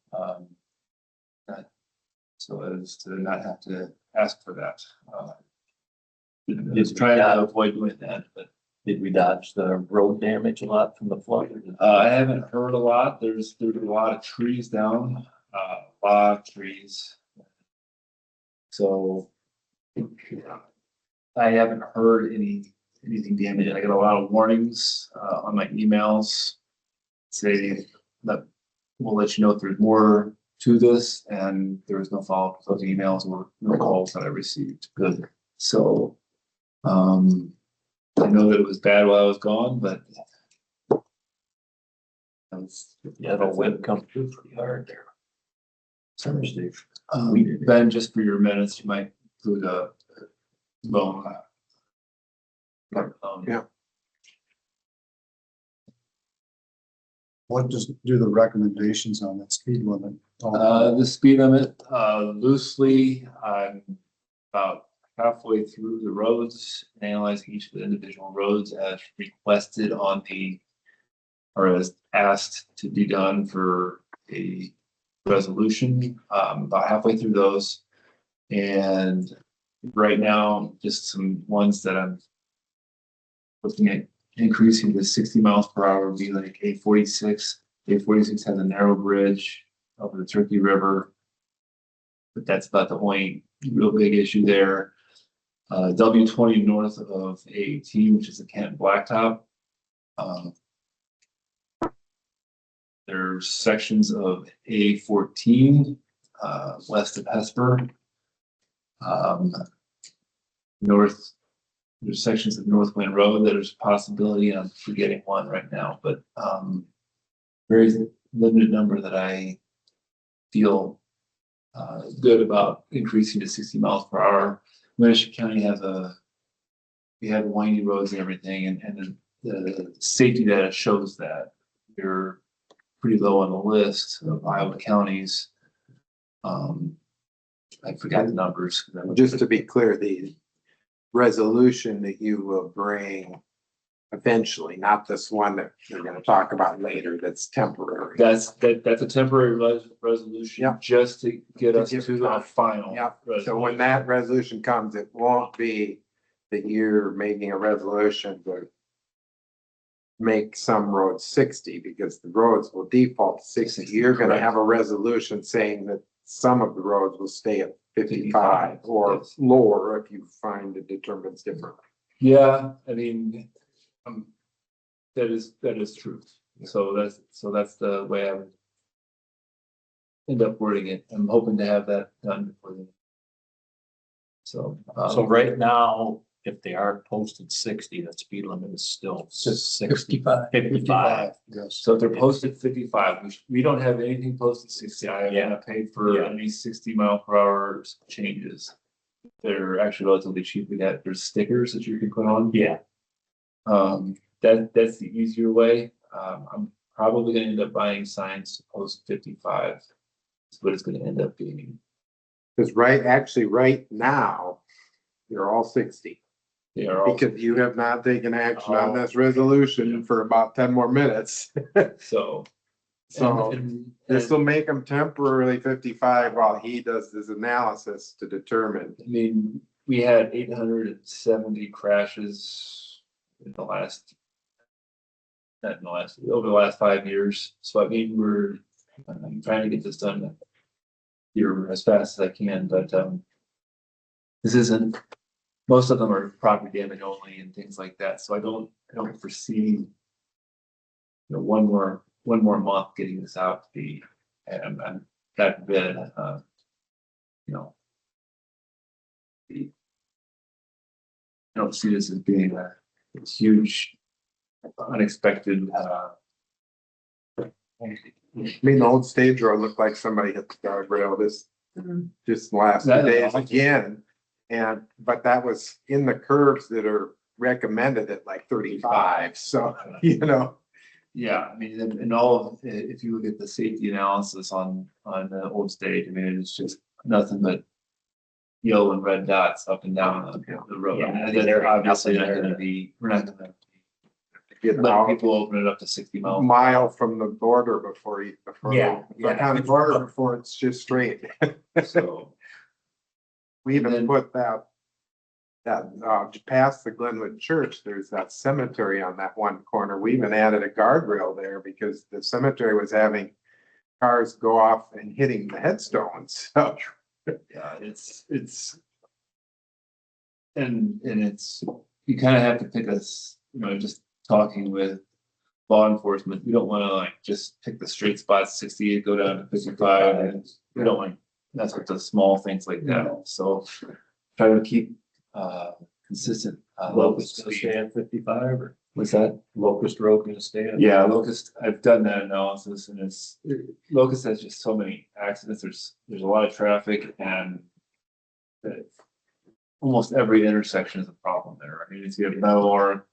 S17: so as to not have to ask for that. It's trying to avoid doing that, but
S2: Did we dodge the road damage a lot from the flood?
S17: I haven't heard a lot. There's a lot of trees down, a lot of trees. So I haven't heard anything damaged. I got a lot of warnings on my emails. Say that we'll let you know if there's more to this, and there was no follow-up to those emails or no calls that I received. Good. So I know that it was bad while I was gone, but
S2: The wind come through pretty hard there. Thursday.
S17: Ben, just for your minutes, you might include a loan.
S7: Yeah.
S5: What does do the recommendations on that speed limit?
S17: The speed limit, loosely, I'm about halfway through the roads, analyzing each of the individual roads as requested on or as asked to be done for a resolution. About halfway through those. And right now, just some ones that I'm looking at increasing to 60 miles per hour would be like A46. A46 has a narrow bridge over the Turkey River, but that's about the only real big issue there. W20 north of A18, which is the Canton Blacktop. There's sections of A14 west of Hesper. There's sections of North Wind Road that there's a possibility. I'm forgetting one right now, but very limited number that I feel good about increasing to 60 miles per hour. Winneshiek County we have windy roads and everything, and the safety data shows that you're pretty low on the list of Iowa counties. I forgot the numbers.
S7: Just to be clear, the resolution that you will bring eventually, not this one that we're gonna talk about later, that's temporary.
S17: That's a temporary resolution.
S7: Yep.
S17: Just to get us
S7: give
S17: to the
S7: time.
S17: final.
S7: Yep, so
S17: resolution.
S7: when that resolution comes, it won't be that you're making a resolution to make some roads 60, because the roads will default to 60. You're gonna
S17: Correct.
S7: have a resolution saying that some of the roads will stay at 55 or
S17: yes.
S7: lower if you find it determines differently.
S17: Yeah, I mean, that is true. So that's the way I would end up wording it. I'm hoping to have that done before the. So.
S2: So right now, if they are posted 60, that speed limit is still 65. 55.
S5: Yes.
S17: So if they're posted 55, we don't have anything posted 60. I haven't paid for any 60 mile per hour changes. They're actually relatively cheap. There's stickers that you can put on.
S2: Yeah.
S17: That's the easier way. I'm probably gonna end up buying signs to post 55. That's what it's gonna end up being.
S7: Because right now, You're all 60.
S17: They are all,
S7: Because you have not taken action on this resolution for about 10 more minutes.
S17: so.
S7: So
S17: and-
S7: this will make him temporarily 55 while he does his analysis to determine.
S17: I mean, we had 870 crashes in the last. Not in the last, over the last 5 years, so I mean, I'm trying to get this done. Here as fast as I can, but this isn't, most of them are property damage only and things like that, so I don't foresee. One more month getting this out to be, and that bid, I don't see this as being a huge, unexpected,
S7: I mean, the old stage road looked like somebody hit the guardrail this, just last few
S17: That is
S7: days
S17: awesome.
S7: again. But that was in the curves that are recommended at like 35, so,
S17: yeah, I mean, and all of, if you look at the safety analysis on the old stage, I mean, it's just nothing but yellow and red dots up and down the road.
S16: Yeah,
S17: And they're obviously not gonna be, we're not gonna
S7: Get
S17: let
S7: out
S17: people open it up to 60
S7: a
S17: miles.
S7: mile from the border before
S16: Yeah,
S7: on the border before it's just straight.
S17: So,
S7: We even
S17: then-
S7: put that past the Glenwood Church, there's that cemetery on that one corner. We even added a guardrail there because the cemetery was having cars go off and hitting the headstones. So
S17: yeah, it's. And it's, you kind of have to pick us, just talking with law enforcement, we don't want to like just pick the straight spot 68, go down to 55, and we don't want, that's what the small things like that, so try to keep consistent locust
S12: Gonna
S17: speed.
S12: stay at 55 or
S17: What's that?
S12: Locust Road gonna stay at?
S17: Yeah, Locust, I've done that analysis and Locust has just so many accidents, there's a lot of traffic and almost every intersection is a problem there. I mean, if you have Meadowlark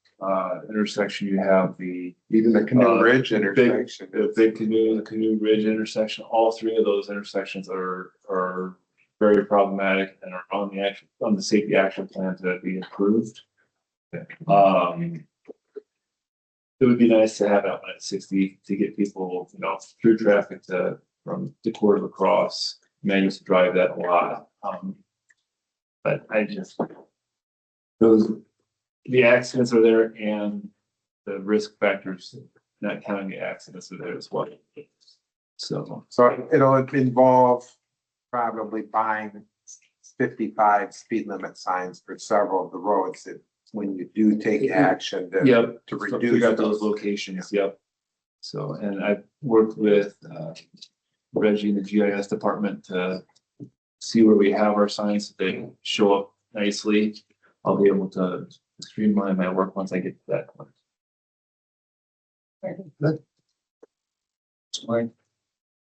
S17: intersection, you have
S7: even the Canoe Ridge
S17: big-
S7: intersection.
S17: the big canoe, the Canoe Ridge intersection, all three of those intersections are very problematic and are on the safety action plan to be improved. It would be nice to have that one at 60 to get people, through traffic from Decorah to La Crosse. I mean, I used to drive that a lot. But the accidents are there and the risk factors, not counting the accidents, are there as well. So
S7: it'll involve probably buying 55 speed limit signs for several of the roads that when you do take action to reduce
S17: figure out those locations, yep. So, and I've worked with Reggie in the GIS department to see where we have our signs, so they show up nicely. I'll be able to streamline my work once I get to that point.
S5: Good. Fine.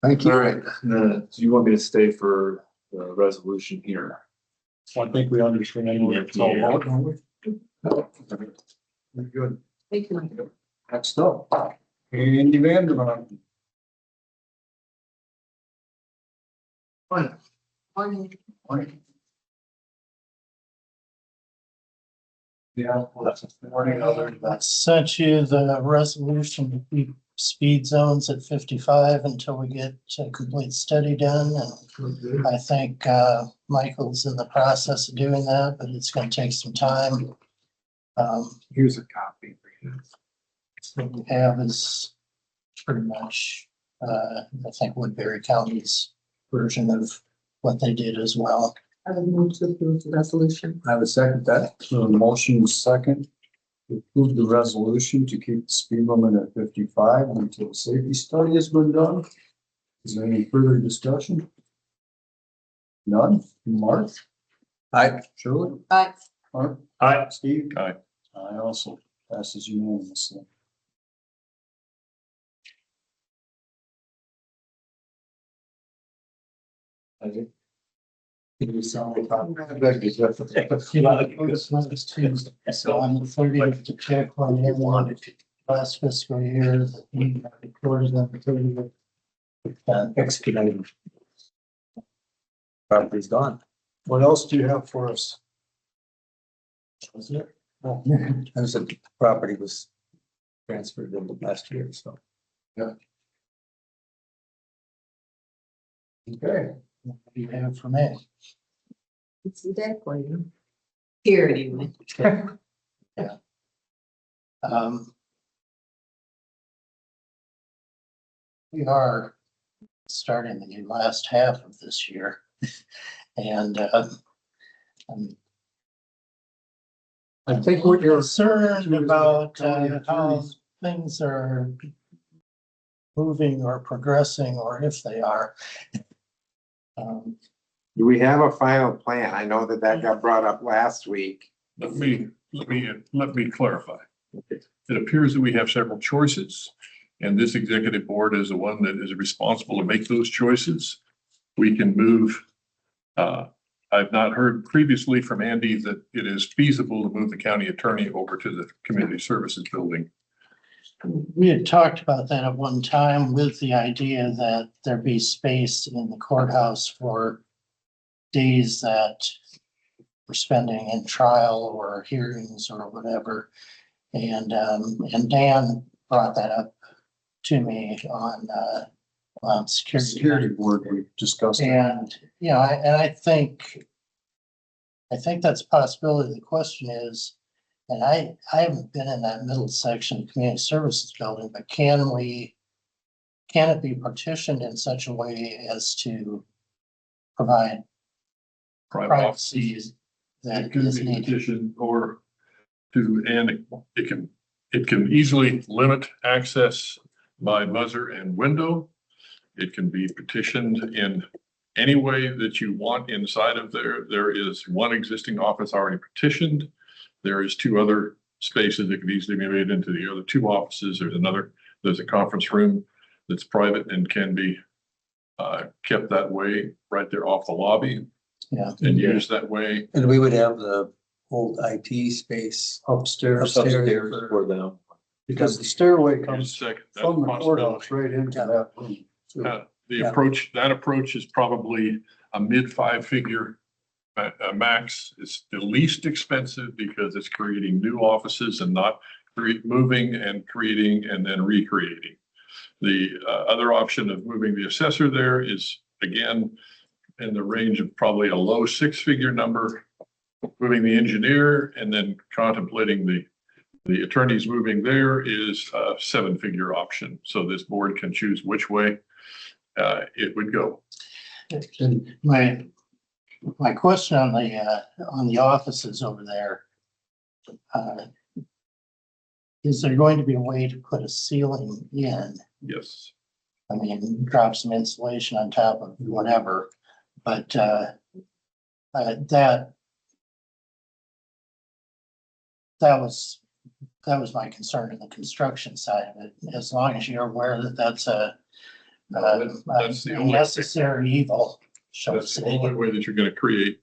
S5: Thank you.
S17: All right, do you want me to stay for the resolution here?
S5: I think we understand what it's all about, don't we? Very good.
S1: Thank you.
S5: Next up, Andy Vandermark. Yeah.
S18: I sent you the resolution to keep speed zones at 55 until we get a complete study done. And I think Michael's in the process of doing that, but it's going to take some time.
S7: Here's a copy.
S18: What we have is pretty much, I think Woodbury County's version of what they did as well.
S1: I would move to approve the resolution.
S5: I would second that. So a motion is second to approve the resolution to keep the speed limit at 55 until safety study has been done. Is there any further discussion? None? Mark?
S8: Aye.
S5: Shirley?
S1: Aye.
S5: Mark?
S12: Aye.
S5: Steve?
S10: Aye.
S5: I also passes unanimously.
S18: So on the 30th to check on him last fiscal year, he recorded on the 30th.
S8: Expedited. Property's gone.
S5: What else do you have for us?
S18: Was it?
S8: And so the property was transferred in the last year, so.
S5: Okay.
S18: What do you have for me?
S1: It's the deck lady. Here anyway.
S18: Yeah. We are starting the last half of this year. And
S5: I think what you're
S18: concerned about how things are moving or progressing, or if they are.
S7: Do we have a final plan? I know that got brought up last week.
S10: Let me clarify. It appears that we have several choices, and this executive board is the one that is responsible to make those choices. We can move, I've not heard previously from Andy that it is feasible to move the county attorney over to the community services building.
S18: We had talked about that at one time with the idea that there be space in the courthouse for days that we're spending in trial or hearings or whatever. And Dan brought that up to me on security
S5: board we discussed.
S18: And, you know, I think that's a possibility. The question is, and I haven't been in that middle section of community services building, but can it be partitioned in such a way as to provide privacy that
S10: It can
S18: is
S10: be
S18: needed?
S10: petitioned or and it can easily limit access by buzzer and window. It can be petitioned in any way that you want inside of there. There is one existing office already petitioned. There is two other spaces that could easily be made into the other two offices. There's a conference room that's private and can be kept that way right there off the lobby.
S18: Yeah.
S10: And used that way.
S8: And we would have the old IT space
S5: Upstairs
S2: for them.
S5: because the stairway
S10: Here's
S5: comes
S10: a second, that's
S5: from the
S10: possibility.
S5: courthouse right into that room.
S10: That approach is probably a mid five-figure max. It's the least expensive because it's creating new offices and not moving and creating and then recreating. The other option of moving the assessor there is, again, in the range of probably a low six-figure number, moving the engineer and then contemplating the attorneys moving there is a seven-figure option. So this board can choose which way it would go.
S18: And my question on the offices over there, is there going to be a way to put a ceiling in?
S10: Yes.
S18: I mean, drop some insulation on top of whatever, but that was my concern in the construction side of it. As long as you're aware that that's
S10: That's the only-
S18: necessary evil.
S10: That's the only way that you're going to create,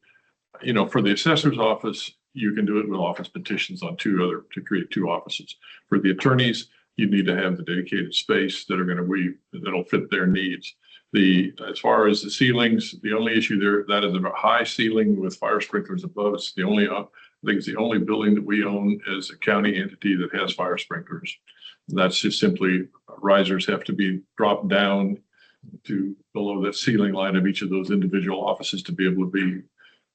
S10: for the assessor's office, you can do it with office petitions on to create two offices. For the attorneys, you need to have the dedicated space that'll fit their needs. As far as the ceilings, the only issue there, that is a high ceiling with fire sprinklers above. It's I think it's the only building that we own as a county entity that has fire sprinklers. That's just simply risers have to be dropped down to below the ceiling line of each of those individual offices to be able to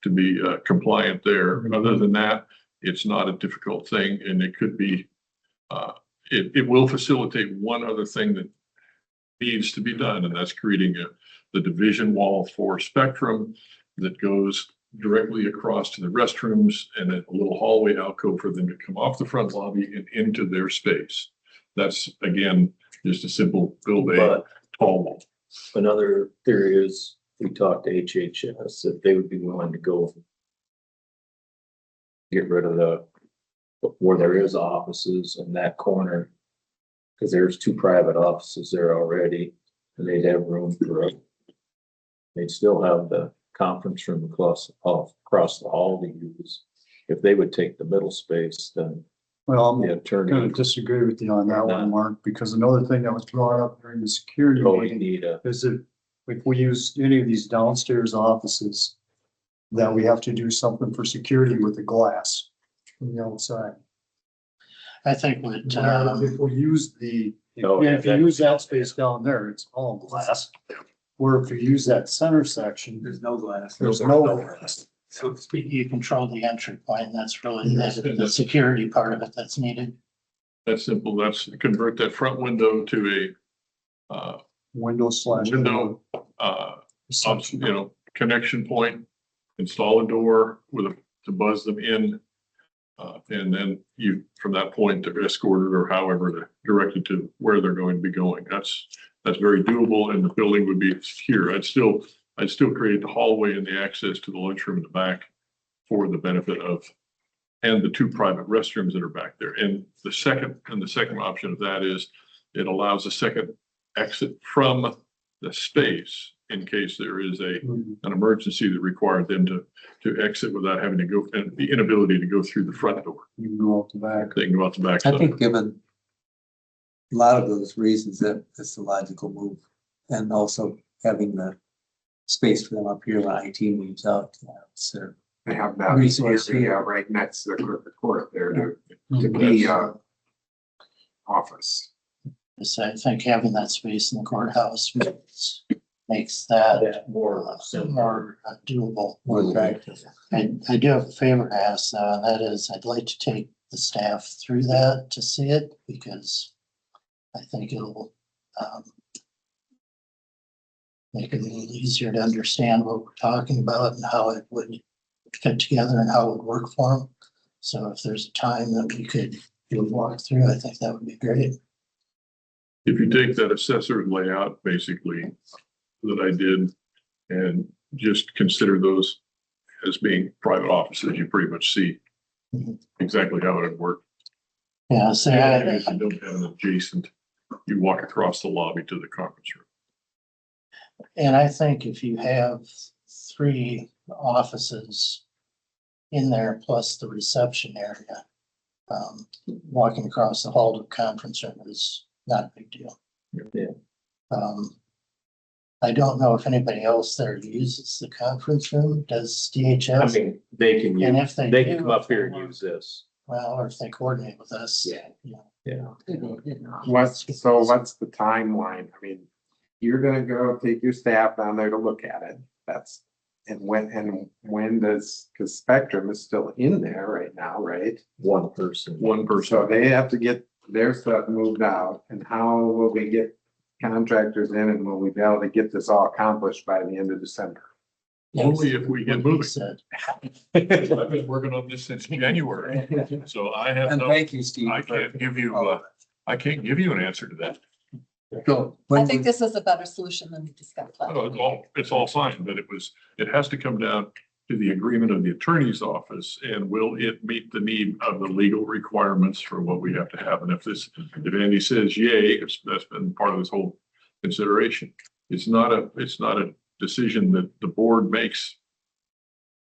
S10: be compliant there. Other than that, it's not a difficult thing, and it could be, it will facilitate one other thing that needs to be done, and that's creating the division wall for Spectrum that goes directly across to the restrooms and then a little hallway alcove for them to come off the front lobby and into their space. That's, again, just a simple build a tall wall.
S2: Another theory is we talked to HHS that they would be willing to go get rid of where there is offices in that corner. Cause there's two private offices there already and they'd have room for they'd still have the conference room across the hall to use. If they would take the middle space, then
S5: Well, I'm
S2: the attorney.
S5: gonna disagree with you on that one, Mark, because another thing that was brought up during the security meeting is that if we use any of these downstairs offices, that we have to do something for security with the glass. from the outside.
S18: I think what,
S5: If we use the,
S2: Oh,
S5: yeah, if you use that space down there, it's all glass. Where if you use that center section,
S8: There's no glass.
S5: there's no glass.
S18: so to speak, you control the entry point, that's really the security part of it that's needed.
S10: That's simple. That's convert that front window to
S5: Window slash.
S10: window, connection point, install a door to buzz them in. And then you, from that point, they're escorted or however they're directed to where they're going to be going. That's very doable, and the building would be secure. I'd still create the hallway and the access to the lunchroom in the back for the benefit of, and the 2 private restrooms that are back there. And the second option of that is it allows a second exit from the space in case there is an emergency that required them to exit without having to go, and the inability to go through the front door.
S5: You can go out the back.
S10: They can go out the back
S8: I
S10: side.
S8: think given a lot of those reasons that it's a logical move, and also having the space for them up here when IT moves out. So
S7: They have that
S8: Resource
S7: area
S8: here.
S7: right next to the court there to be office.
S18: So I think having that space in the courthouse makes that more doable.
S8: more attractive.
S18: I do have a favor to ask, and that is I'd like to take the staff through that to see it, because I think it'll make it a little easier to understand what we're talking about and how it would fit together and how it would work for them. So if there's a time that we could do a walkthrough, I think that would be great.
S10: If you take that assessor layout, basically, that I did, and just consider those as being private offices, you pretty much see exactly how it would work.
S18: Yeah, so
S10: If you don't have an adjacent, you walk across the lobby to the conference room.
S18: and I think if you have 3 offices in there plus the reception area, walking across the hall to the conference room is not a big deal.
S2: Yeah.
S18: I don't know if anybody else there uses the conference room, does
S2: I
S18: DHS?
S2: mean, they can
S18: And
S2: use,
S18: if they
S2: they can
S18: do,
S2: come up
S18: if they
S2: here and
S18: want-
S2: use this.
S18: Well, or if they coordinate with us.
S2: Yeah.
S18: You know.
S2: Yeah.
S7: What's the timeline? I mean, you're gonna go take your staff down there to look at it. And when does, because Spectrum is still in there right now, right?
S2: One person.
S7: So they have to get their stuff moved out, and how will we get contractors in, and will we be able to get this all accomplished by the end of December?
S10: Only if we get
S18: What he
S10: moving.
S18: said.
S10: I've been working on this since January, so I have
S8: And
S10: no,
S8: thank you, Steve.
S10: I can't give you an answer to that.
S8: So
S1: I
S8: when
S1: think
S8: we-
S1: this is a better solution than we discussed last.
S10: Oh, it's all fine, but it has to come down to the agreement of the attorney's office, and will it meet the need of the legal requirements for what we have to have? And if Andy says yay, that's been part of this whole consideration. It's not a decision that the board makes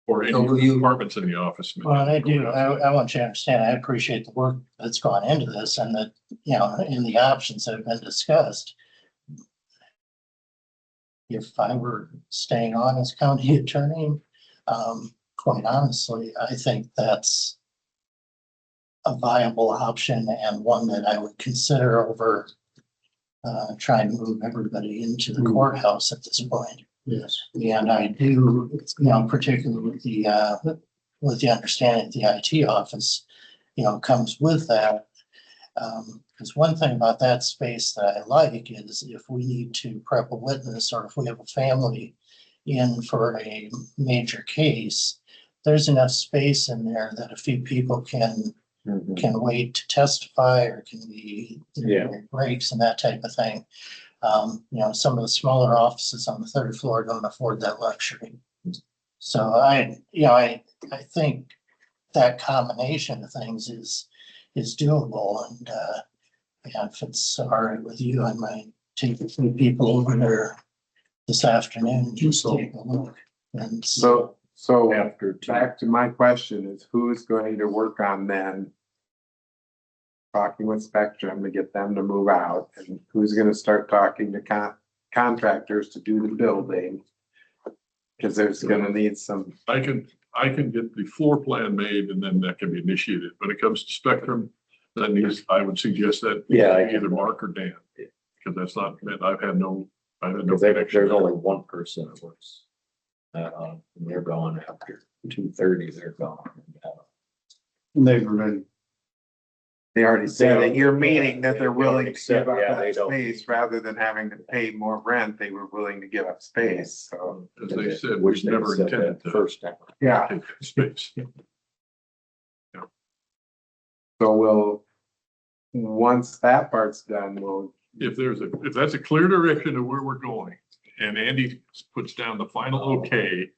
S10: or any
S8: So will you-
S10: departments in the office.
S18: Well, I do, I want you to understand, I appreciate the work that's gone into this and that, you know, in the options that have been discussed. If I were staying on as county attorney, quite honestly, I think that's a viable option and one that I would consider over trying to move everybody into the courthouse at this point.
S5: Yes.
S18: And I do, you know, particularly with the understanding that the IT office, you know, comes with that. Because one thing about that space that I like is if we need to prep a witness or if we have a family in for a major case, there's enough space in there that a few people can wait to testify or can be breaks and that type of thing. You know, some of the smaller offices on the 3rd floor don't afford that luxury. So I think that combination of things is doable, and if it's all right with you, I might take a few people over there this afternoon and just take a look. And
S7: So back to my question is, who's going to work on then talking with Spectrum to get them to move out, and who's gonna start talking to contractors to do the building? Cause there's gonna need some.
S10: I can I can get the floor plan made and then that can be initiated. When it comes to spectrum, that needs, I would suggest that either Mark or Dan. Because that's not, I've had no
S2: There's only one person that works. And they're gone after 2:30, they're gone.
S5: They've already,
S7: They already said at your meeting that they're
S2: They
S7: willing
S2: already
S7: to
S2: said,
S7: give up
S2: yeah, they
S7: that
S2: don't.
S7: space rather than having to pay more rent. They were willing to give up space, so.
S10: As they said,
S2: Which
S10: we've
S2: they
S10: never
S2: said
S10: intended
S2: that
S10: to
S2: first time.
S7: Yeah,
S10: take that space.
S7: so we'll, once that part's done, we'll,
S10: If that's a clear direction of where we're going and Andy puts down the final okay,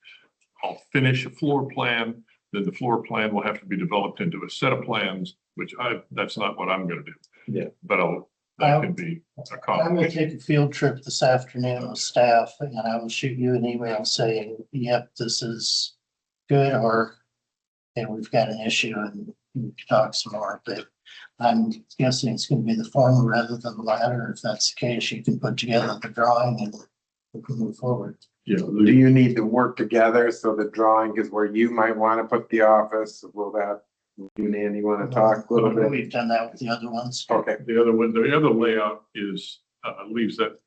S10: I'll finish a floor plan, then the floor plan will have to be developed into a set of plans, which that's not what I'm gonna do.
S2: Yeah.
S10: But that can be
S18: I'm gonna
S10: accomplished.
S18: take a field trip this afternoon with staff and I will shoot you an email saying, yep, this is good, or and we've got an issue and we can talk some more, but I'm guessing it's gonna be the former rather than the latter. If that's the case, you can put together the drawing and we can move forward.
S10: Yeah.
S7: do you need to work together? So the drawing is where you might want to put the office. Will that, you and Andy want to talk a little bit?
S18: We've done that with the other ones.
S7: Okay,
S10: The other layout is, leaves that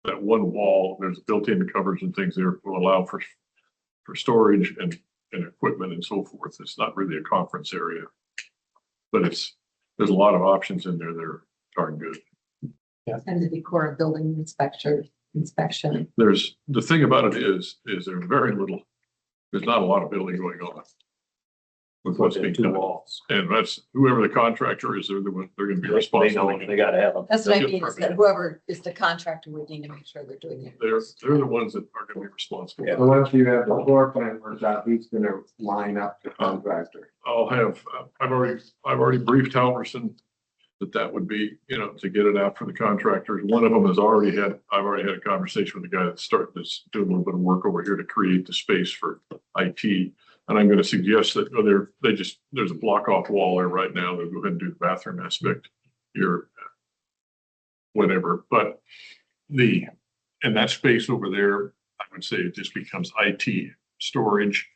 S10: one wall, there's built-in covers and things there will allow for storage and equipment and so forth. It's not really a conference area. But there's a lot of options in there that are darn good.
S1: And the decor building inspection.
S10: There's, the thing about it is there's there's not a lot of building going on. With what's being done.
S2: Walls.
S10: And that's whoever the contractor is, they're gonna be
S2: They know
S10: responsible.
S2: they gotta have them.
S1: That's what I
S10: They'll get
S1: mean, is that
S10: permitted.
S1: whoever is the contractor would need to make sure they're doing it.
S10: They're the ones that are gonna be responsible.
S7: so once you have the floor plan worked out, who's gonna line up the contractor?
S10: I'll have, I've already briefed Halverson that would be, to get it out for the contractors. One of them I've already had a conversation with the guy that's doing a little bit of work over here to create the space for IT. And I'm gonna suggest that, there's a block off wall there right now. They'll go ahead and do the bathroom aspect here. Whatever, but in that space over there, I would say it just becomes IT storage.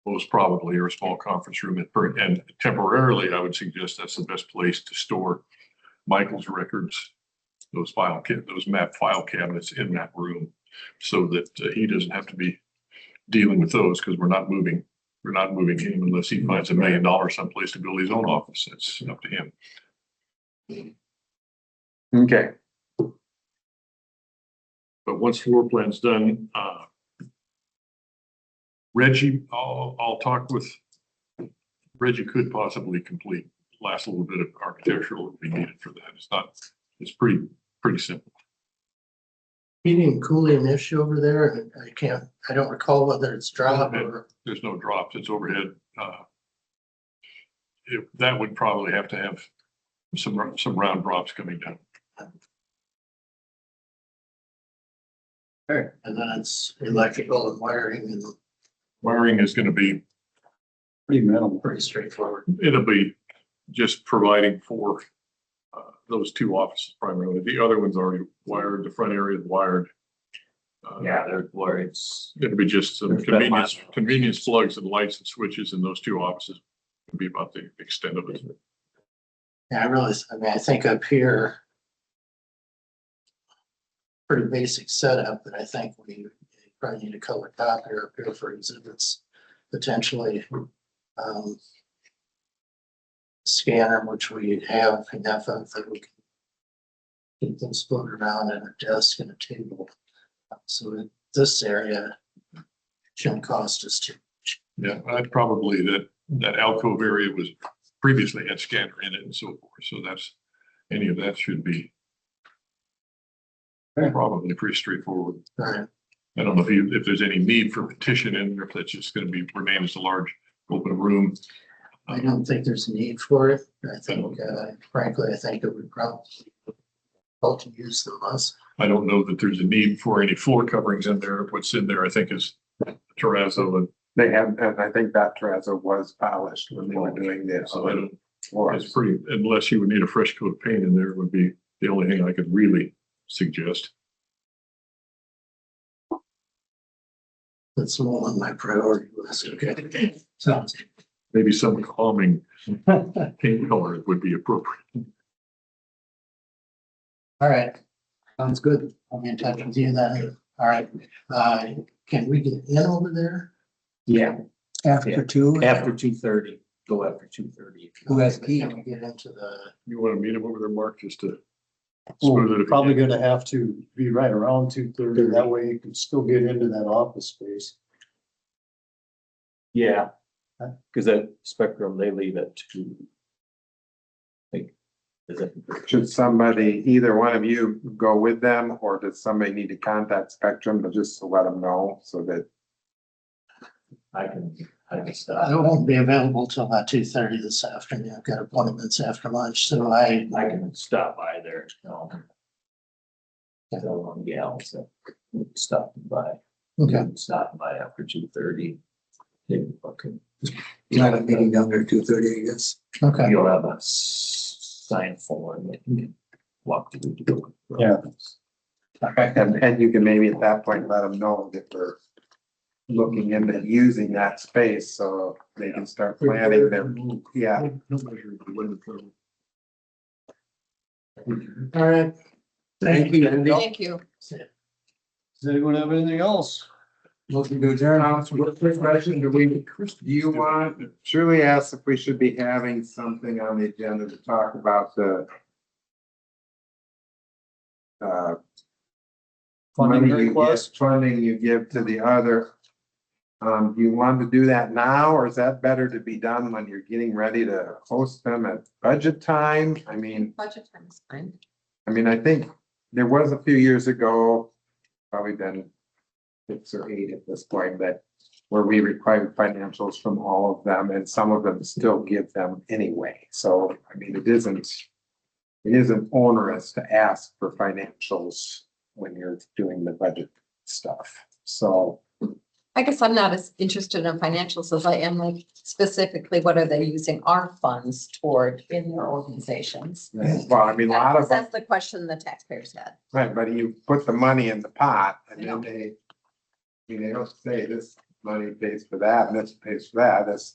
S10: Most probably, or a small conference room, and temporarily, I would suggest that's the best place to store Michael's records, those map file cabinets in that room, so that he doesn't have to be dealing with those, because we're not moving him unless he finds $1 million someplace to build his own office. That's up to him.
S7: Okay,
S10: But once floor plan's done, Reggie, I'll talk with Reggie. Could possibly complete, last a little bit of architectural would be needed for that. It's pretty simple.
S18: Heating and cooling issue over there, I don't recall whether it's drop or.
S10: There's no drops, it's overhead. That would probably have to have some round drops coming down.
S18: And then it's electrical and wiring and.
S10: Wiring is gonna be,
S5: pretty minimal.
S18: Pretty straightforward.
S10: it'll be just providing for those two offices primarily. The other one's already wired, the front area is wired.
S2: They're where
S10: It'll be just some convenience plugs and lights and switches in those two offices. Would be about the extent of it.
S18: Yeah, I think up here. Pretty basic setup, but I think we probably need a color copier up here for exhibits, potentially. Scanner, which we have enough of that we can keep them split around in a desk and a table. So this area shouldn't cost us too much.
S10: Yeah, I'd probably, that alcove area was previously had scanner in it and so forth. So any of that should be probably pretty straightforward.
S18: Right.
S10: I don't know if there's any need for partition in there, if that's just going to remain as a large open room.
S18: I don't think there's a need for it. I think, frankly, I think it would probably help to use them less.
S10: I don't know that there's a need for any floor coverings in there. What's in there, I think, is terrazzo, and
S7: they have, and I think that terrazzo was polished when they were doing this.
S10: so it's pretty, unless you would need a fresh coat of paint in there, would be the only thing I could really suggest.
S18: That's low on my priority list, okay? Sounds.
S10: Maybe some calming paint color would be appropriate.
S18: All right, sounds good. I'll be in touch with you then. All right, can we get in over there?
S8: Yeah. After two?
S17: After 2:30, go after 2:30.
S8: Who has a key?
S18: Can we get into the,
S10: You want to meet him over there, Mark, just to smooth
S5: We're
S10: it?
S5: probably gonna have to be right around 2:30. That way you can still get into that office space.
S2: Yeah. Cause that Spectrum, they leave at 2. Like, is it?
S7: Should somebody, either one of you go with them, or does somebody need to contact Spectrum to just to let them know so that?
S2: I can
S18: I
S2: stop.
S18: won't be available till about 2:30 this afternoon. I've got appointments after lunch, so I
S2: can stop by there. Tell one gal, so stopping by.
S18: Okay.
S2: Stopping by after 2:30. Okay.
S8: You have a meeting down there 2:30, I guess.
S18: Okay.
S2: You'll have a sign form that you can walk through. to go.
S5: Yeah.
S7: And you can maybe at that point let them know that we're looking into using that space so they can start planning their, yeah.
S18: All right.
S8: Thank you, Andy.
S1: Thank you.
S5: Does anyone have anything else?
S8: Motion to adjourn.
S7: Quick question, do you want, Shirley asked if we should be having something on the agenda to talk about the
S5: Funding
S7: money you
S5: request?
S7: get, funding you give to the other. Do you want to do that now, or is that better to be done when you're getting ready to host them at budget time? I mean,
S1: Budget time is fine.
S7: I think there was a few years ago, probably been 6 or 8 at this point, that where we required financials from all of them, and some of them still give them anyway. So, it isn't onerous to ask for financials when you're doing the budget stuff. So,
S1: I guess I'm not as interested in financials as I am like specifically what are they using our funds toward in their organizations?
S7: well, a lot of them,
S1: That's the question the taxpayers had.
S7: right, but you put the money in the pot and then they don't say this money pays for that and this pays for that. That's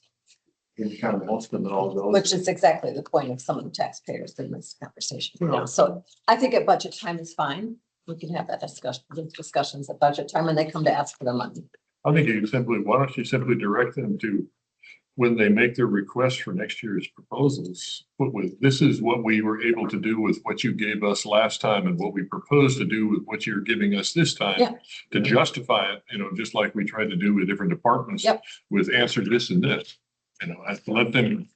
S7: kind of most of them all those.
S1: Which is exactly the point of some of the taxpayers in this conversation. Yeah, so I think at budget time is fine. We can have that discussions at budget time when they come to ask for their money.
S10: I think you simply, why don't you simply direct them to, when they make their request for next year's proposals, put with, this is what we were able to do with what you gave us last time and what we propose to do with what you're giving us this time.
S1: Yeah.
S10: To justify it, just like we tried to do with different departments.
S1: Yep.
S10: With answer this and this, I let them,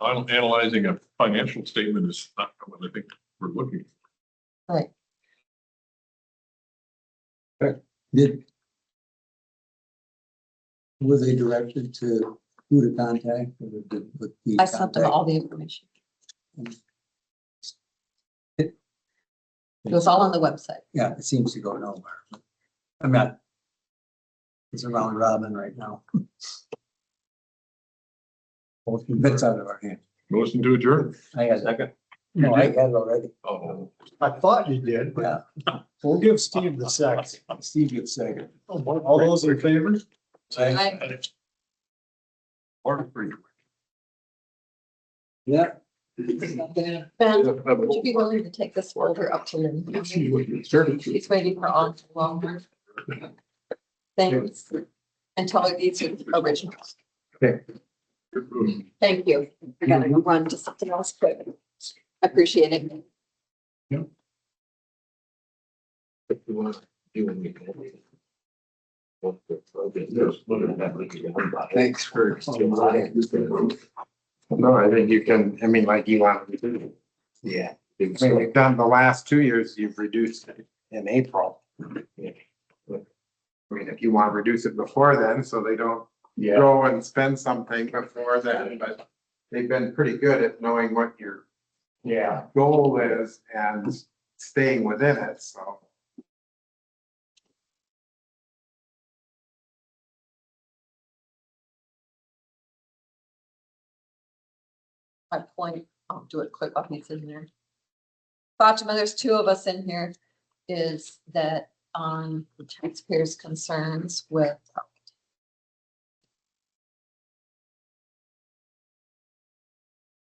S10: analyzing a financial statement is not what I think we're looking for.
S1: Right.
S8: Were they directed to who to contact? With the
S1: I sent them
S8: contact?
S1: all the information. It was all on the website.
S8: Yeah, it seems to go nowhere. I'm not. It's a round robin right now. That's out of our hands.
S10: Motion to adjourn.
S8: I had second. No, I had it already.
S10: Oh.
S5: I thought you did, but we'll give Steve the second.
S8: Steve gets second.
S5: All those in favor?
S10: Or free.
S8: Yeah.
S1: Ben, would you be willing to take this folder up to Lynn? She's waiting for all longer. Thanks. And tell her these are originals.
S7: Okay.
S1: Thank you. I gotta run to something else quick. I appreciate it.
S8: Thanks for.
S7: No, I think you can, like you want to do.
S8: Yeah.
S7: We've done the last 2 years, you've reduced it in April. If you want to reduce it before then, so they don't go and spend something before then, but they've been pretty good at knowing what your goal is and staying within it, so.
S1: My point, I'll do it quick while he's in there. Fatima, there's 2 of us in here, is that on the taxpayers' concerns with